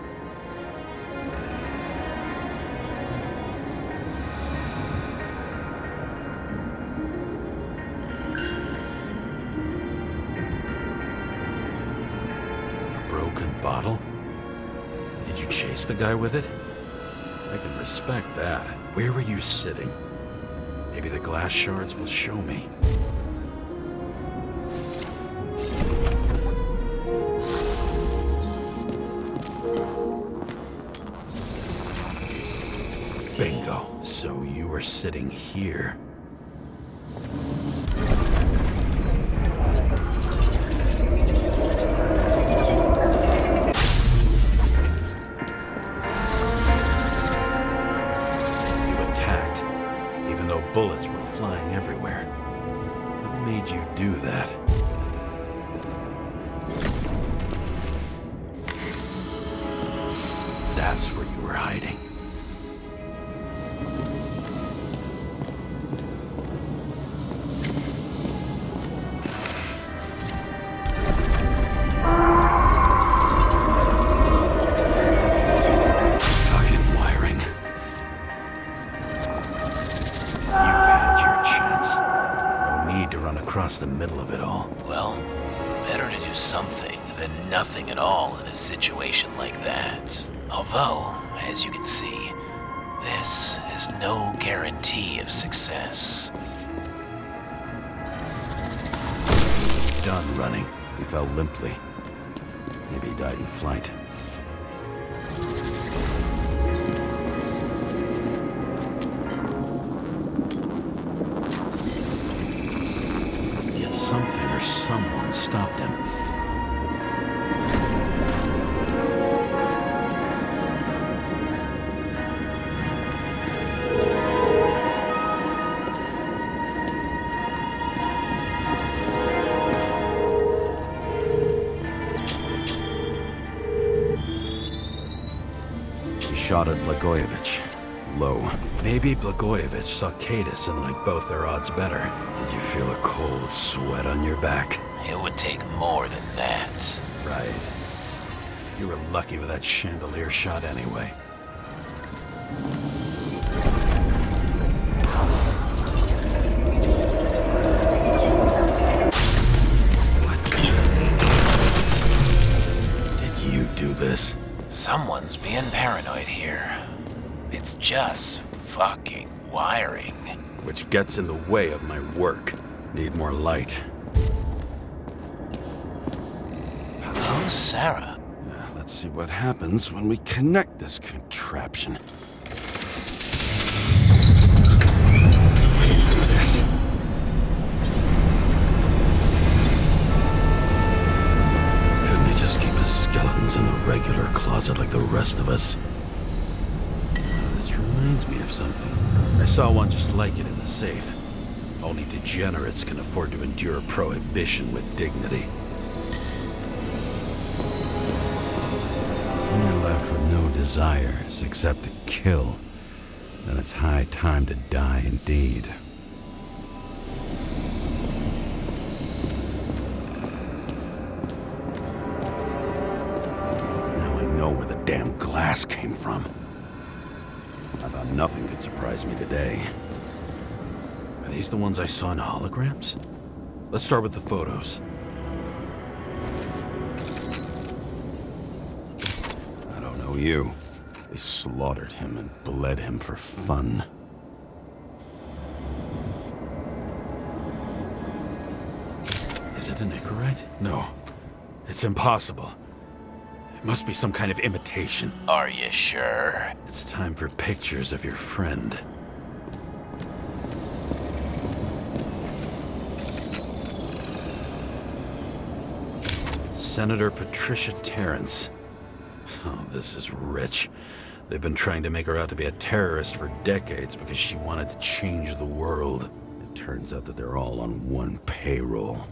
Bottle? Did you chase the guy with it? I can respect that. Where were you sitting? Maybe the glass shards will show me. Bingo. So you were sitting here. Bullets were flying everywhere. What made you do that? That's where you were hiding. The middle of it all. Well, better to do something than nothing at all in a situation like that. Although, as you can see, this is no guarantee of success. Done running. He fell limply. Maybe he died in flight. Something or someone stopped him. He shot at Blagojevich. Low. Maybe Blagojevich saw Cadis and liked both their odds better. Did you feel a cold sweat on your back? It would take more than that. Right. You were lucky with that chandelier shot anyway. What? Did you do this? Someone's being paranoid here. It's just fucking wiring. which gets in the way of my work. Need more light. Hello, Sarah. Yeah, let's see what happens when we connect this contraption. Couldn't he just keep his skeletons in the regular closet like the rest of us? This reminds me of something. I saw one just like it in the safe. Only degenerates can afford to endure prohibition with dignity. When you're left with no desires except to kill, then it's high time to die indeed. Now I know where the damn glass came from. I thought nothing could surprise me today. Are these the ones I saw in holograms? Let's start with the photos. I don't know you. They slaughtered him and bled him for fun. Is it an Icarite? No. It's impossible. It must be some kind of imitation. Are you sure? It's time for pictures of your friend. Senator Patricia Terrence. Oh, this is rich. They've been trying to make her out to be a terrorist for decades because she wanted to change the world. It turns out that they're all on one payroll.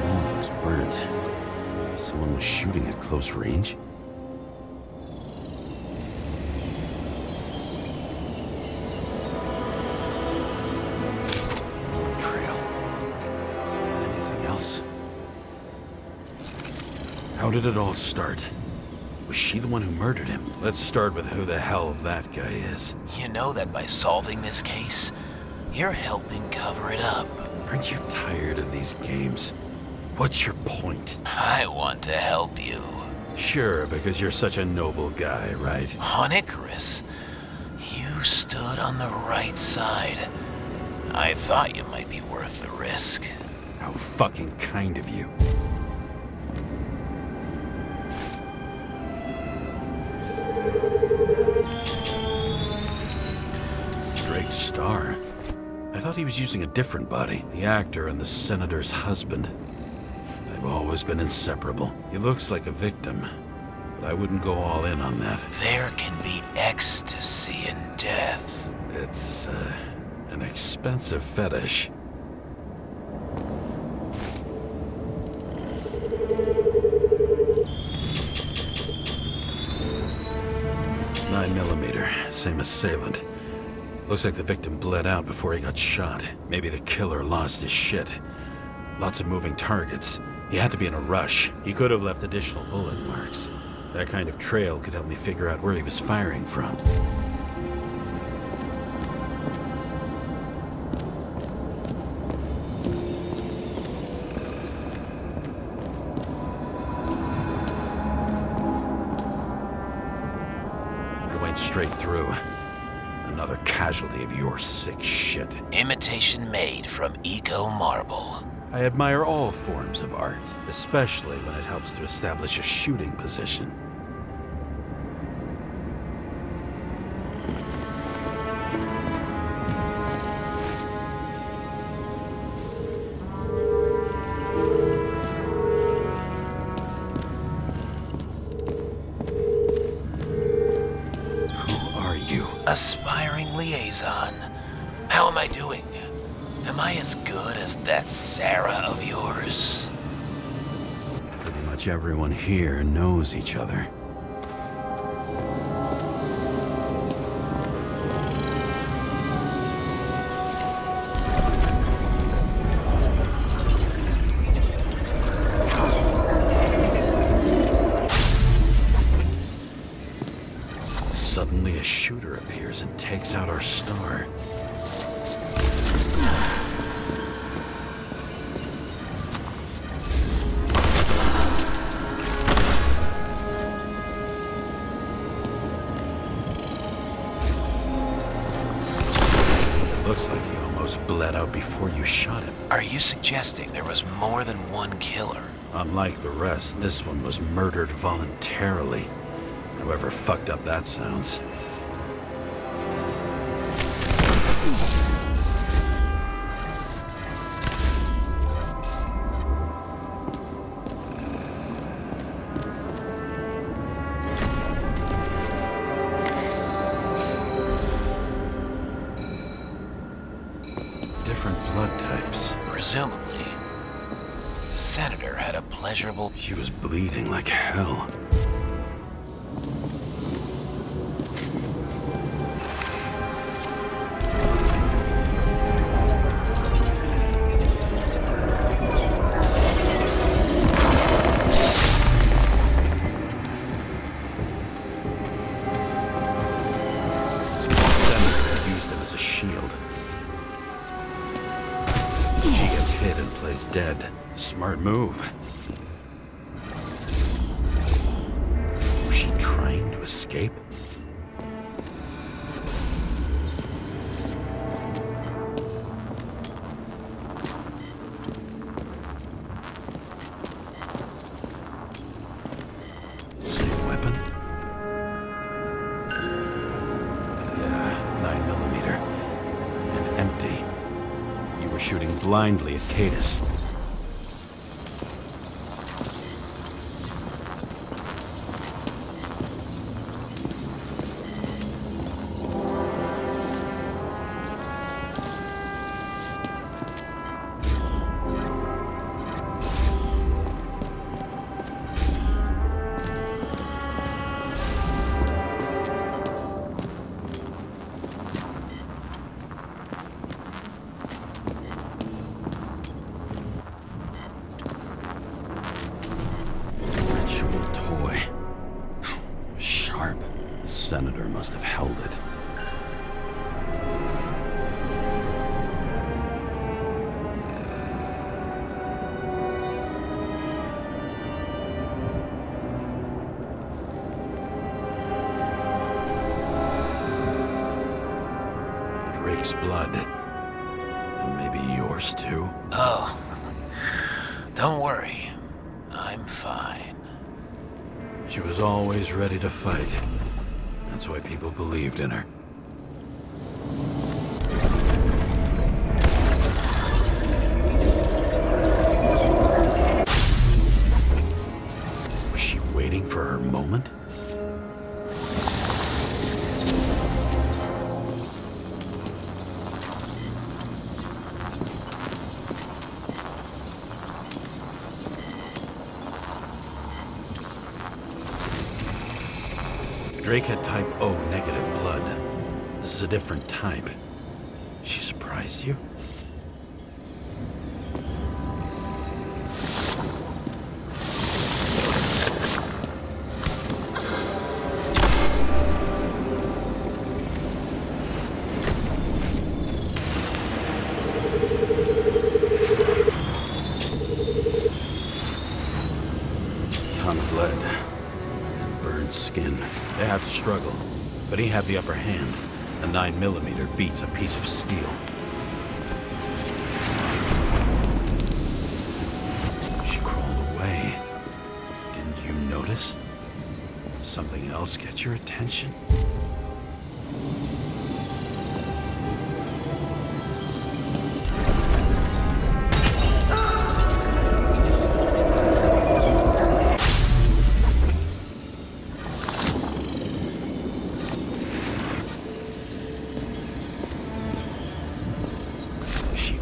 That looks burnt. Someone was shooting at close range. How did it all start? Was she the one who murdered him? Let's start with who the hell that guy is. You know that by solving this case, you're helping cover it up. Aren't you tired of these games? What's your point? I want to help you. Sure, because you're such a noble guy, right? On Icarus, you stood on the right side. I thought you might be worth the risk. How fucking kind of you. Star. I thought he was using a different body. The actor and the senator's husband. They've always been inseparable. He looks like a victim, but I wouldn't go all in on that. There can be ecstasy in death. It's, an expensive fetish. 9mm, same assailant. Looks like the victim bled out before he got shot. Maybe the killer lost his shit. Lots of moving targets. He had to be in a rush. He could have left additional bullet marks. That kind of trail could help me figure out where he was firing from. I went straight through. Another casualty of your sick shit. Imitation made from eco marble. I admire all forms of art, especially when it helps to establish a shooting position. Aspiring liaison. How am I doing? Am I as good as that Sarah of yours? Pretty much everyone here knows each other. Suddenly a shooter appears and takes out our star. bled out before you shot him. Are you suggesting there was more than one killer? Unlike the rest, this one was murdered voluntarily. However fucked up that sounds. Different blood types. Presumably, the senator had a pleasurable... She was bleeding like hell. Dead. Smart move. Was she trying to escape? Same weapon? Yeah, 9mm. And empty. You were shooting blindly at Cadus. Senator must have held it. Drake's blood. And maybe yours too? Oh, don't worry. I'm fine. She was always ready to fight. That's why people believed in her. Was she waiting for her moment? Drake had type O negative blood. This is a different type. She surprised you? Ton of blood and burned skin. They had to struggle, but he had the upper hand. A 9mm beats a piece of steel. She crawled away. Didn't you notice? Something else get your attention?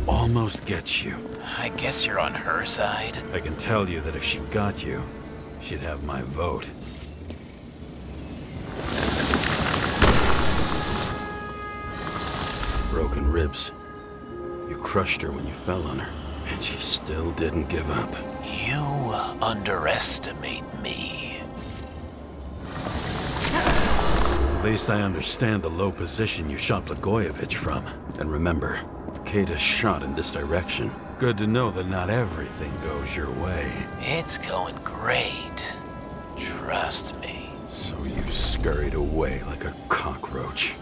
Almost gets you. I guess you're on her side. I can tell you that if she got you, she'd have my vote. Broken ribs. You crushed her when you fell on her, and she still didn't give up. You underestimate me. At least I understand the low position you shot Blagojevich from. And remember, Cadus shot in this direction. Good to know that not everything goes your way. It's going great. Trust me. So you scurried away like a cockroach.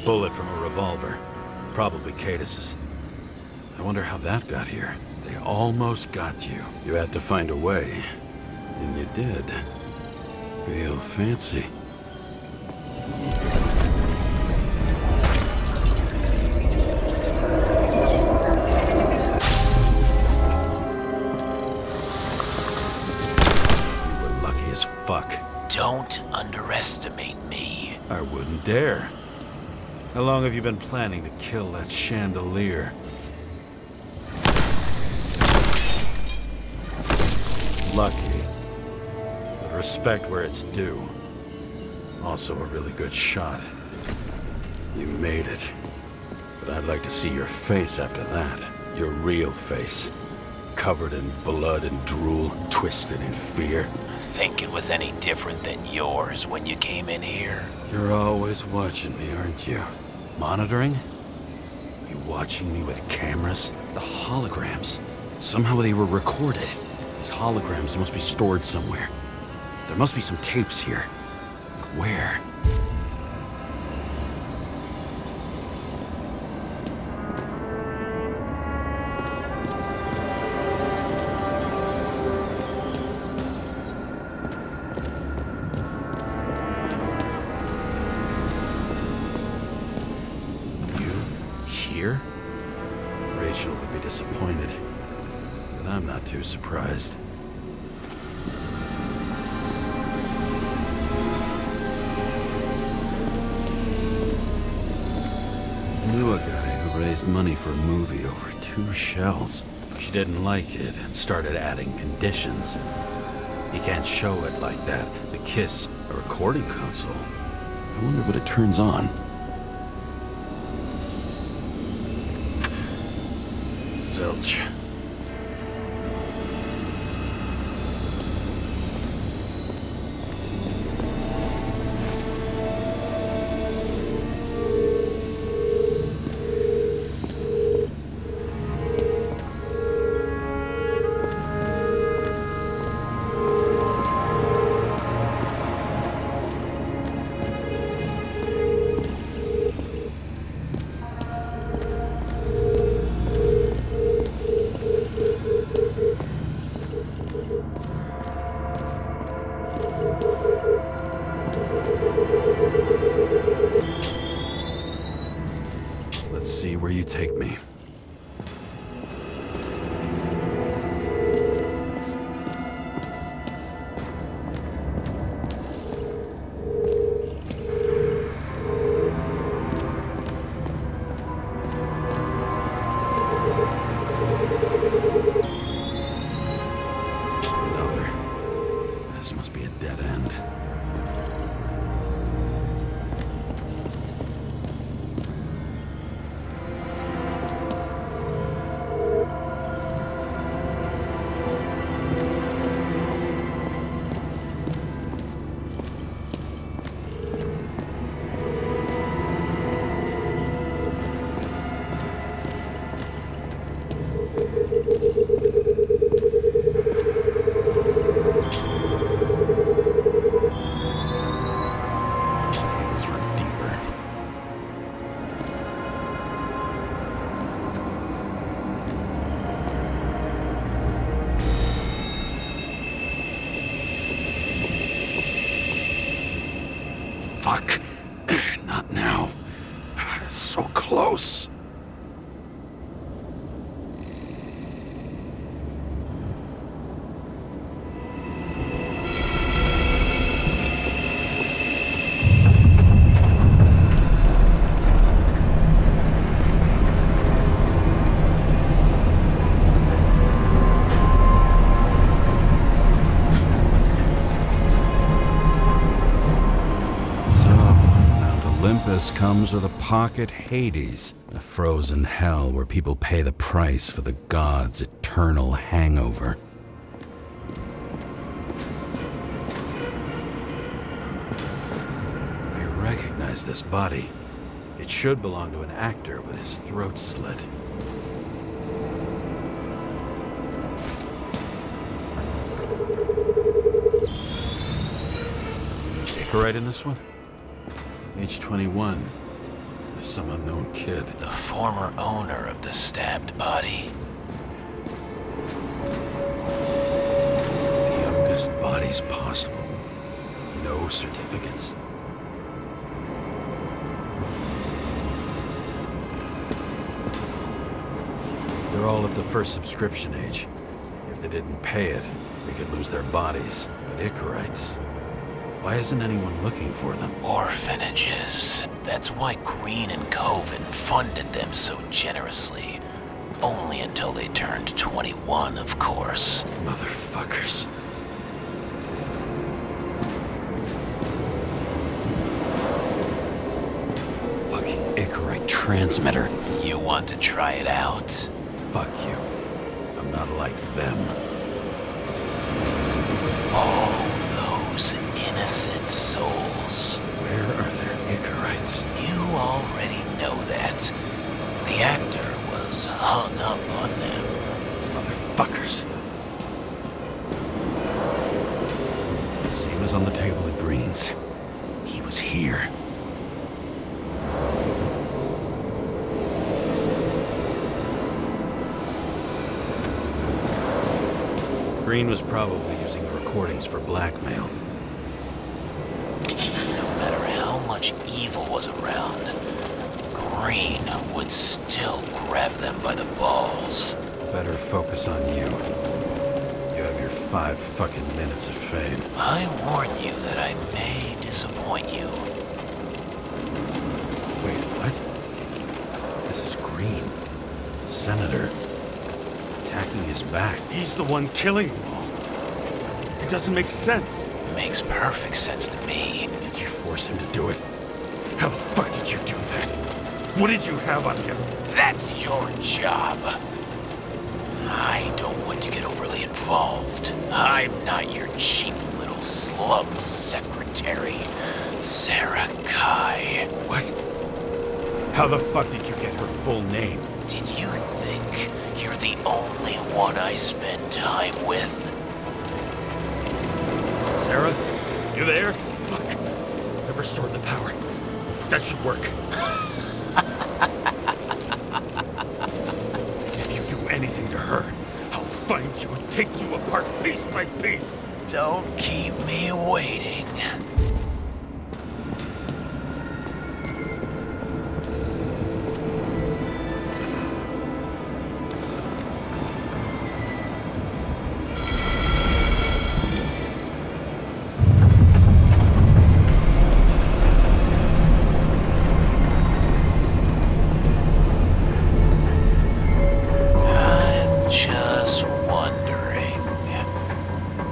bullet from a revolver. Probably Cadis's. I wonder how that got here. They almost got you. You had to find a way. And you did. Real fancy. You were lucky as fuck. Don't underestimate me. I wouldn't dare. How long have you been planning to kill that chandelier? Lucky. But respect where it's due. Also a really good shot. You made it. But I'd like to see your face after that. Your real face. Covered in blood and drool, twisted in fear. Think it was any different than yours when you came in here? You're always watching me, aren't you? Monitoring? You watching me with cameras? The holograms. Somehow they were recorded. These holograms must be stored somewhere. There must be some tapes here. Where? Here? Rachel would be disappointed. But I'm not too surprised. I knew a guy who raised money for a movie over 2 shells. She didn't like it and started adding conditions. You can't show it like that. The kiss, a recording console. I wonder what it turns on. Zilch. Let's see where you take me. Another. This must be a dead end. Fuck. Not now. So close. Olympus comes with a pocket Hades, a frozen hell where people pay the price for the gods' eternal hangover. I recognize this body. It should belong to an actor with his throat slit. Take a right in this one? Age 21. Some unknown kid. The former owner of the stabbed body. The youngest bodies possible. No certificates. They're all at the first subscription age. If they didn't pay it, they could lose their bodies. But Icarites, why isn't anyone looking for them? Orphanages. That's why Green and Coven funded them so generously. Only until they turned 21, of course. Motherfuckers. Fucking Icarite transmitter. You want to try it out? Fuck you. I'm not like them. All those innocent souls. Where are their Icarites? You already know that. The actor was hung up on them. Motherfuckers. Same as on the table at Green's. He was here. Green was probably using the recordings for blackmail. No matter how much evil was around, Green would still grab them by the balls. Better focus on you. You have your 5 fucking minutes of fame. I warn you that I may disappoint you. Wait, what? This is Green. Senator. Attacking his back. He's the one killing them all. It doesn't make sense. Makes perfect sense to me. Did you force him to do it? How the fuck did you do that? What did you have on him? That's your job. I don't want to get overly involved. I'm not your cheap little slum secretary, Sarah Kai. What? How the fuck did you get her full name? Did you think you're the only one I spend time with? Sarah? You there? Fuck. I've restored the power. That should work. If you do anything to her, I'll find you and take you apart piece by piece. Don't keep me waiting.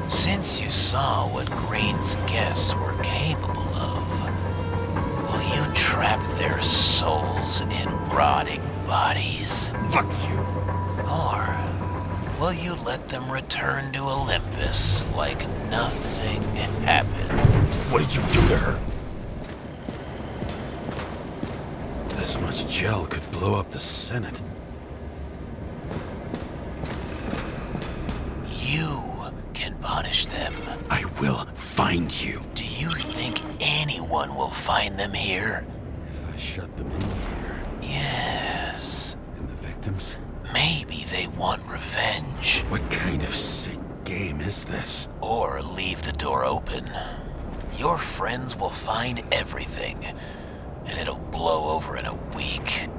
Since you saw what Green's guests were capable of, will you trap their souls in rotting bodies? Fuck you. Or will you let them return to Olympus like nothing happened? What did you do to her? This much gel could blow up the Senate. You can punish them. I will find you. Do you think anyone will find them here? If I shut them in here. Yes. And the victims? Maybe they want revenge. What kind of sick game is this? Or leave the door open. Your friends will find everything, and it'll blow over in a week.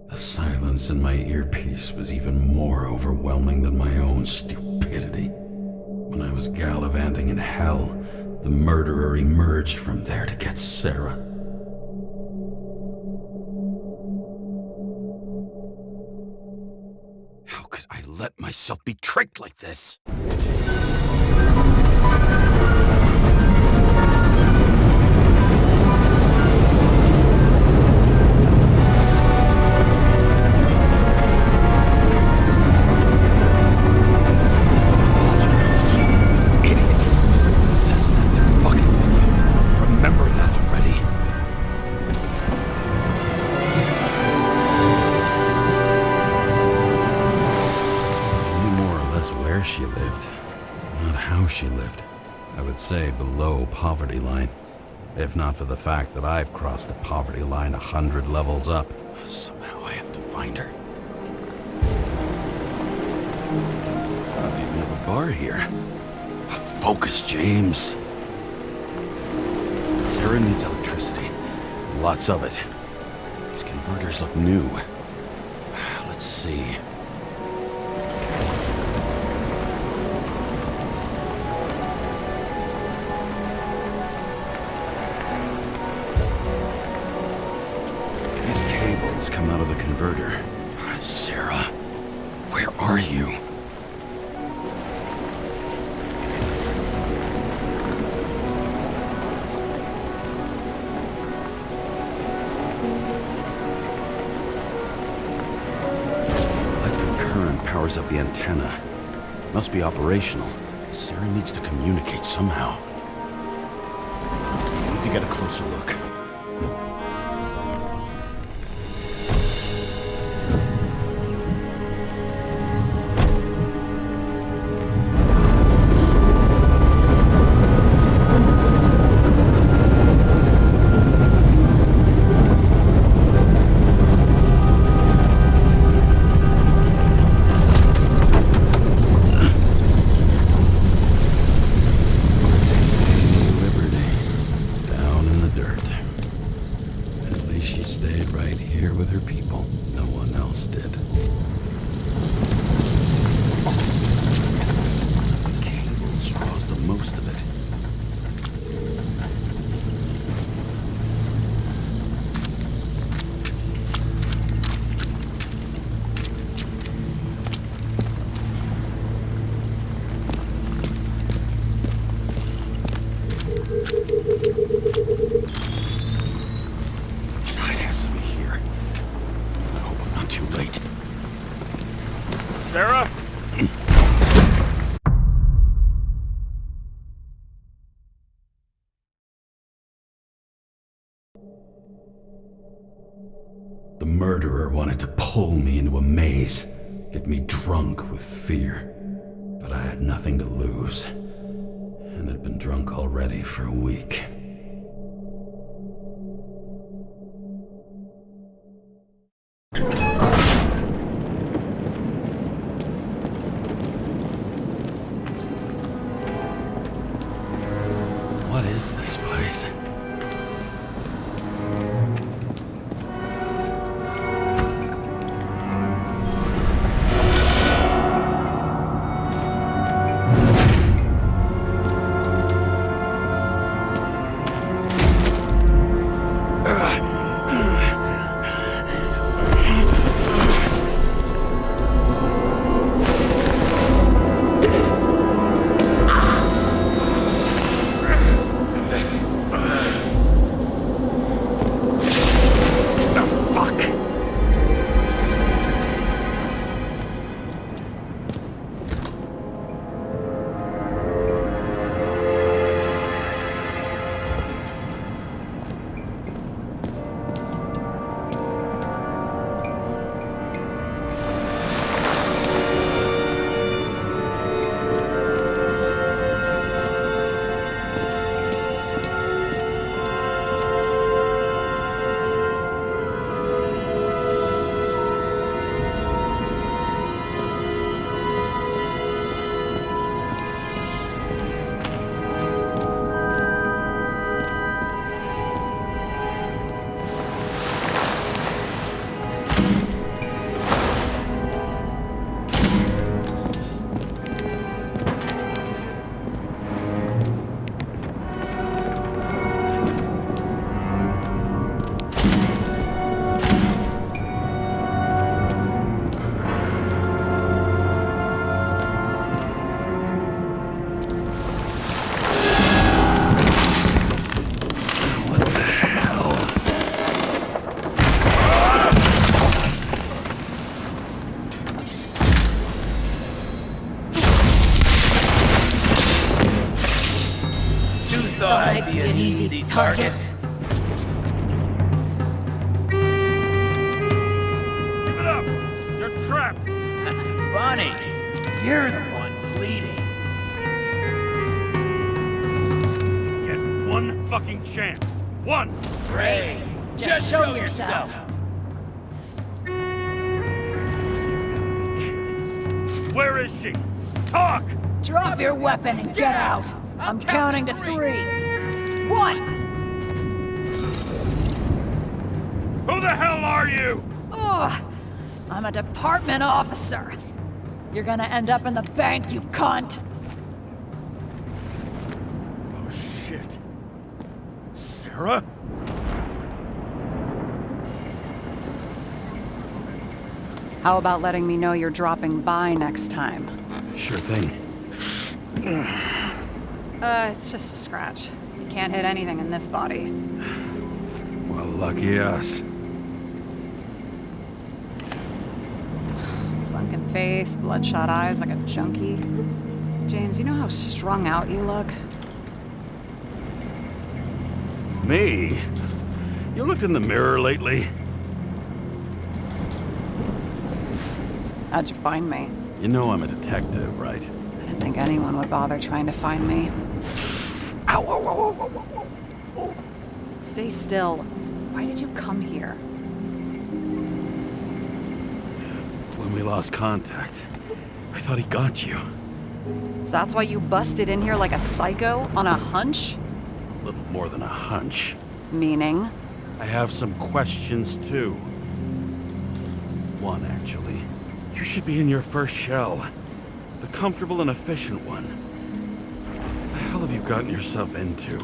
The silence in my earpiece was even more overwhelming than my own stupidity. When I was gallivanting in hell, the murderer emerged from there to get Sarah. How could I let myself be tricked like this? I would say below poverty line. If not for the fact that I've crossed the poverty line 100 levels up. Somehow I have to find her. I don't even have a bar here. Focus, James. Sarah needs electricity. Lots of it. These converters look new. Let's see. These cables come out of the converter. Sarah, where are you? Powers up the antenna. Must be operational. Sarah needs to communicate somehow. I need to get a closer look. Sarah? The murderer wanted to pull me into a maze, get me drunk with fear. But I had nothing to lose, and had been drunk already for a week. What is this place? I'd be an easy target. Give it up! You're trapped! Funny. You're the one bleeding. one fucking chance. One! Great. Just show yourself. You gotta be kidding. Where is she? Talk! Drop your weapon and get out. I'm counting to 3. 1. Who the hell are you? Ugh. I'm a department officer. You're gonna end up in the bank, you cunt. Oh, shit. Sarah? How about letting me know you're dropping by next time? Sure thing. It's just a scratch. You can't hit anything in this body. Well, lucky us. Sunken face, bloodshot eyes like a junkie. James, you know how strung out you look? Me? You looked in the mirror lately? How'd you find me? You know I'm a detective, right? I didn't think anyone would bother trying to find me. Ow, ow, ow, ow, ow, ow. Stay still. Why did you come here? When we lost contact, I thought he got you. So that's why you busted in here like a psycho on a hunch? A little more than a hunch. Meaning? I have some questions, too. One, actually. You should be in your first shell. The comfortable and efficient one. What the hell have you gotten yourself into?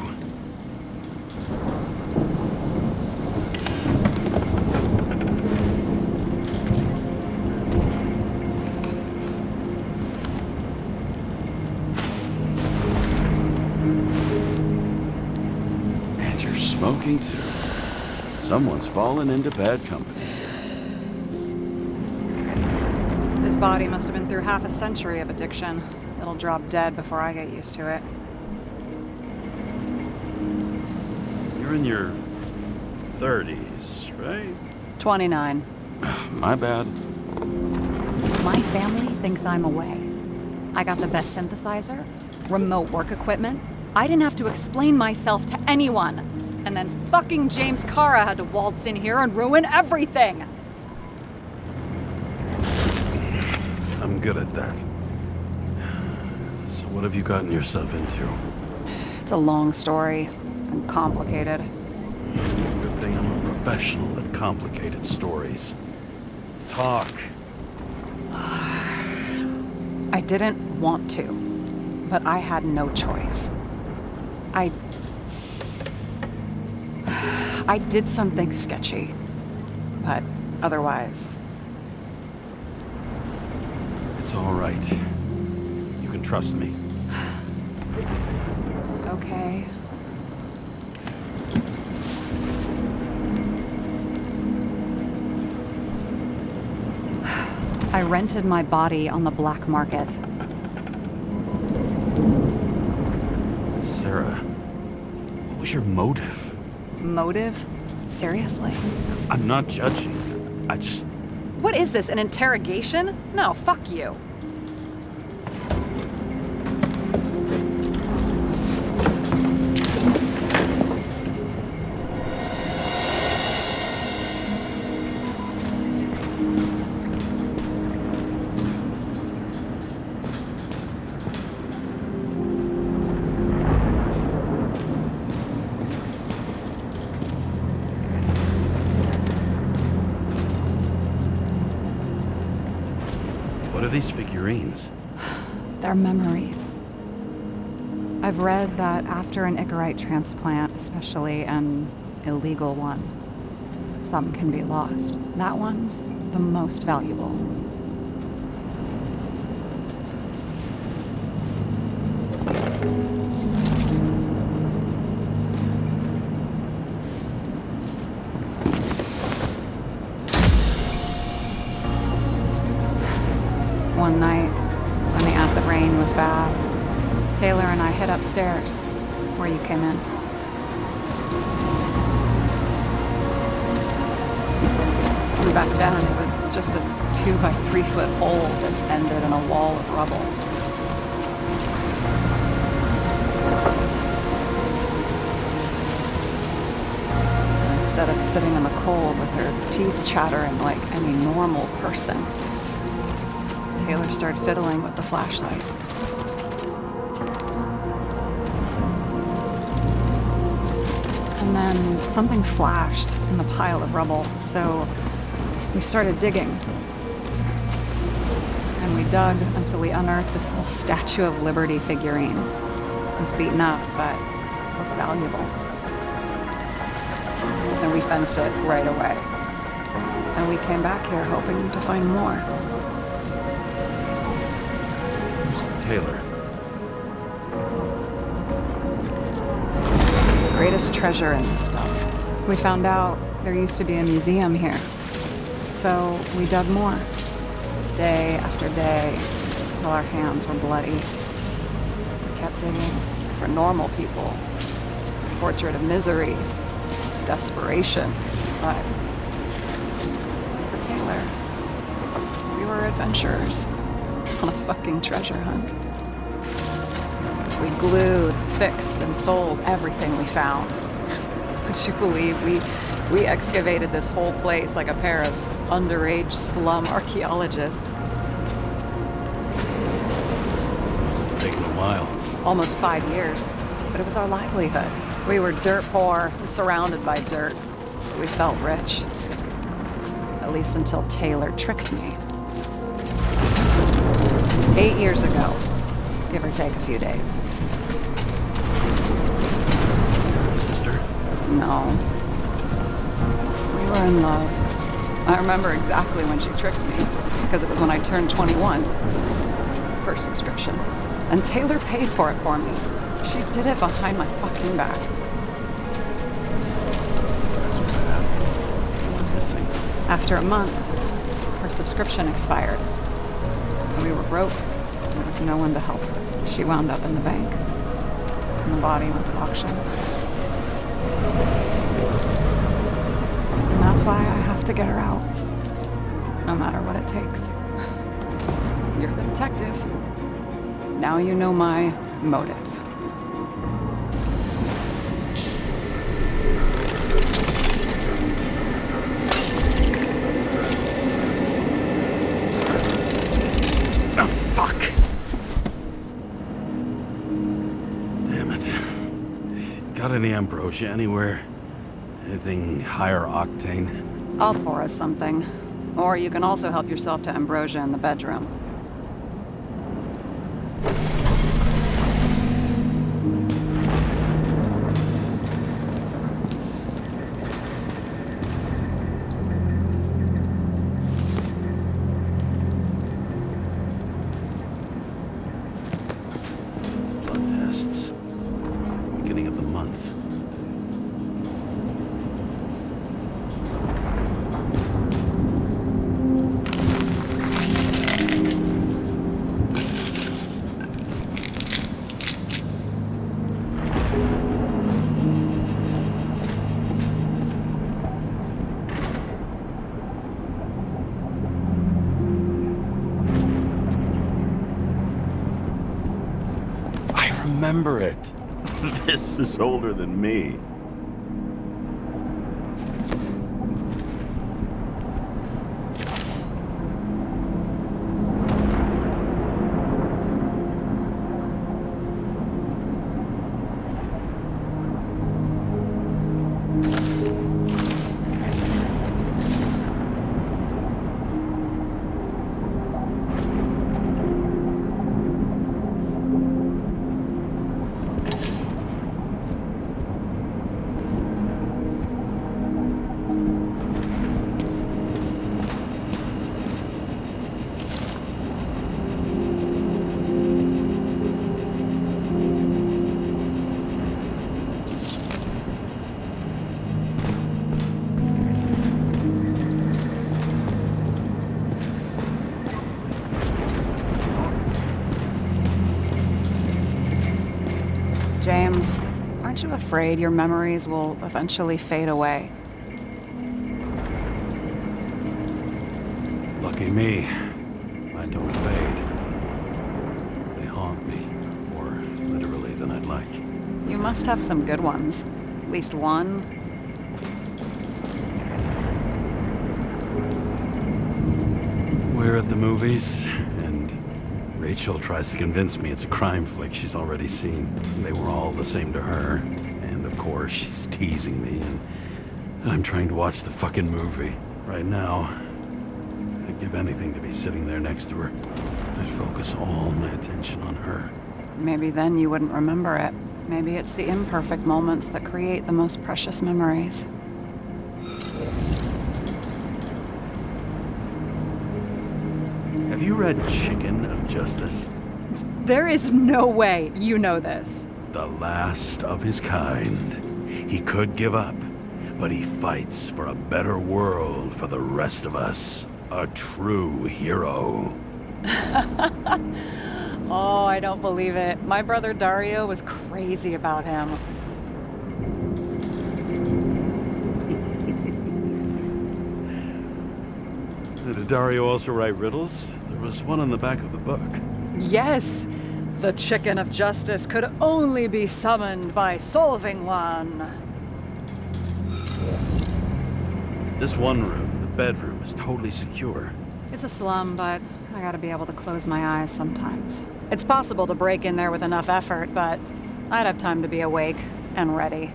And you're smoking, too. Someone's fallen into bad company. His body must have been through half a century of addiction. It'll drop dead before I get used to it. You're in your 30s, right? 29. My bad. My family thinks I'm away. I got the best synthesizer, remote work equipment. I didn't have to explain myself to anyone. And then fucking James Karra had to waltz in here and ruin everything. I'm good at that. So what have you gotten yourself into? It's a long story and complicated. Good thing I'm a professional at complicated stories. Talk. I didn't want to, but I had no choice. I did something sketchy, but otherwise... It's all right. You can trust me. Okay. I rented my body on the black market. Sarah, what was your motive? Motive? Seriously? I'm not judging. I just... What is this, an interrogation? No, fuck you. What are these figurines? They're memories. I've read that after an Icarite transplant, especially an illegal one, some can be lost. That one's the most valuable. One night, when the acid rain was bad, Taylor and I hid upstairs, where you came in. Back then, it was just a 2 by 3 foot hole that ended in a wall of rubble. instead of sitting in the cold with her teeth chattering like any normal person. Taylor started fiddling with the flashlight. And then something flashed in the pile of rubble, so we started digging. And we dug until we unearthed this little Statue of Liberty figurine. It was beaten up, but looked valuable. And we fenced it right away. And we came back here hoping to find more. Who's Taylor? Greatest treasure in this stuff. We found out there used to be a museum here. So we dug more. Day after day, till our hands were bloody. We kept digging for normal people. Portrait of misery, desperation. But for Taylor, we were adventurers on a fucking treasure hunt. We glued, fixed, and sold everything we found. Would you believe we excavated this whole place like a pair of underage slum archaeologists? Must have taken a while. Almost 5 years, but it was our livelihood. We were dirt poor and surrounded by dirt. We felt rich. At least until Taylor tricked me. 8 years ago, give or take a few days. Sister? No. We were in love. I remember exactly when she tricked me, because it was when I turned 21. First subscription. And Taylor paid for it for me. She did it behind my fucking back. That's bad. I'm missing. After a month, her subscription expired. And we were broke. There was no one to help her. She wound up in the bank. And the body went to auction. And that's why I have to get her out. No matter what it takes. You're the detective. Now you know my motive. Oh, fuck! Damn it. Got any ambrosia anywhere? Anything higher octane? I'll pour us something. Or you can also help yourself to ambrosia in the bedroom. Blood tests. Beginning of the month. Remember it. This is older than me. James, aren't you afraid your memories will eventually fade away? Lucky me. Mine don't fade. They haunt me, more literally than I'd like. You must have some good ones. At least one. We're at the movies, and Rachel tries to convince me it's a crime flick she's already seen. They were all the same to her, and of course she's teasing me, and I'm trying to watch the fucking movie. Right now, I'd give anything to be sitting there next to her. I'd focus all my attention on her. Maybe then you wouldn't remember it. Maybe it's the imperfect moments that create the most precious memories. Have you read Chicken of Justice? There is no way you know this. The last of his kind. He could give up, but he fights for a better world for the rest of us. A true hero. Oh, I don't believe it. My brother Dario was crazy about him. Did Dario also write riddles? There was one on the back of the book. Yes! The Chicken of Justice could only be summoned by solving one. This one room, the bedroom, is totally secure. It's a slum, but I gotta be able to close my eyes sometimes. It's possible to break in there with enough effort, but I'd have time to be awake and ready.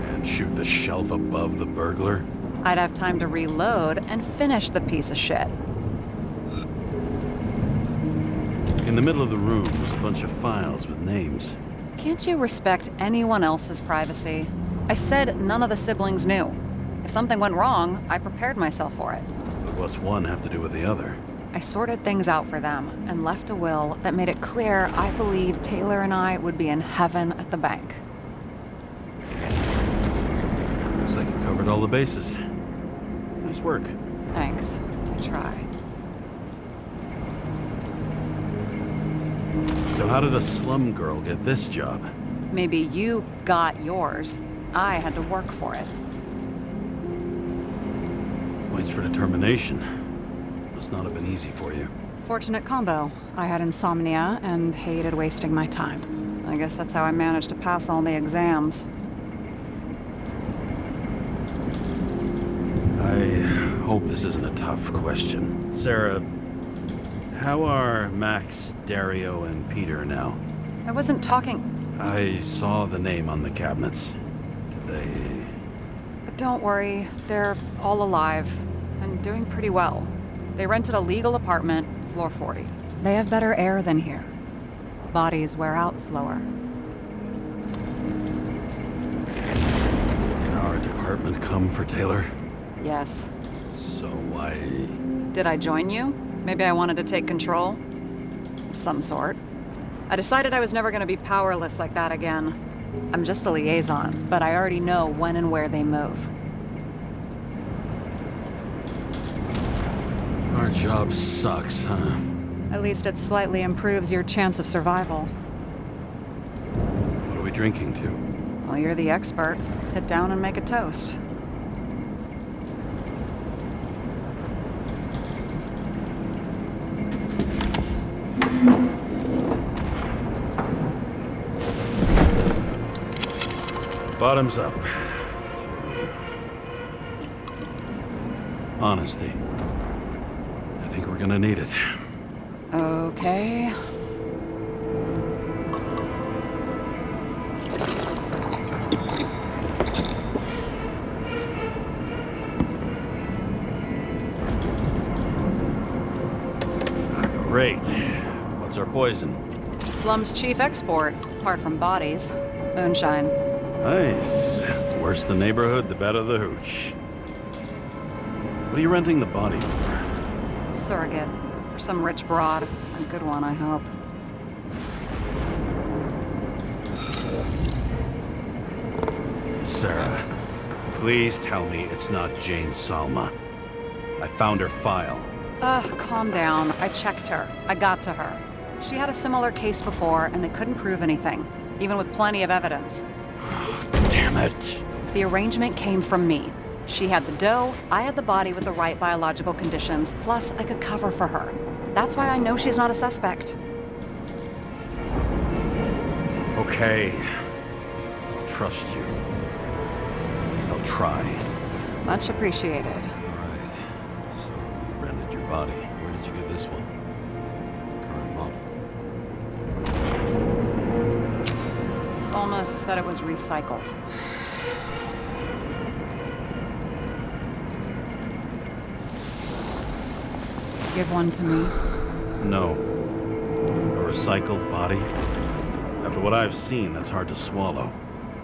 And shoot the shelf above the burglar? I'd have time to reload and finish the piece of shit. In the middle of the room was a bunch of files with names. Can't you respect anyone else's privacy? I said none of the siblings knew. If something went wrong, I prepared myself for it. But what's one have to do with the other? I sorted things out for them and left a will that made it clear I believed Taylor and I would be in heaven at the bank. Looks like you covered all the bases. Nice work. Thanks. I try. So how did a slum girl get this job? Maybe you got yours. I had to work for it. Points for determination. Must not have been easy for you. Fortunate combo. I had insomnia and hated wasting my time. I guess that's how I managed to pass all the exams. I hope this isn't a tough question. Sarah, how are Max, Dario, and Peter now? I wasn't talking... I saw the name on the cabinets. Did they... Don't worry, they're all alive and doing pretty well. They rented a legal apartment, floor 40. They have better air than here. Bodies wear out slower. Did our department come for Taylor? Yes. So why... Did I join you? Maybe I wanted to take control? Of some sort. I decided I was never going to be powerless like that again. I'm just a liaison, but I already know when and where they move. Our job sucks, huh? At least it slightly improves your chance of survival. What are we drinking to? Well, you're the expert. Sit down and make a toast. Bottoms up. Honesty. I think we're gonna need it. Okay. Great. What's our poison? Slum's chief export, apart from bodies. Moonshine. Nice. The worse the neighborhood, the better the hooch. What are you renting the body for? Surrogate. For some rich broad. A good one, I hope. Sarah, please tell me it's not Jane Salma. I found her file. Calm down. I checked her. I got to her. She had a similar case before, and they couldn't prove anything, even with plenty of evidence. Damn it. The arrangement came from me. She had the dough, I had the body with the right biological conditions, plus I could cover for her. That's why I know she's not a suspect. Okay. I'll trust you. At least I'll try. Much appreciated. All right. So you rented your body. Where did you get this one? The current model. Solma said it was recycled. Give one to me. No. A recycled body? After what I've seen, that's hard to swallow.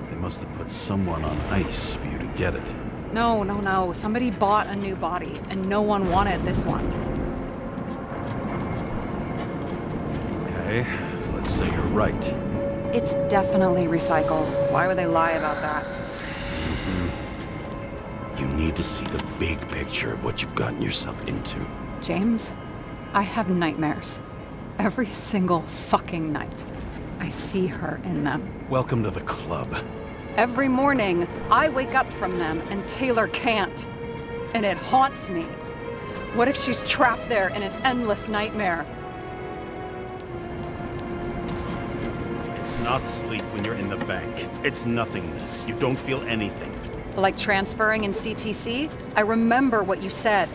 They must have put someone on ice for you to get it. No. Somebody bought a new body, and no one wanted this one. Okay, let's say you're right. It's definitely recycled. Why would they lie about that? You need to see the big picture of what you've gotten yourself into. James, I have nightmares. Every single fucking night. I see her in them. Welcome to the club. Every morning, I wake up from them and Taylor can't. And it haunts me. What if she's trapped there in an endless nightmare? It's not sleep when you're in the bank. It's nothingness. You don't feel anything. Like transferring in CTC? I remember what you said.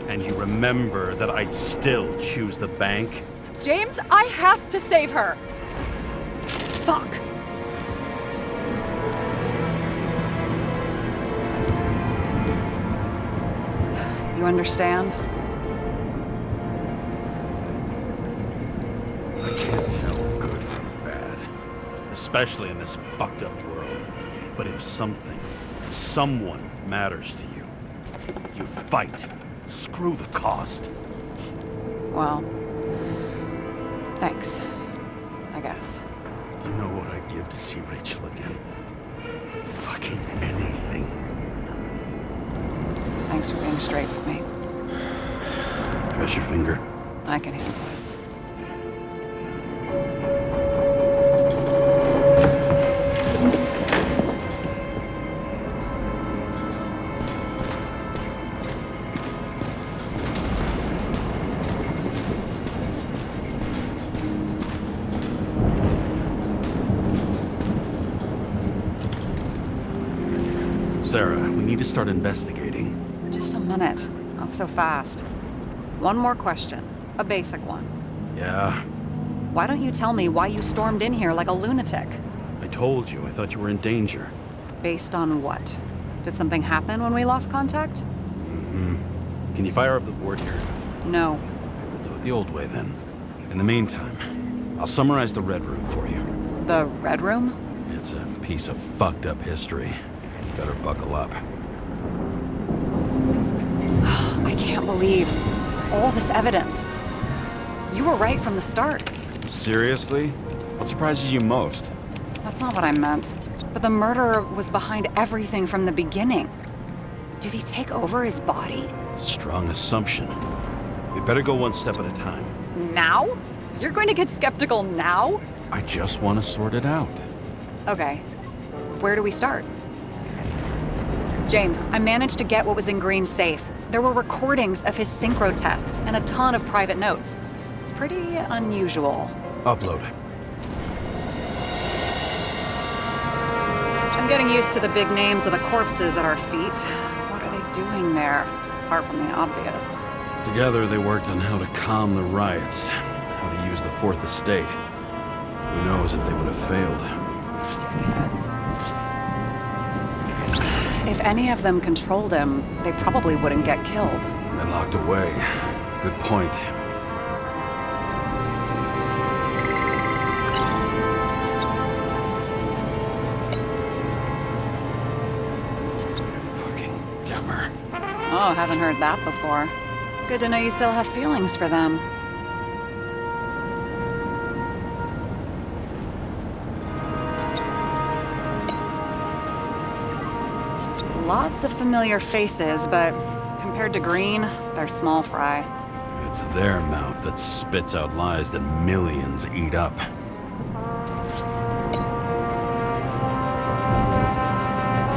And you remember that I'd still choose the bank? James, I have to save her! Fuck! You understand? I can't tell good from bad. Especially in this fucked up world. But if someone matters to you, you fight. Screw the cost. Well, thanks, I guess. Do you know what I'd give to see Rachel again? Fucking anything. Thanks for being straight with me. Press your finger. I can handle it. Sarah, we need to start investigating. Just a minute. Not so fast. One more question. A basic one. Yeah, Why don't you tell me why you stormed in here like a lunatic? I told you. I thought you were in danger. Based on what? Did something happen when we lost contact? Can you fire up the board here? No. We'll do it the old way then. In the meantime, I'll summarize the Red Room for you. The Red Room? It's a piece of fucked up history. Better buckle up. I can't believe all this evidence. You were right from the start. Seriously? What surprises you most? That's not what I meant. But the murderer was behind everything from the beginning. Did he take over his body? Strong assumption. We better go one step at a time. Now? You're going to get skeptical now? I just want to sort it out. Okay. Where do we start? James, I managed to get what was in Green's safe. There were recordings of his synchro tests and a ton of private notes. It's pretty unusual. Upload. I'm getting used to the big names of the corpses at our feet. What are they doing there, apart from the obvious? Together, they worked on how to calm the riots, how to use the Fourth Estate. Who knows if they would have failed. Dickheads. If any of them controlled him, they probably wouldn't get killed. And locked away. Good point. Fucking dumber. Oh, haven't heard that before. Good to know you still have feelings for them. Lots of familiar faces, but compared to Green, they're small fry. It's their mouth that spits out lies that millions eat up.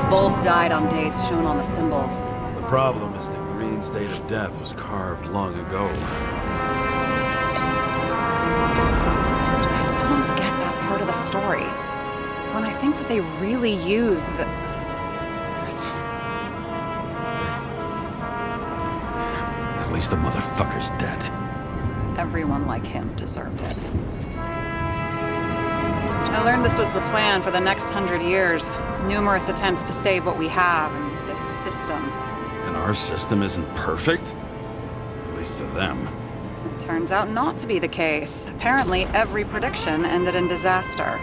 Both died on dates shown on the symbols. The problem is that Green's date of death was carved long ago. I still don't get that part of the story. When I think that they really used the... least the motherfucker's dead. Everyone like him deserved it. I learned this was the plan for the next 100 years. Numerous attempts to save what we have in this system. And our system isn't perfect? At least to them. It turns out not to be the case. Apparently, every prediction ended in disaster.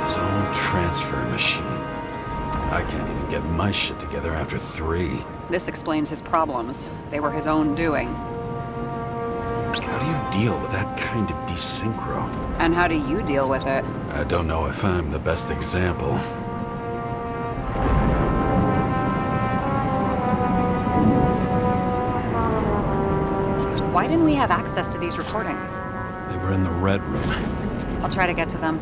His own transfer machine. I can't even get my shit together after 3. This explains his problems. They were his own doing. How do you deal with that kind of desynchro? And how do you deal with it? I don't know if I'm the best example. Why didn't we have access to these recordings? They were in the Red Room. I'll try to get to them.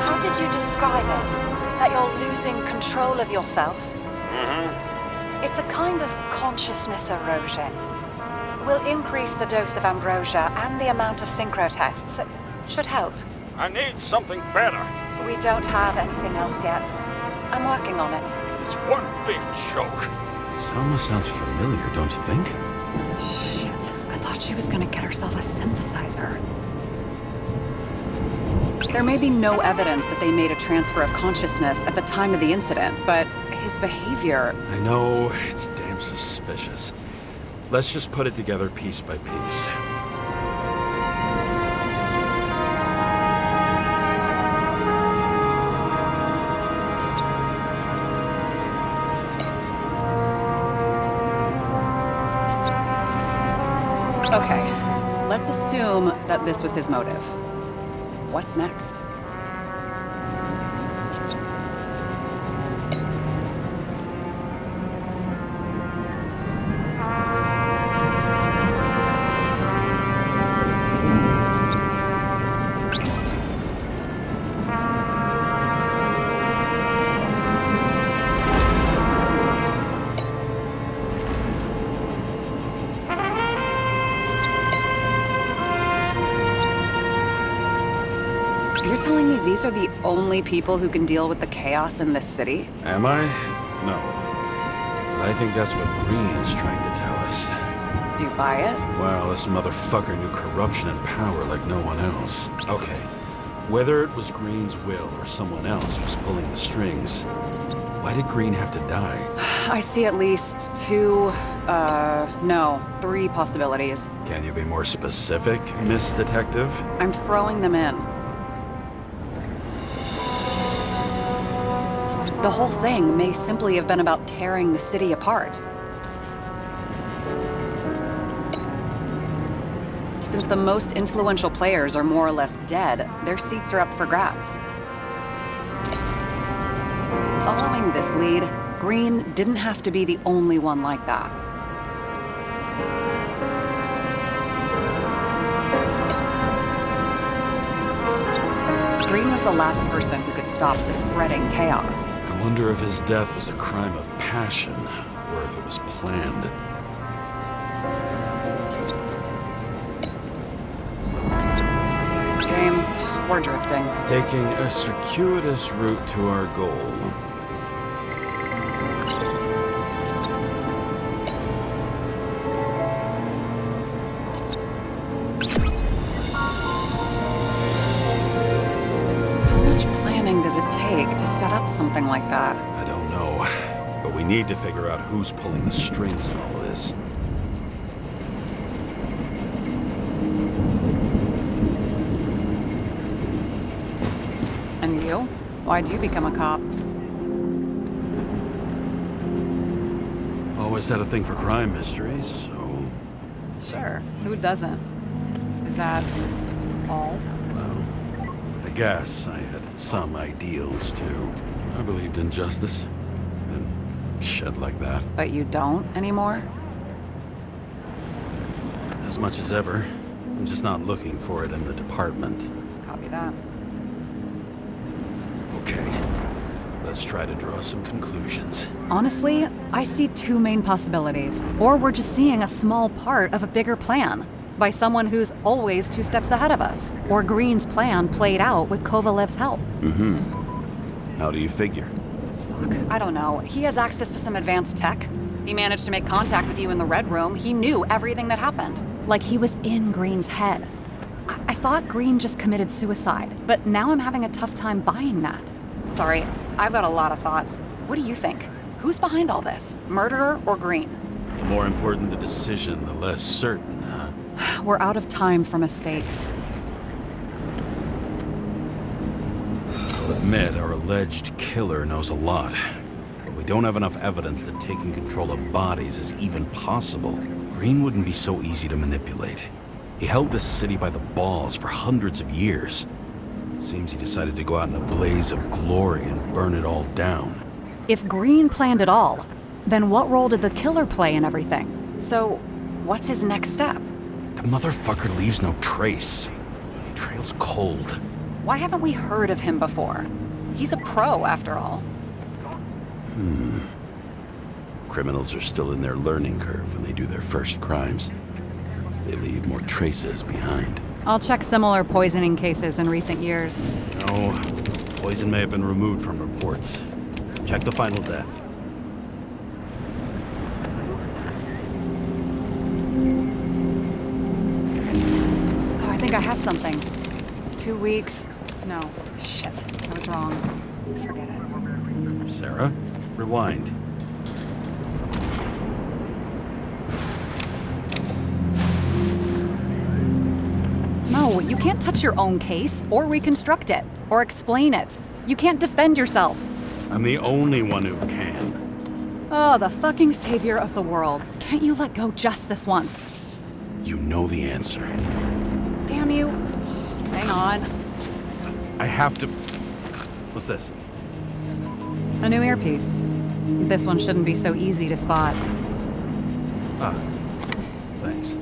How did you describe it? That you're losing control of yourself? It's a kind of consciousness erosion. We'll increase the dose of ambrosia and the amount of synchro tests. It should help. I need something better. We don't have anything else yet. I'm working on it. It's one big joke. Selma sounds familiar, don't you think? Shit, I thought she was gonna get herself a synthesizer. There may be no evidence that they made a transfer of consciousness at the time of the incident, but his behavior... I know, it's damn suspicious. Let's just put it together piece by piece. Okay, let's assume that this was his motive. What's next? You're telling me these are the only people who can deal with the chaos in this city? Am I? No. But I think that's what Green is trying to tell us. Do you buy it? Well, this motherfucker knew corruption and power like no one else. Okay, whether it was Green's will or someone else was pulling the strings, why did Green have to die? I see at least 3 possibilities. Can you be more specific, Miss Detective? I'm throwing them in. The whole thing may simply have been about tearing the city apart. Since the most influential players are more or less dead, their seats are up for grabs. Following this lead, Green didn't have to be the only one like that. Green was the last person who could stop the spreading chaos. I wonder if his death was a crime of passion, or if it was planned. James, we're drifting. Taking a circuitous route to our goal. Does it take to set up something like that? I don't know, but we need to figure out who's pulling the strings in all this. And you? Why'd you become a cop? Always had a thing for crime mysteries, so... Sure, who doesn't? Is that all? Well, I guess I had some ideals, too. I believed in justice, and shit like that. But you don't anymore? As much as ever. I'm just not looking for it in the department. Copy that. Okay. Let's try to draw some conclusions. Honestly, I see two main possibilities. Or we're just seeing a small part of a bigger plan by someone who's always 2 steps ahead of us. Or Green's plan played out with Kovalev's help. How do you figure? Fuck, I don't know. He has access to some advanced tech. He managed to make contact with you in the Red Room. He knew everything that happened. Like he was in Green's head. I thought Green just committed suicide, but now I'm having a tough time buying that. Sorry, I've got a lot of thoughts. What do you think? Who's behind all this? Murderer or Green? The more important the decision, the less certain, huh? We're out of time for mistakes. I'll admit our alleged killer knows a lot, but we don't have enough evidence that taking control of bodies is even possible. Green wouldn't be so easy to manipulate. He held this city by the balls for hundreds of years. Seems he decided to go out in a blaze of glory and burn it all down. If Green planned it all, then what role did the killer play in everything? So, what's his next step? The motherfucker leaves no trace. The trail's cold. Why haven't we heard of him before? He's a pro, after all. Criminals are still in their learning curve when they do their first crimes. They leave more traces behind. I'll check similar poisoning cases in recent years. No, poison may have been removed from reports. Check the final death. Oh, I think I have something. 2 weeks. No, shit. I was wrong. Forget it. Sarah, rewind. No, you can't touch your own case, or reconstruct it, or explain it. You can't defend yourself. I'm the only one who can. Oh, the fucking savior of the world. Can't you let go just this once? You know the answer. Damn you. Hang on. I have to... What's this? A new earpiece. This one shouldn't be so easy to spot. Ah, thanks.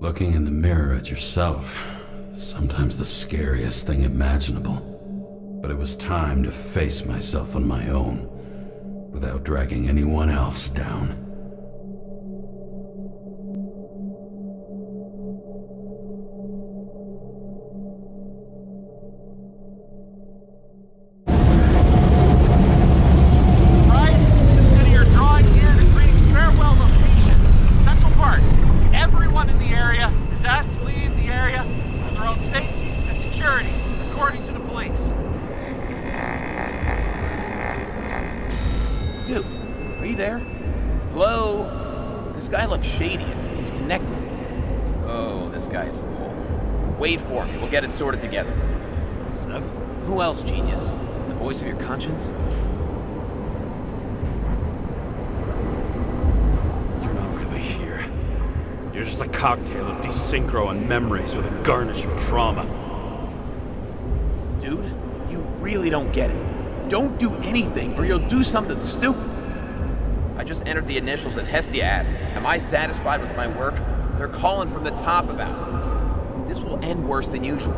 Looking in the mirror at yourself, sometimes the scariest thing imaginable. But it was time to face myself on my own, without dragging anyone else down. Get it sorted together. Seth? Who else, genius? The voice of your conscience? You're not really here. You're just a cocktail of desynchro and memories with a garnish of trauma. Dude, you really don't get it. Don't do anything or you'll do something stupid. I just entered the initials and Hestia asked, am I satisfied with my work? They're calling from the top about it. This will end worse than usual.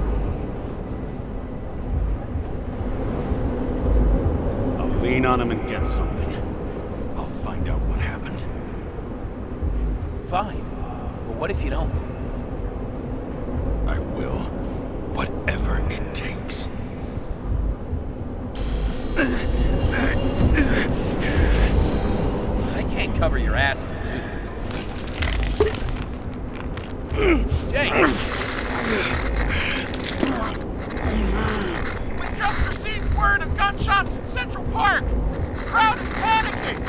Lean on him and get something. I'll find out what happened. Fine. But what if you don't? I will. Whatever it takes. I can't cover your ass if you do this. James! We just received word of gunshots in Central Park. Crowd is panicking.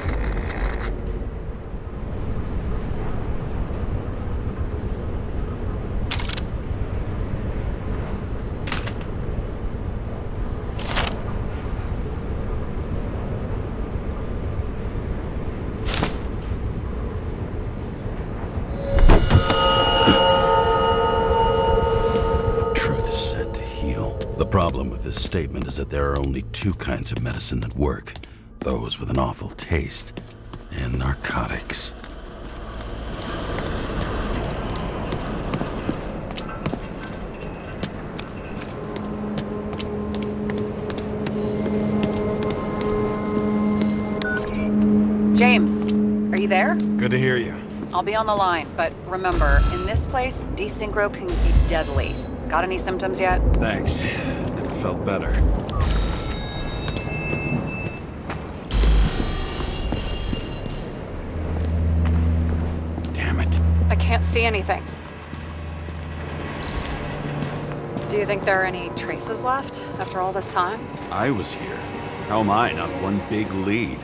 The problem with this statement is that there are only two kinds of medicine that work. Those with an awful taste and narcotics. James, are you there? Good to hear you. I'll be on the line, but remember, in this place, desynchro can be deadly. Got any symptoms yet? Thanks. Never felt better. Damn it. I can't see anything. Do you think there are any traces left after all this time? I was here. How am I not one big lead?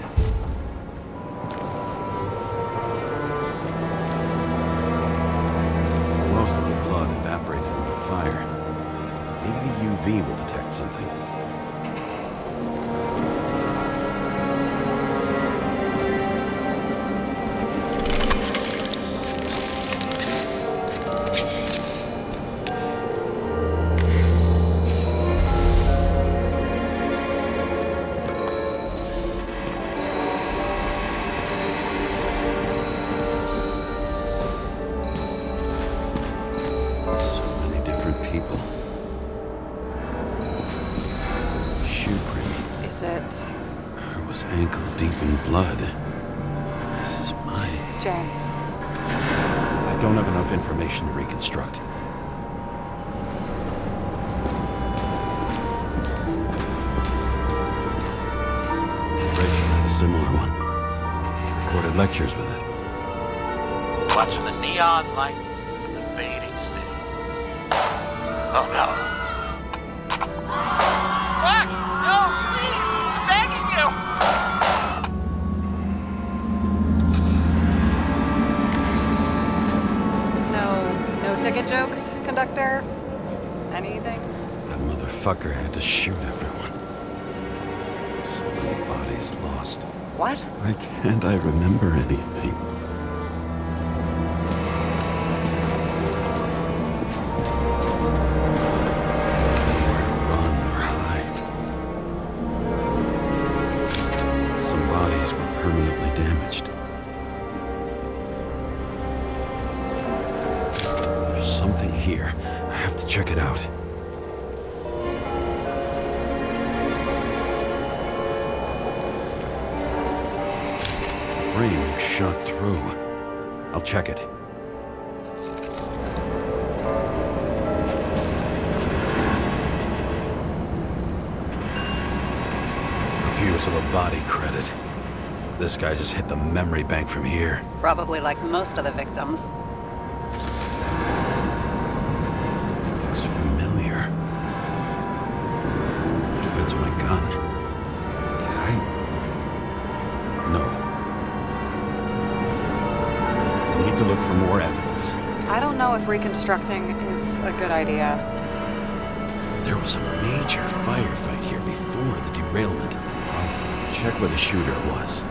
Most of the blood evaporated in the fire. Maybe the UV will detect something. Ankle deep in blood. This is my... James. I don't have enough information to reconstruct. Rachel had a similar one. She recorded lectures with it. Watching the neon lights in the fading city. Oh no. Fuck! No, please! I'm begging you! No ticket jokes, conductor? Anything? That motherfucker had to shoot everyone. So many bodies lost. What? Why can't I remember anything? Nowhere to run or hide. Some bodies were permanently damaged. There's something here. I have to check it out. The frame looks shot through. I'll check it. Refuse of a body credit. This guy just hit the memory bank from here. Probably like most of the victims. Looks familiar. It fits my gun. Did I? No. I need to look for more evidence. I don't know if reconstructing is a good idea. There was a major firefight here before the derailment. I'll check where the shooter was.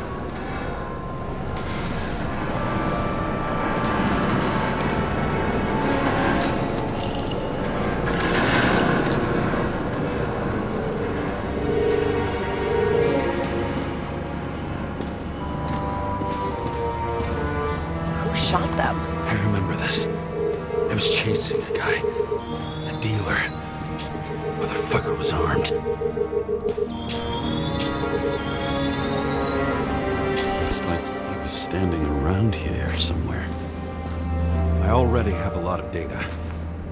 Shot them. I remember this. I was chasing a guy. A dealer. Motherfucker was armed. was standing around here somewhere. I already have a lot of data.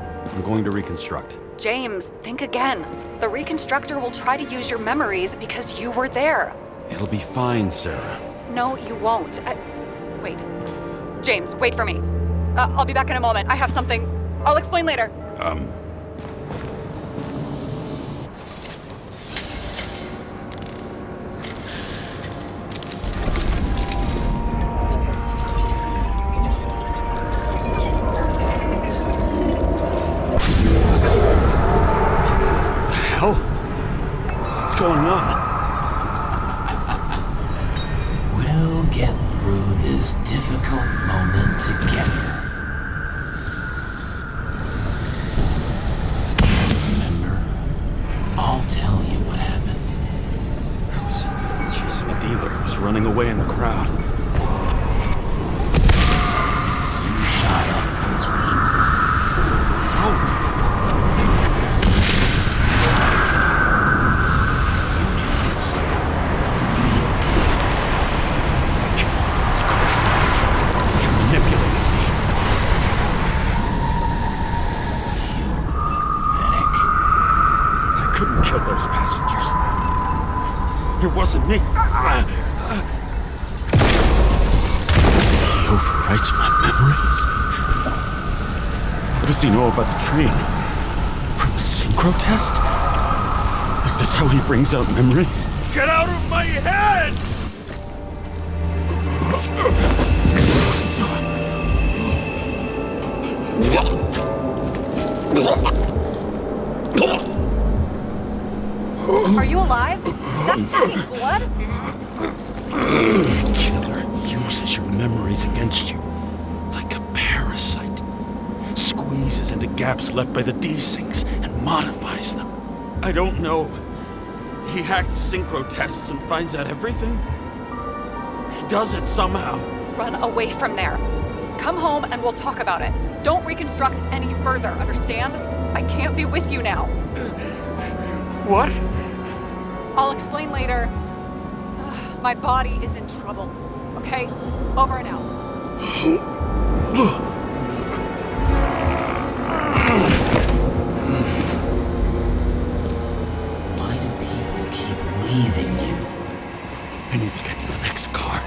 I'm going to reconstruct. James, think again. The reconstructor will try to use your memories because you were there. It'll be fine, Sarah. No, you won't. Wait. James, wait for me. I'll be back in a moment. I have something. I'll explain later. What's going on? We'll get through this difficult moment together. Remember, I'll tell you what happened. I was chasing a dealer who was running away in the crowd. You shot up those people. Oh! Kill those passengers. It wasn't me. He overwrites my memories. What does he know about the train? From a synchro test? Is this how he brings out memories? Get out of my head! Are you alive? Is that fucking blood? Killer uses your memories against you like a parasite. Squeezes into gaps left by the desyncs and modifies them. I don't know. He hacked synchro tests and finds out everything? He does it somehow. Run away from there. Come home and we'll talk about it. Don't reconstruct any further, understand? I can't be with you now. What? I'll explain later. Ugh, my body is in trouble. Okay? Over and out. Why do people keep leaving you? I need to get to the next car.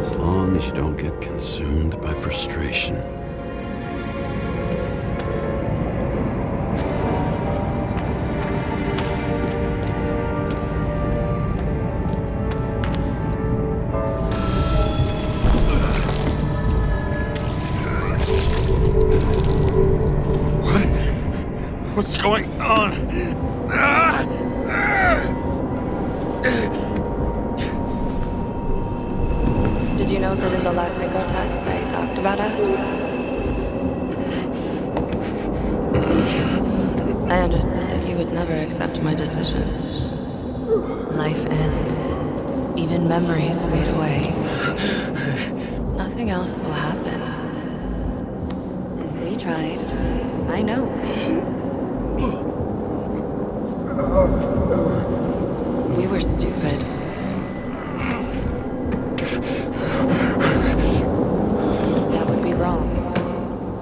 As long as you don't get consumed by frustration. What's going on? Did you know that in the last synchro test I talked about us? I understood that you would never accept my decisions. Life ends. Even memories fade away. Nothing else will happen. We tried. I know. We were stupid. That would be wrong.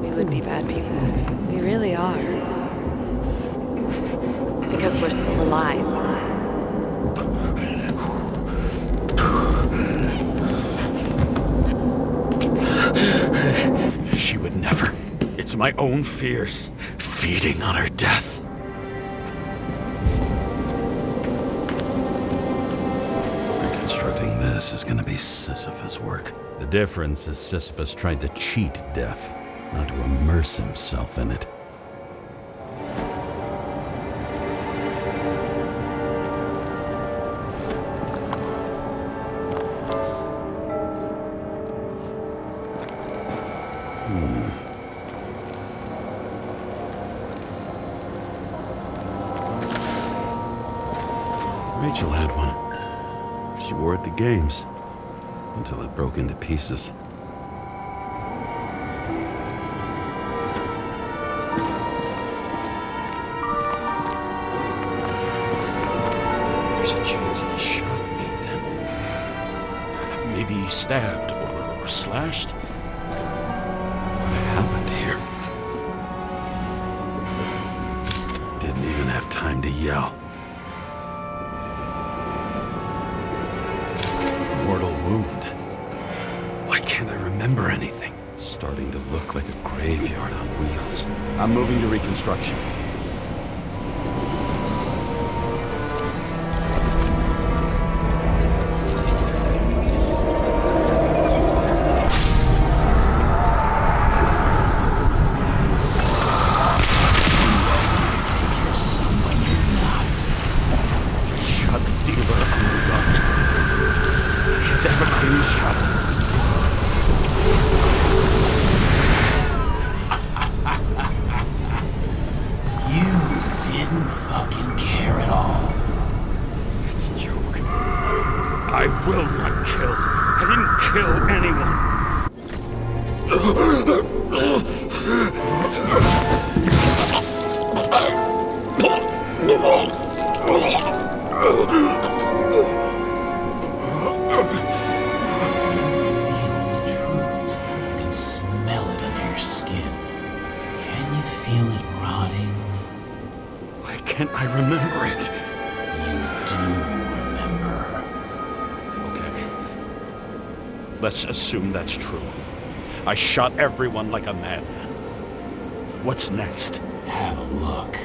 We would be bad people. We really are. Because we're still alive. She would never. It's my own fears feeding on her death. Reconstructing this is gonna be Sisyphus work. The difference is Sisyphus tried to cheat death, not to immerse himself in it. Rachel had one. She wore it to games until it broke into pieces. There's a chance he shot me then. Maybe he stabbed or slashed. What happened here? Didn't even have time to yell. Mortal wound. Why can't I remember anything? It's starting to look like a graveyard on wheels. I'm moving to reconstruction. Let's assume that's true. I shot everyone like a madman. What's next? Have a look.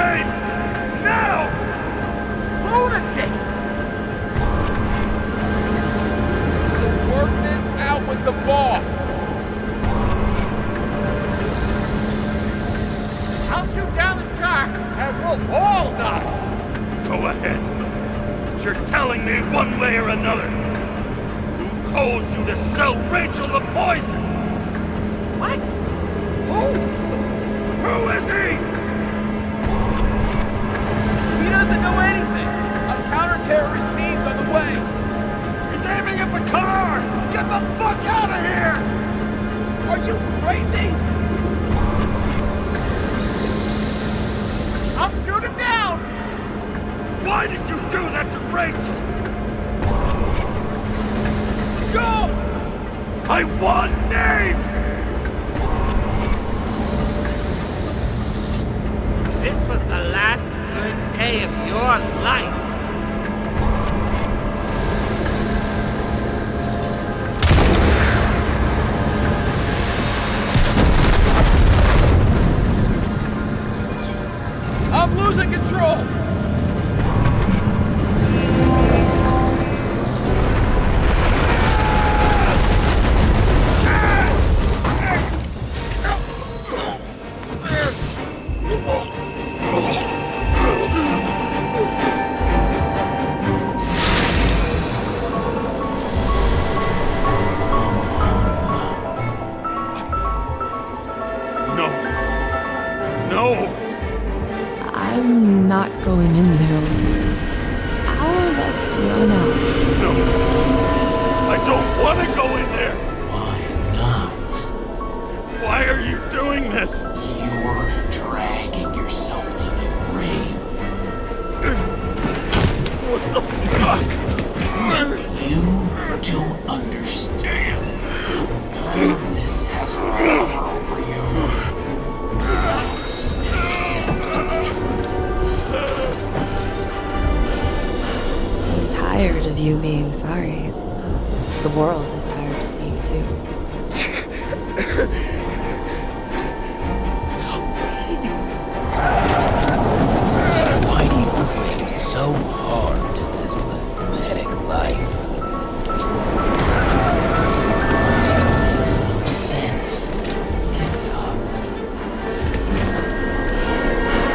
James! Now! Lunatic! Work this out with the boss. I'll shoot down this car, and we'll all die. Go ahead. But you're telling me one way or another. Who told you to sell Rachel the poison? What? Who? Who is he? He doesn't know anything. A counter-terrorist team's on the way. He's aiming at the car! Get the fuck out of here! Are you crazy? I'll shoot him down! Why did you do that to Rachel? Go! I want names! This was the last good day of your life. I'm losing control! No. No! I'm not going in there. Our let's run out. No! I don't want to go in there! Why not? Why are you doing this? You're dragging yourself to the grave. What the fuck? You don't understand. All of this has power over you. Relax and accept the truth. I'm tired of you being sorry. The world is tired to see you too. Why do you cling so hard to this pathetic life? Makes no sense. Give it up.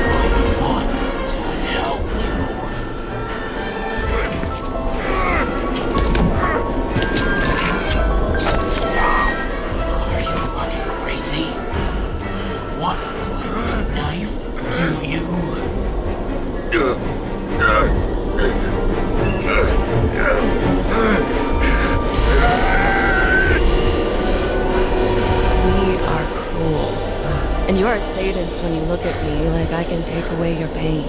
I want to help you. Stop. Are you fucking crazy? Want to play with a knife, do you? We are cruel. And you are a sadist when you look at me like I can take away your pain.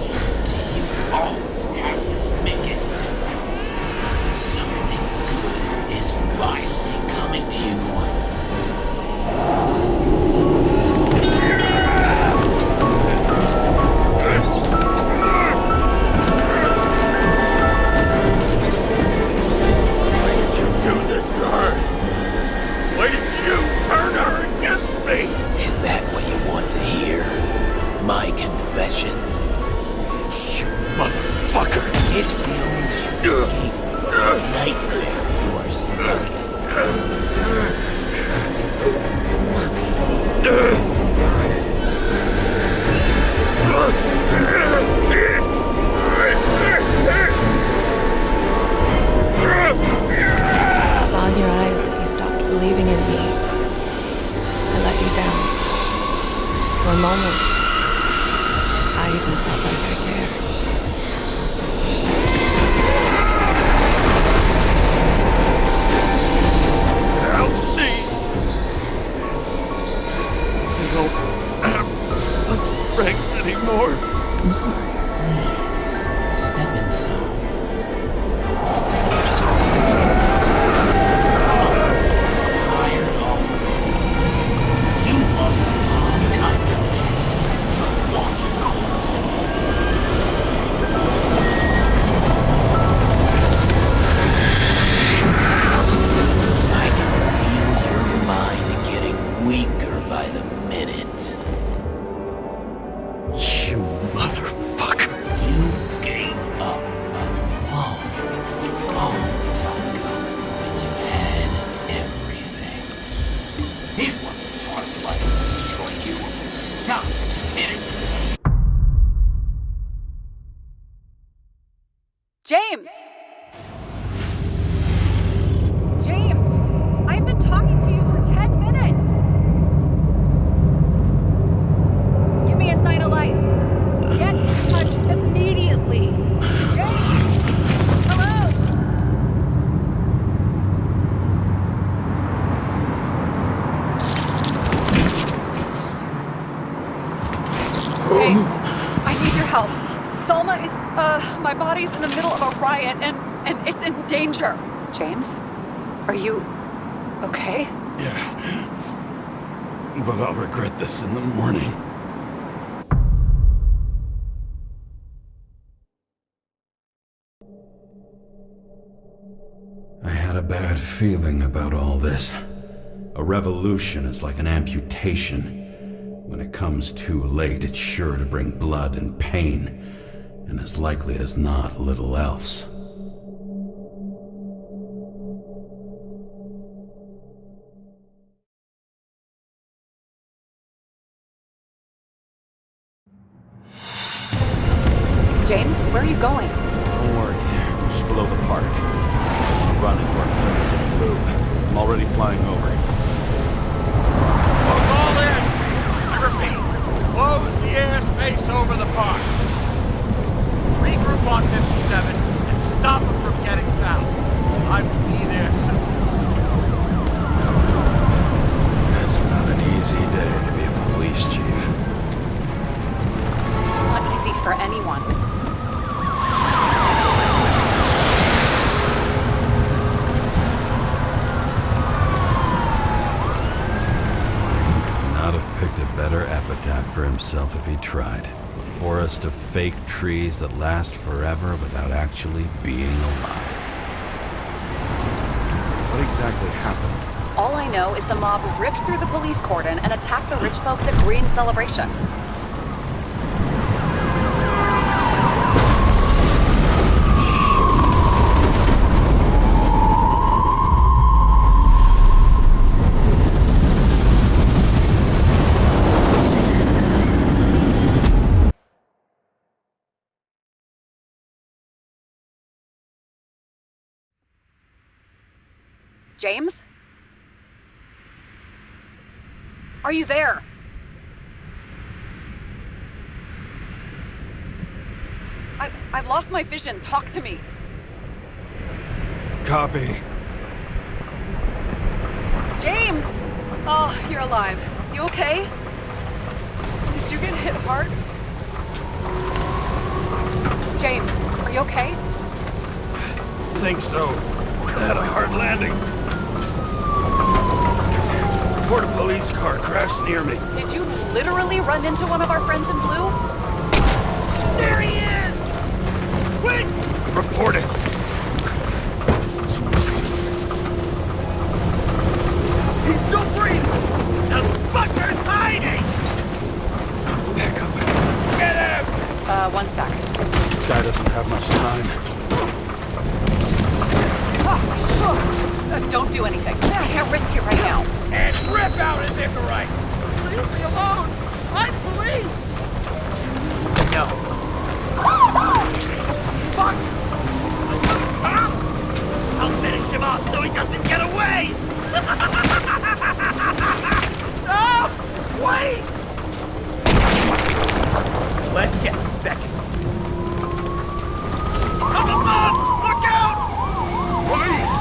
Do you always have to make it difficult? Something good is finally coming to you. Why did you do this to her? Why did you turn her against me? Is that what you want to hear? My confession? You motherfucker! It's the only escape from the nightmare you are stuck I saw in your eyes that you stopped believing in me. I let you down. For a moment, I even felt like I cared. Help me! I don't have the strength anymore. I'm sorry. Please, step inside. Tired already. You lost a long time ago, James. Walking calls. James! James! I've been talking to you for 10 minutes! Give me a sign of life. Get in touch immediately. James! Hello? James, I need your help. Salma is, my body's in the middle of a riot and it's in danger. James? Are you okay? Yeah. But I'll regret this in the morning. I had a bad feeling about all this. A revolution is like an amputation. When it comes too late, it's sure to bring blood and pain, and as likely as not, little else. James, where are you going? Don't worry, I'm just below the park. I'm running to our friends in blue. I'm already flying over. Close all airspace. I repeat, close the airspace over the park. Regroup on 57 and stop them from getting south. I will be there soon. It's not an easy day to be a police chief. It's not easy for anyone. Not have picked a better epitaph for himself if he tried. A forest of fake trees that last forever without actually being alive. What exactly happened? All I know is the mob ripped through the police cordon and attacked the rich folks at Green's celebration. James? Are you there? I've lost my vision. Talk to me. Copy. James! Oh, you're alive. You okay? Did you get hit hard? James, are you okay? Think so. I had a hard landing. Report a police car crashed near me. Did you literally run into one of our friends in blue? There he is! Quick! Report it. He's still breathing! The fucker's hiding! Back up. Get him! One sec. This guy doesn't have much time. Don't do anything. I can't risk it right now. And rip out his Icarite! Leave me alone! I'm police! No. Fuck! Huh? I'll finish him off so he doesn't get away! No! Wait! Let's get second. Up above! Look out! Police!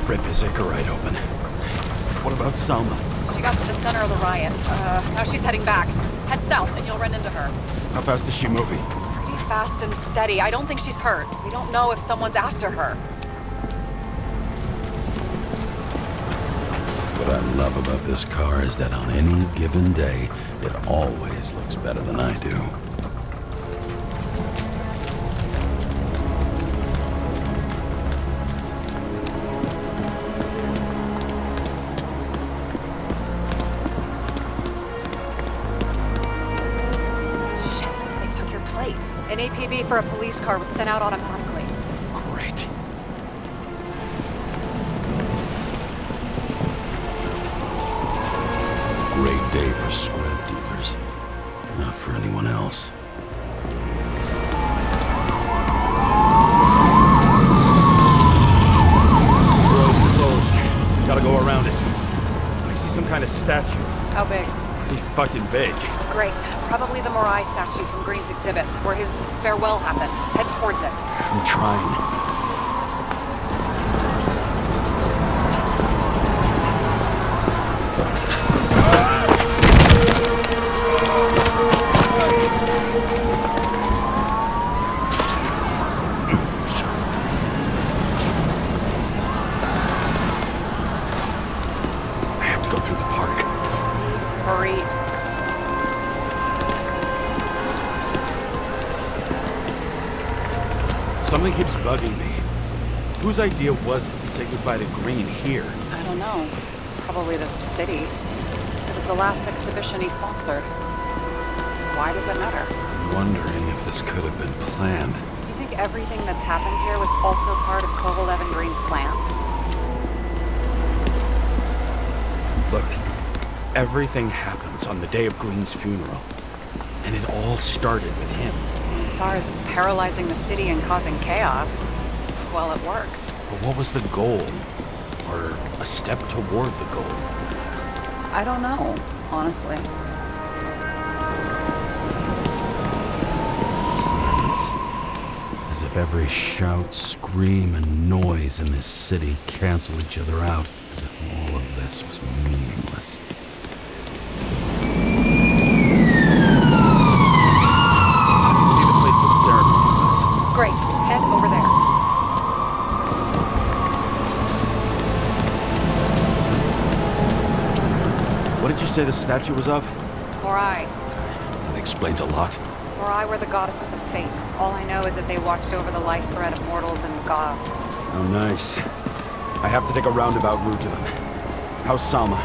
Rip his Icarite open. What about Salma? She got to the center of the riot. Now she's heading back. Head south and you'll run into her. How fast is she moving? Pretty fast and steady. I don't think she's hurt. We don't know if someone's after her. What I love about this car is that on any given day, it always looks better than I do. An APB for a police car was sent out automatically. Great. Great day for scrap dealers. Not for anyone else. Road's closed. Gotta go around it. I see some kind of statue. How big? Pretty fucking big. Great. Probably the Morai statue from Green's exhibit, where his farewell happened. Head towards it. I'm trying. Something keeps bugging me. Whose idea was it to say goodbye to Green here? I don't know. Probably the city. It was the last exhibition he sponsored. Why does it matter? I'm wondering if this could have been planned. You think everything that's happened here was also part of Kovalev and Green's plan? Look, everything happens on the day of Green's funeral. And it all started with him. As far as paralyzing the city and causing chaos, well, it works. But what was the goal? Or a step toward the goal? I don't know, honestly. Silence. As if every shout, scream, and noise in this city cancel each other out. As if all of this was meaningless. Great. Head over there. What did you say the statue was of? Morai. That explains a lot. Morai were the goddesses of fate. All I know is that they watched over the life thread of mortals and gods. Oh, nice. I have to take a roundabout route to them. How's Sama?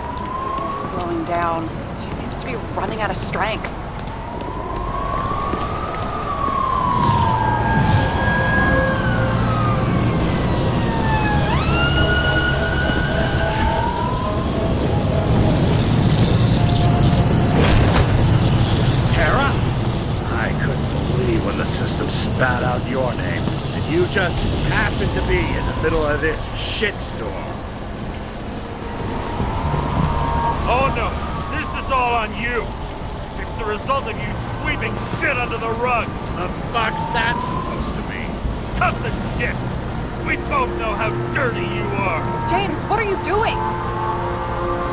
Slowing down. She seems to be running out of strength. Spat out your name, and you just happened to be in the middle of this shitstorm. Oh no, this is all on you. It's the result of you sweeping shit under the rug. The fuck's that supposed to mean? Cut the shit. We both know how dirty you are. James, what are you doing?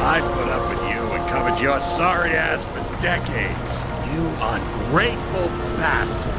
I put up with you and covered your sorry ass for decades. You ungrateful bastard.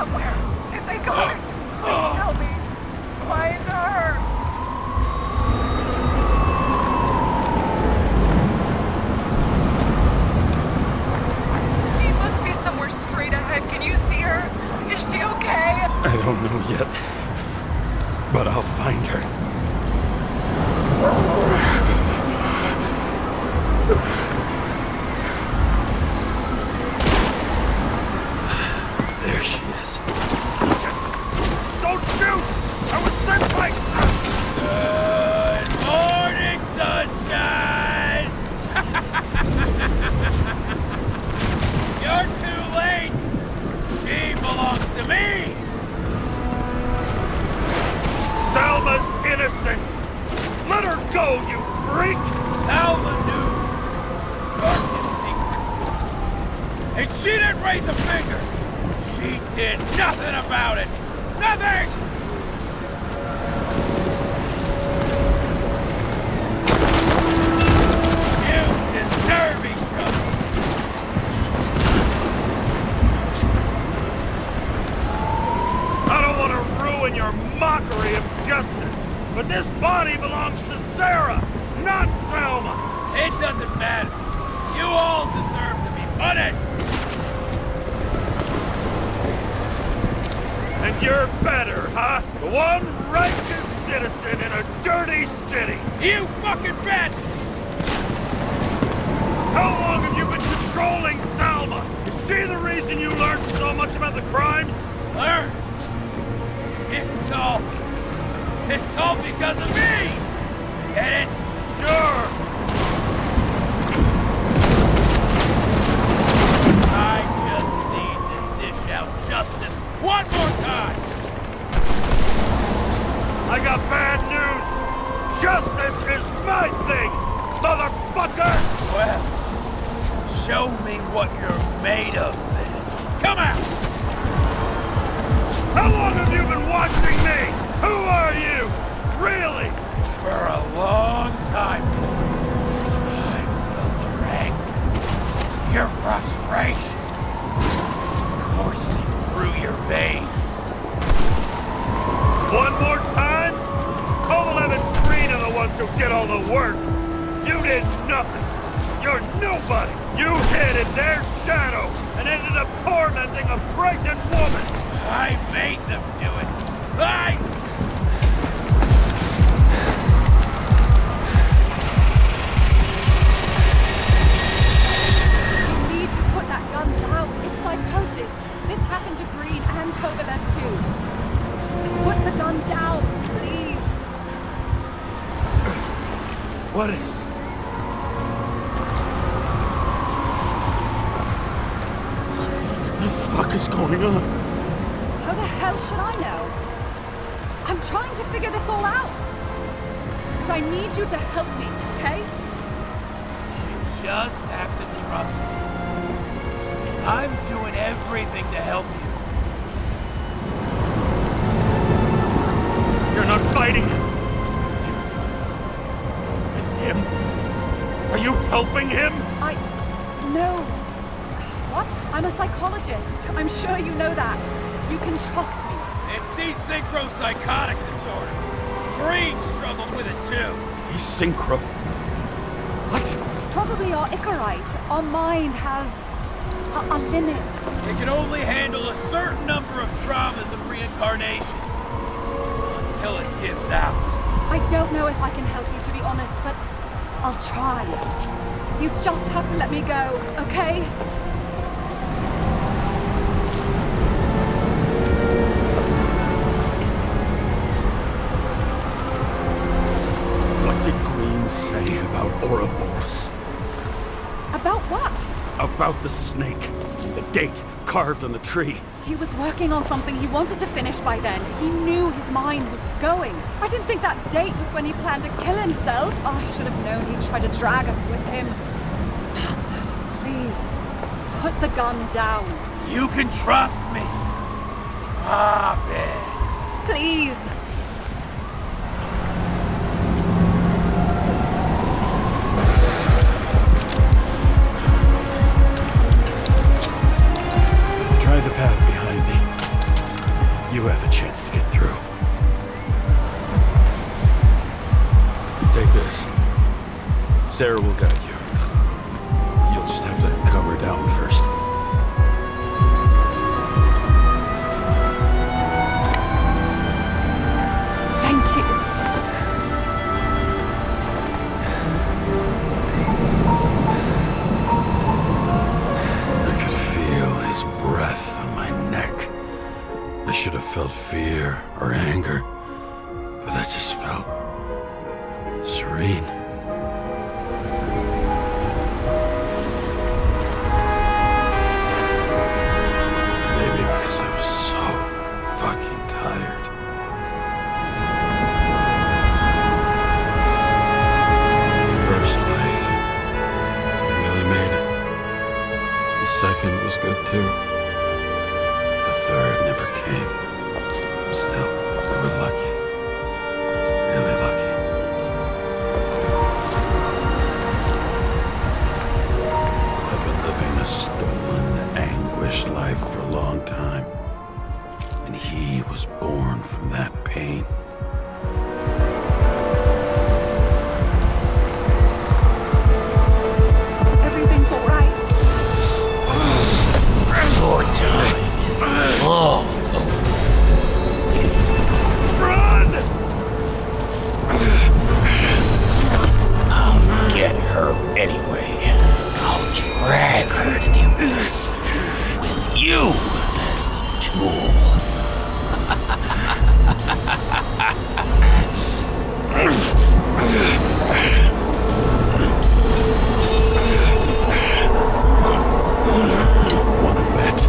somewhere. If they got her, please help me. Find her. She must be somewhere straight ahead. Can you see her? Is she okay? I don't know yet, but I'll find her. There she is. Don't shoot! I was sent by... Good morning, sunshine! You're too late! She belongs to me! Salma's innocent! Let her go, you freak! Salma knew darkest secrets. And she didn't raise a finger! She did nothing about it! Nothing! You deserve each other! I don't want to ruin your mockery of justice, but this body belongs to Sarah, not Salma! It doesn't matter. You all deserve to be punished! And you're better, huh? The one righteous citizen in a dirty city! You fucking bet! How long have you been controlling Salma? Is she the reason you learned so much about the crimes? Learn? It's all because of me! Get it? Sure! I just need to dish out justice one more time! I got bad news! Justice is my thing, motherfucker! Well, show me what you're made of then. Come out! How long have you been watching me? Who are you? Really? For a long time. I felt your anger, your frustration. It's coursing through your veins. One more time? Kovalev and Green are the ones who did all the work. You did nothing. You're nobody. You hid in their shadow and ended up tormenting a pregnant woman. I made them do it. You need to put that gun down. It's psychosis. This happened to Green and Kovalev too. Put the gun down, please. What is? What the fuck is going on? How the hell should I know? I'm trying to figure this all out. But I need you to help me, okay? You just have to trust me. I'm doing everything to help you. You're not fighting him. With him? Are you helping him? No. What? I'm a psychologist. I'm sure you know that. You can trust me. It's desynchropsychotic disorder. Green struggled with it too. Desynchro? What? Probably our Icarite. Our mind has a limit. It can only handle a certain number of traumas and reincarnations. Until it gives out. I don't know if I can help you, to be honest, but I'll try. You just have to let me go, okay? What did Green say about Ouroboros? About what? About the snake. The date carved on the tree. He was working on something he wanted to finish by then. He knew his mind was going. I didn't think that date was when he planned to kill himself. Oh, I should have known he'd try to drag us with him. Bastard. Please, put the gun down. You can trust me. Drop it. Please. Try the path behind me. You have a chance to get through. Take this. Sarah will guide you. You'll just have to calm her down first. Thank you. I could feel his breath on my neck. I should have felt fear or anger, but I just felt serene. Maybe because I was so fucking tired. First life, I really made it. The second was good too. The third never came. Still, we were lucky. Really lucky. I've been living a stolen, anguished life for a long time. And he was born from that pain. Everything's all right. Your time is long over. Run! I'll get her anyway. I'll drag her to the abyss with you as the tool. Wanna bet?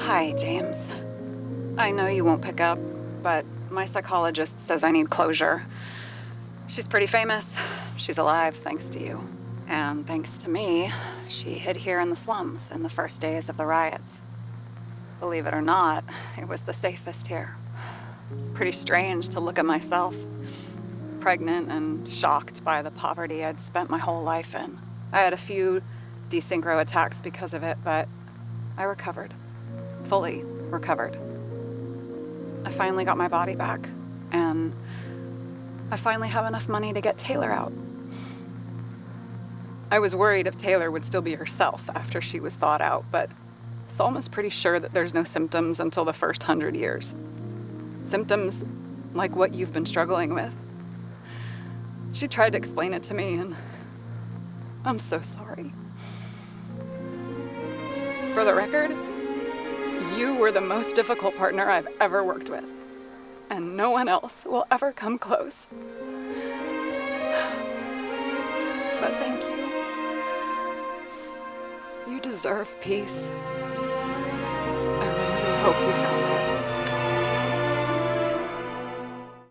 Hi, James. I know you won't pick up, but my psychologist says I need closure. She's pretty famous. She's alive thanks to you. And thanks to me, she hid here in the slums in the first days of the riots. Believe it or not, it was the safest here. It's pretty strange to look at myself, pregnant and shocked by the poverty I'd spent my whole life in. I had a few desynchro attacks because of it, but I recovered. Fully recovered. I finally got my body back, and I finally have enough money to get Taylor out. I was worried if Taylor would still be herself after she was thawed out, but Salma's pretty sure that there's no symptoms until the first 100 years. Symptoms like what you've been struggling with. She tried to explain it to me, and I'm so sorry. For the record, you were the most difficult partner I've ever worked with, and no one else will ever come close. But thank you. You deserve peace. I really hope you found